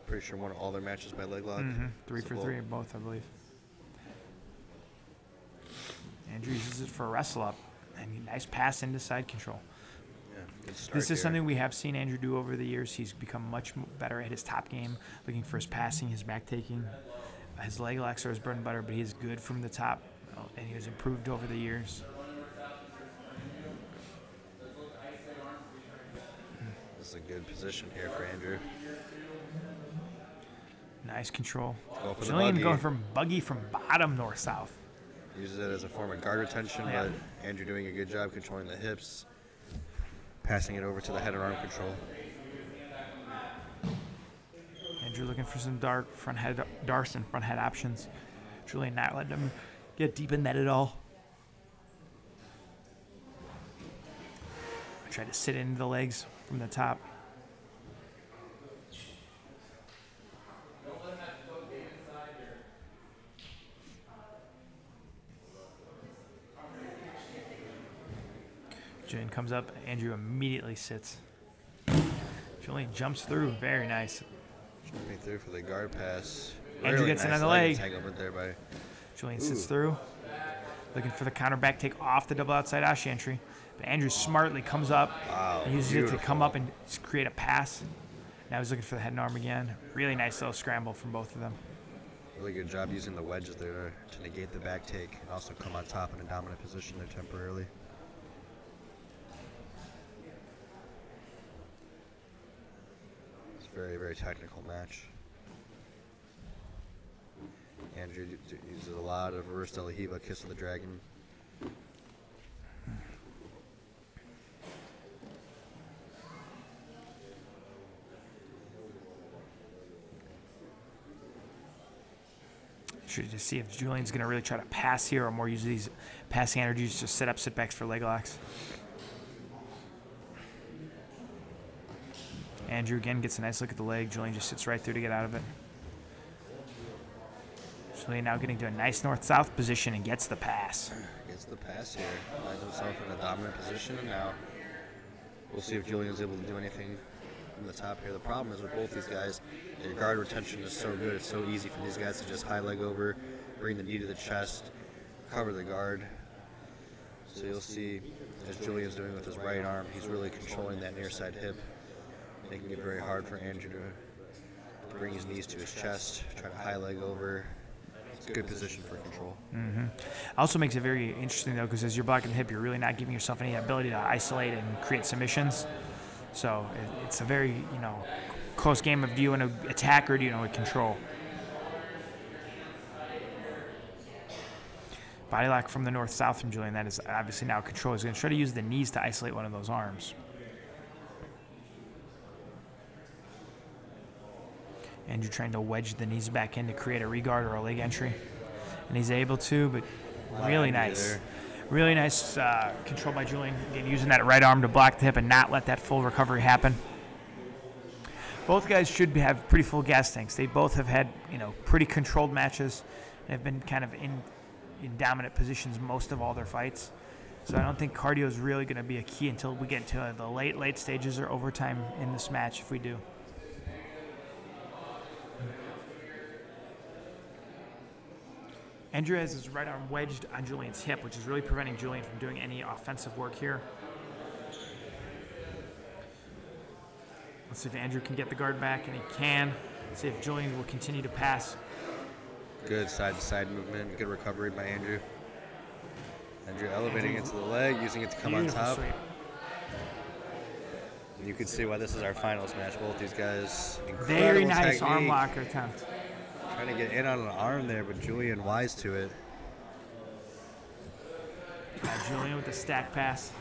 pretty sure won all their matches by leg lock. 3 for 3 both, I believe. Andrew uses it for a wrestle up. And nice pass into side control. Yeah, good start This is here. something we have seen Andrew do over the years. He's become much better at his top game, looking for his passing, his back taking. His leg locks are his bread and butter, but he's good from the top, and he has improved over the years. This is a good position here for Andrew. Nice control. Go for the Julian buggy. going from buggy from bottom north-south. Uses it as a form of guard retention, Yeah. but Andrew doing a good job controlling the hips, passing it over to the head and arm control. Andrew looking for some dark front head, darts and front head options. Julian not letting him get deep in that at all. Try to sit into the legs from the top. Julian comes up, Andrew immediately sits. Julian jumps through, very nice. Jumping through for the guard pass. Andrew gets in on the leg. Entanglement there by Julian sits through, looking for the counter back take off the double outside ashi entry. But Andrew smartly comes up and uses it to come up and create a pass. Now he's looking for the head and arm again. Really nice little scramble from both of them. really good job using the wedges there to negate the back take and also come on top in a dominant position there temporarily. It's a very, very technical match. Andrew uses a lot of reverse De La Hiva, Kiss of the Dragon. Should just see if Julian's going to really try to pass here or more use these passing energies to set up sit-backs for leg locks. Andrew again gets a nice look at the leg. Julian just sits right through to get out of it. Julian now getting to a nice north-south position and gets the pass. Gets the pass here. Finds himself in a dominant position, and now we'll see if Julian's able to do anything from the top here. The problem is with both these guys, their guard retention is so good. It's so easy for these guys to just high leg over, bring the knee to the chest, cover the guard. So you'll see, as Julian's doing with his right arm, he's really controlling that near side hip, making it very hard for Andrew to bring his knees to his chest, try to high leg over. It's a good position for control. Also makes it very interesting, though, because as you're blocking the hip, you're really not giving yourself any ability to isolate and create submissions. So it's a very, close game of do you want to attack or do you want to control? Body lock from the north-south from Julian. That is obviously now control. He's going to try to use the knees to isolate one of those arms. Andrew trying to wedge the knees back in to create a regard or a leg entry. And he's able to, but really nice. There. Really nice control by Julian. Again, using that right arm to block the hip and not let that full recovery happen. Both guys should have pretty full gas tanks. They both have had, pretty controlled matches and have been kind of in dominant positions most of all their fights. So I don't think cardio is really going to be a key until we get to the late stages or overtime in this match if we do. Andrew has his right arm wedged on Julian's hip, which is really preventing Julian from doing any offensive work here. Let's see if Andrew can get the guard back, and he can. Let's see if Julian will continue to pass. Good side-to-side movement, good recovery by Andrew. Andrew elevating it to the leg, using it to come on Beautiful top. sweep. You can see why this is our finals match. Both these guys, Very incredible nice technique. arm locker attempt. Trying to get in on an arm there, but Julian wise to it. Julian with the stack pass.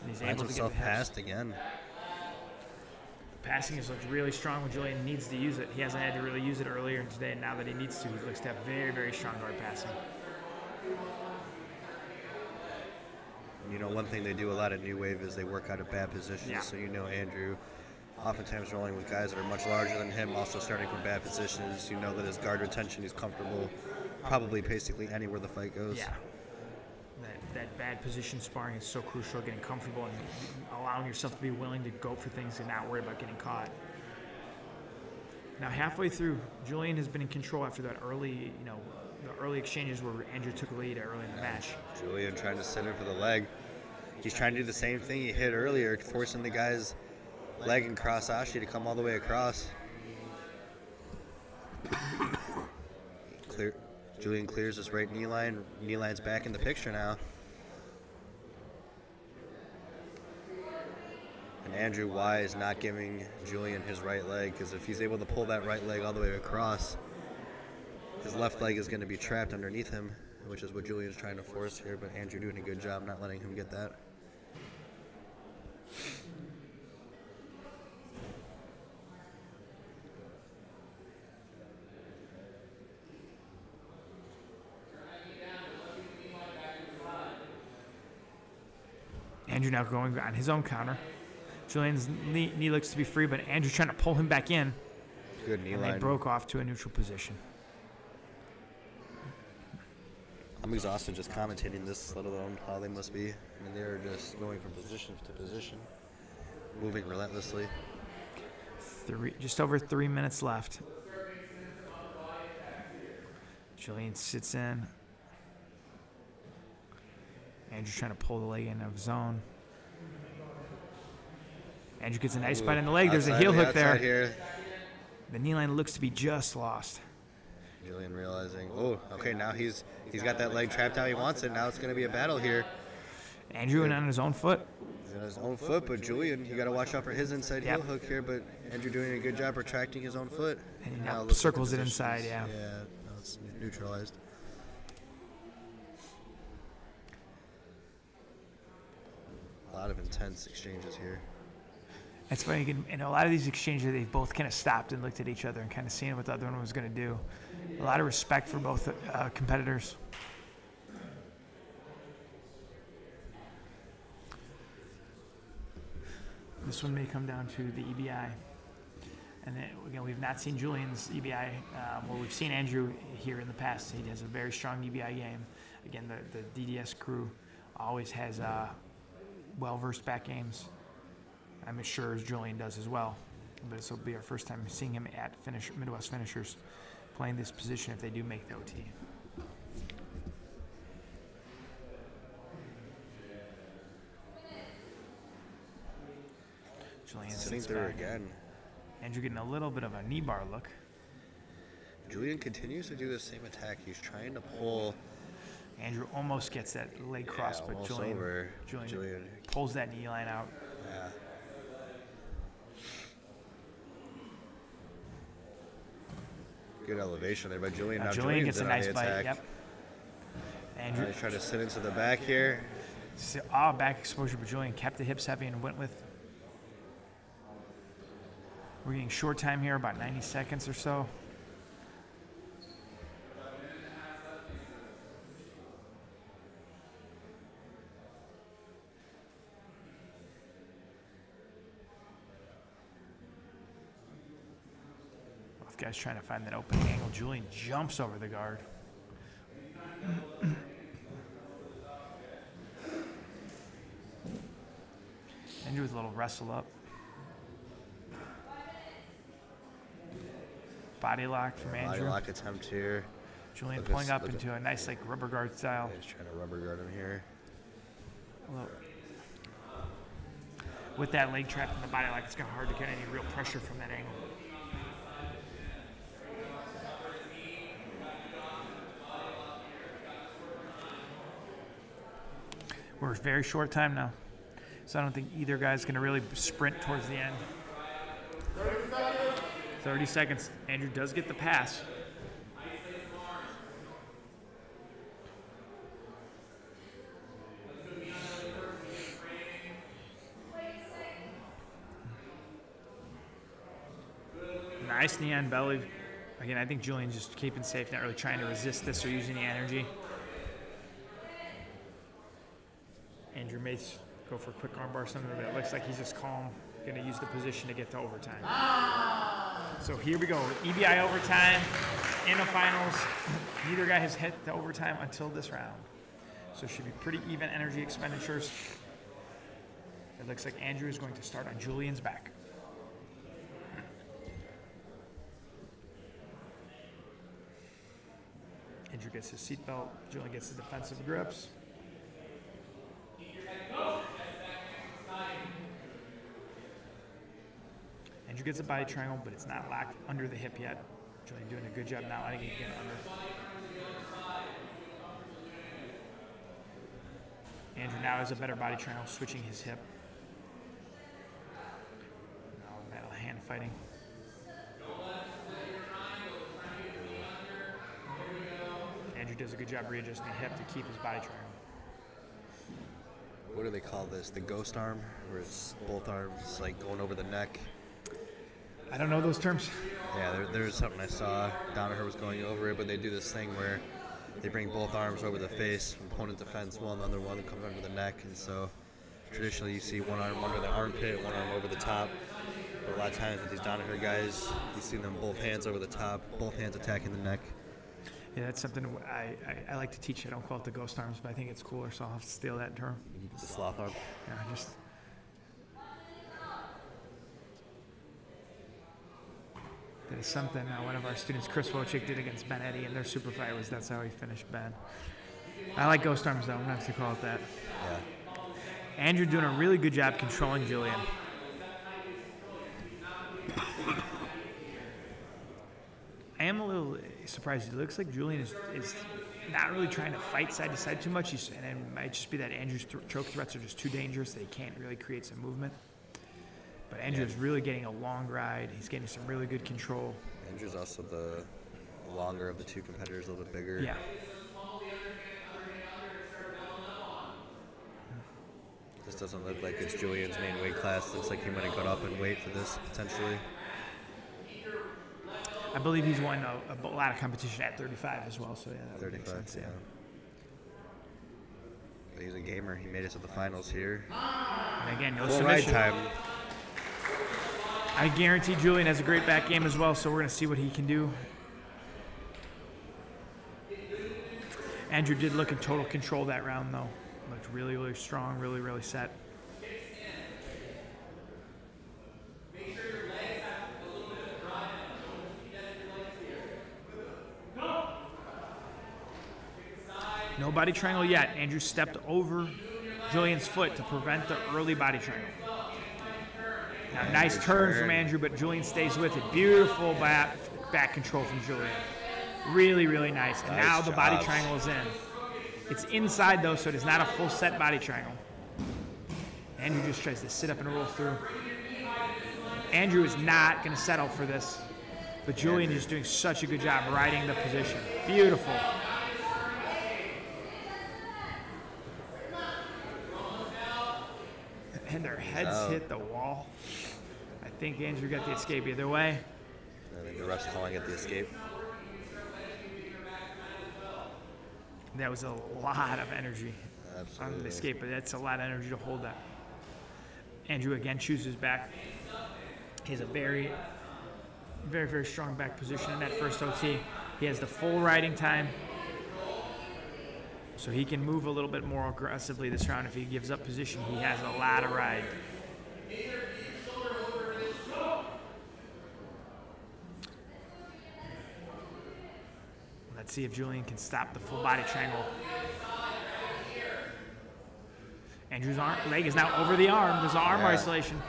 And he's Finds able to get himself the hips. passed again. Passing has looked really strong when Julian needs to use it. He hasn't had to really use it earlier today, and now that he needs to, he looks to have very, very strong guard passing. you know, one thing they do a lot at New Wave is they work out of bad positions. Yeah. So, you know, Andrew oftentimes rolling with guys that are much larger than him, also starting from bad positions. You know that his guard retention, he's comfortable, probably basically anywhere the fight goes. Yeah. That bad position sparring is so crucial, getting comfortable and allowing yourself to be willing to go for things and not worry about getting caught. Now, halfway through, Julian has been in control after that early, you know, the early exchanges where Andrew took a lead early in the match. Julian trying to sit in for the leg. He's trying to do the same thing he hit earlier, forcing the guy's leg and cross Ashi to come all the way across. Julian clears his right knee line. Knee line's back in the picture now. And Andrew Y is not giving Julian his right leg, because if he's able to pull that right leg all the way across, his left leg is going to be trapped underneath him, which is what Julian's trying to force here, but Andrew doing a good job not letting him get that. Andrew now going on his own counter. Julian's knee looks to be free, but Andrew trying to pull him back in. Good knee and line. they broke off to a neutral position. I'm exhausted just commentating this, let alone how they must be. I mean, they're just going from position to position, moving relentlessly. Just over 3 minutes left. Julian sits in. Andrew trying to pull the leg in of his own. Andrew gets a nice spot in the leg. There's a heel hook there. Here. The knee line looks to be just lost. Julian realizing, oh, okay, now he's got that leg trapped how he wants it. Now it's going to be a battle here. Andrew went on his own foot. He's on his own foot, but Julian, you got to watch out for his inside heel hook here. But Andrew doing a good job retracting his own foot. And he now looks at circles the it inside, positions. yeah. Yeah, now it's neutralized. A lot of intense exchanges here. It's funny, in a lot of these exchanges, they've both kind of stopped and looked at each other and kind of seen what the other one was going to do. A lot of respect for both competitors. This one may come down to the EBI. And then, again, we've not seen Julian's EBI. Well, we've seen Andrew here in the past. He has a very strong EBI game. Again, the DDS crew always has well-versed back games. I'm as sure as Julian does as well. But this will be our first time seeing him at Midwest Finishers playing this position if they do make the OT. Julian Sitting sits there back. again. Andrew getting a little bit of a knee bar look. Julian continues to do the same attack. He's trying to pull. Andrew almost gets that leg cross, but almost Julian over. pulls that knee line out. Yeah. Good elevation there by Julian. Now Julian Julian's gets a in on nice the bite. attack. Yep. Andrew, He's trying to sit into the back here. back exposure, but Julian kept the hips heavy and went with. We're getting short time here, about 90 seconds or so. Both guys trying to find that opening angle. Julian jumps over the guard. Andrew with a little wrestle up. Body lock from Andrew. Body lock attempt here. Julian pulling up into a nice like rubber guard style. He's trying to rubber guard him here. With that leg trap in the body lock, it's kind of hard to get any real pressure from that angle. We're very short time now, so I don't think either guy's going to really sprint towards the end. 30 seconds. Andrew does get the pass. Nice knee on belly. Again, I think Julian's just keeping safe, not really trying to resist this or using the energy. Andrew Andrew may go for a quick armbar, something that looks like he's just calm, going to use the position to get to overtime. So here we go, EBI overtime in the finals. Neither guy has hit the overtime until this round. So it should be pretty even energy expenditures. It looks like Andrew is going to start on Julian's back. Andrew gets his seatbelt, Julian gets his defensive grips. Andrew gets a body triangle, but it's not locked under the hip yet. Julian doing a good job not letting it get under. Andrew now has a better body triangle, switching his hip. Now metal hand fighting. Andrew does a good job readjusting the hip to keep his body triangle. What do they call this? The ghost arm, where it's both arms like going over the neck. I don't know those terms. Yeah, there's something I saw. Danaher was going over it, but they do this thing where they bring both arms over the face, opponent defense one, the other one comes under the neck, and so traditionally you see one arm under the armpit, one arm over the top. But a lot of times with these Danaher guys, you see them both hands over the top, both hands attacking the neck. Yeah, that's something I like to teach. I don't call it the ghost arms, but I think it's cooler, so I'll have to steal that term. The sloth arm. Yeah, just. That is something one of our students, Chris Wojcik, did against Ben Eddy in their super fight. That's how he finished Ben. I like ghost arms though. I'm not going to call it that. Yeah. Andrew doing a really good job controlling Julian. I am a little surprised. It looks like Julian is not really trying to fight side to side too much. And it might just be that Andrew's choke threats are just too dangerous. They can't really create some movement. But Andrew is really getting a long ride. He's getting some really good control. Andrew's also the longer of the two competitors, a little bit bigger. Yeah. This doesn't look like it's Julian's main weight class. Looks like he might have got up in weight for this, potentially. I believe he's won a lot of competition at 35 as well, so yeah, that would make 35, sense, yeah. But he's a gamer. He made it to the finals here. And again, no Full ride submission. time. I guarantee Julian has a great back game as well, so we're going to see what he can do. Andrew did look in total control that round, though. Looked really, really strong, really, really set. No body triangle yet. Andrew stepped over Julian's foot to prevent the early body triangle. Now, nice turn from Andrew, but Julian stays with it. Beautiful back control from Julian. Really, really nice. And now the body triangle is in. It's inside, though, so it is not a full set body triangle. Andrew just tries to sit up and roll through. Andrew is not going to settle for this, but Julian is doing such a good job riding the position. Beautiful. And their heads hit the wall. I think Andrew got the escape either way. I think the ref's calling it the escape. That was a lot of energy on the Absolutely. escape, but that's a lot of energy to hold that. Andrew again chooses back. He has a very, very, very strong back position in that first OT. He has the full riding time, so he can move a little bit more aggressively this round. If he gives up position, he has a lot of ride. Let's see if Julian can stop the full body triangle. Andrew's leg is now over the arm. There's an arm isolation.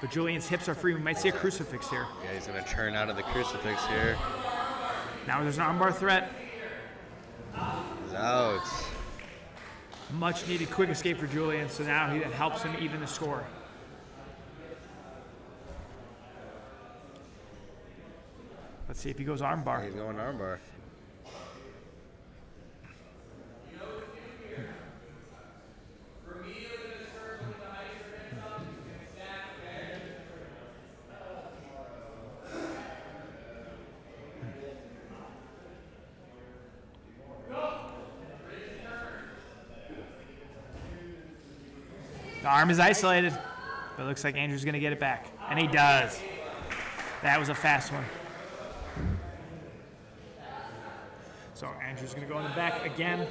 But Julian's hips are free. We might see a crucifix here. Yeah, he's going to turn out of the crucifix here. Now there's an armbar threat. He's out. Much needed quick escape for Julian, so now that helps him even the score. Let's see if he goes armbar. He's going armbar. The arm is isolated, but it looks like Andrew's going to get it back. And he does. That was a fast one. So Andrew's going to go in the back again.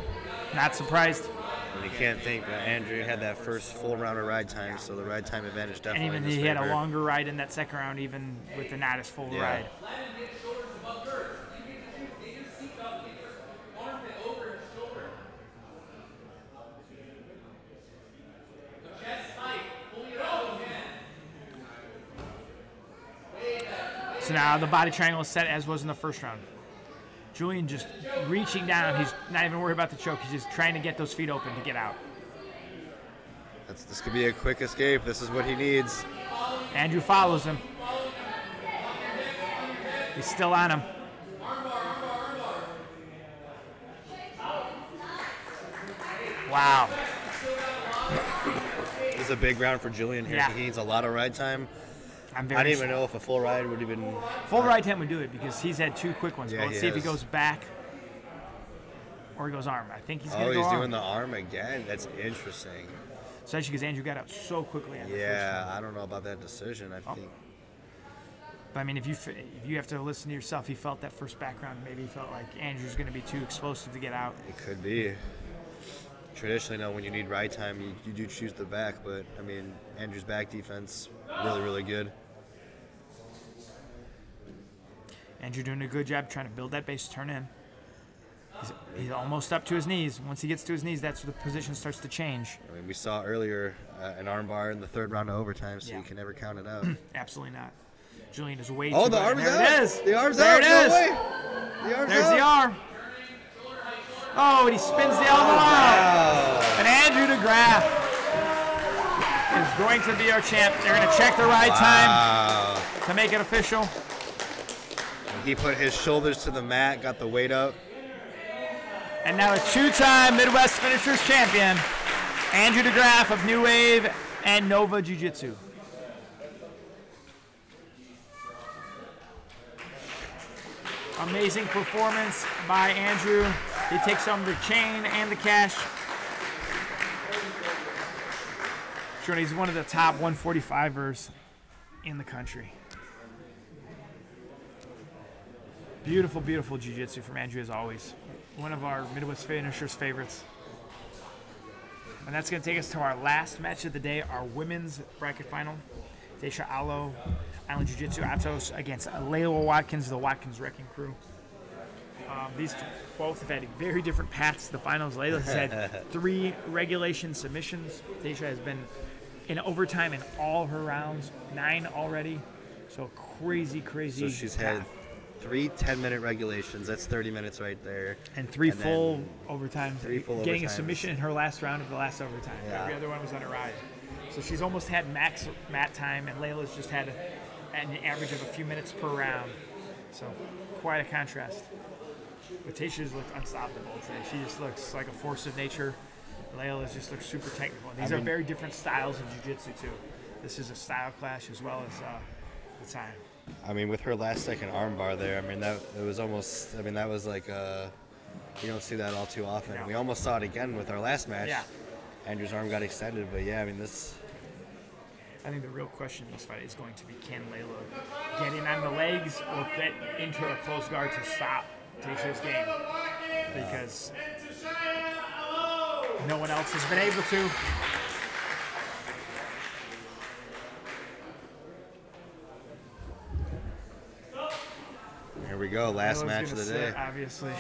Not surprised. And you can't think that Andrew had that first full round of ride time, so the ride time advantage definitely. And even he had a longer ride in that second round, even with the not as full ride. So now the body triangle is set as was in the first round. Julian just reaching down. He's not even worried about the choke. He's just trying to get those feet open to get out. This could be a quick escape. This is what he needs. Andrew follows him. He's still on him. Wow. This is a big round for Julian here. Yeah. He needs a lot of ride time. I didn't even know if a full ride would even... Full ride time would do it because he's had 2 quick ones. Yeah, But let's see if he goes back or he goes arm. I think he's going to go he's arm. doing the arm again. That's interesting. Especially because Andrew got out so quickly. On the first Yeah, one. I don't know about that decision. I think... But I mean, if you have to listen to yourself, he felt that first background. Maybe he felt like Andrew's going to be too explosive to get out. It could be. Traditionally, when you need ride time, you do choose the back. But, I mean, Andrew's back defense, really, really good. Andrew doing a good job trying to build that base turn in. He's almost up to his knees. Once he gets to his knees, that's where the position starts to change. I mean, we saw earlier an arm bar in the 3rd round of overtime, so you can never count it out. Absolutely not. Julian is way Oh, too the good. arm's There out. it is. The arm's there out. It No is. way. The arm's There's out. the arm. Oh, and he spins the elbow out. And Andrew DeGraff is going to be our champ. They're going to check the ride time to make it official. He put his shoulders to the mat, got the weight up. And now a 2-time Midwest Finishers champion, Andrew DeGraff of New Wave and Nova Jiu-Jitsu. Amazing performance by Andrew. He takes home the chain and the cash. Sure, he's one of the top 145ers in the country. Beautiful, beautiful jiu-jitsu from Andrew as always. One of our Midwest Finishers favorites. And that's going to take us to our last match of the day, our women's bracket final. Daisha Alo, Island Jiu-Jitsu Atos against Layla Watkins, the Watkins Wrecking Crew. These both have had very different paths to the finals. Layla has had 3 regulation submissions. Daisha has been in overtime in all her rounds, 9 already. So crazy, crazy. So she's had 3 10-minute regulations. That's 30 minutes right there. And 3 full overtimes. 3 full Getting a overtimes. submission in her last round of the last overtime. Yeah. Every other one was on a ride. So she's almost had max mat time, and Layla's just had an average of a few minutes per round. So quite a contrast. But Tayshia's looked unstoppable today. She just looks like a force of nature. Layla just looks super technical. These are very different styles of jiu-jitsu too. This is a style clash as well as the time. I mean, with her last second arm bar there, I mean, that was like you don't see that all too often. No. We almost saw it again with our last match. Yeah. Andrew's arm got extended, but yeah, I mean, I think the real question in this fight is going to be, can Layla get in on the legs or get into a close guard to stop Tayshia's game? Because no one else has been able to. Here we go, last Layla's match of gonna the day. sit, obviously.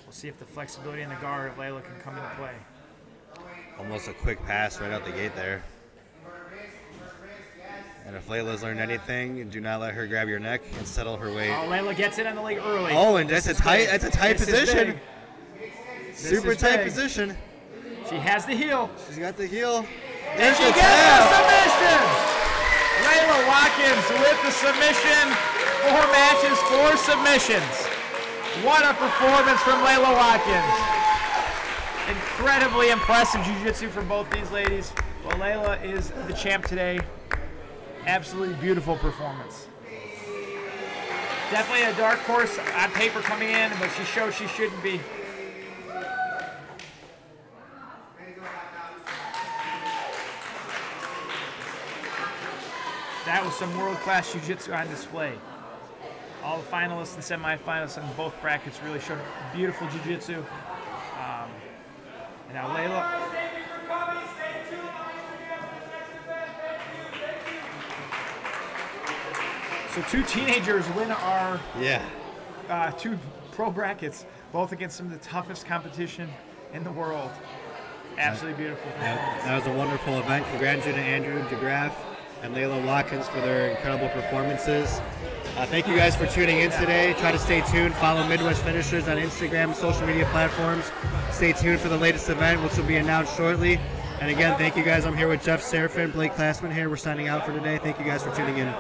We'll see if the flexibility in the guard of Layla can come into play. Almost a quick pass right out the gate there. And if Layla's learned anything, do not let her grab your neck and settle her weight. Oh, Layla gets it on the leg early. Oh, and that's a tight This is position. big. Super is tight big. position. She has the heel. She's got the heel. And There's she the gets the tap. submission! Layla Watkins with the submission. 4 matches, 4 submissions. What a performance from Layla Watkins. Incredibly impressive jiu-jitsu from both these ladies. Well, Layla is the champ today. Absolutely beautiful performance. Definitely a dark horse on paper coming in, but she showed she shouldn't be. That was some world-class jiu-jitsu on display. All the finalists and semifinalists in both brackets really showed beautiful jiu-jitsu. And now Layla. So 2 teenagers win our two pro brackets, both against some of the toughest competition in the world. Absolutely beautiful. That was a wonderful event. Congratulations to Andrew DeGraff and Layla Watkins for their incredible performances. Thank you guys for tuning in today. Try to stay tuned. Follow Midwest Finishers on Instagram, social media platforms. Stay tuned for the latest event, which will be announced shortly. And again, thank you guys. I'm here with Jeff Serafin, Blake Classman here. We're signing out for today. Thank you guys for tuning in.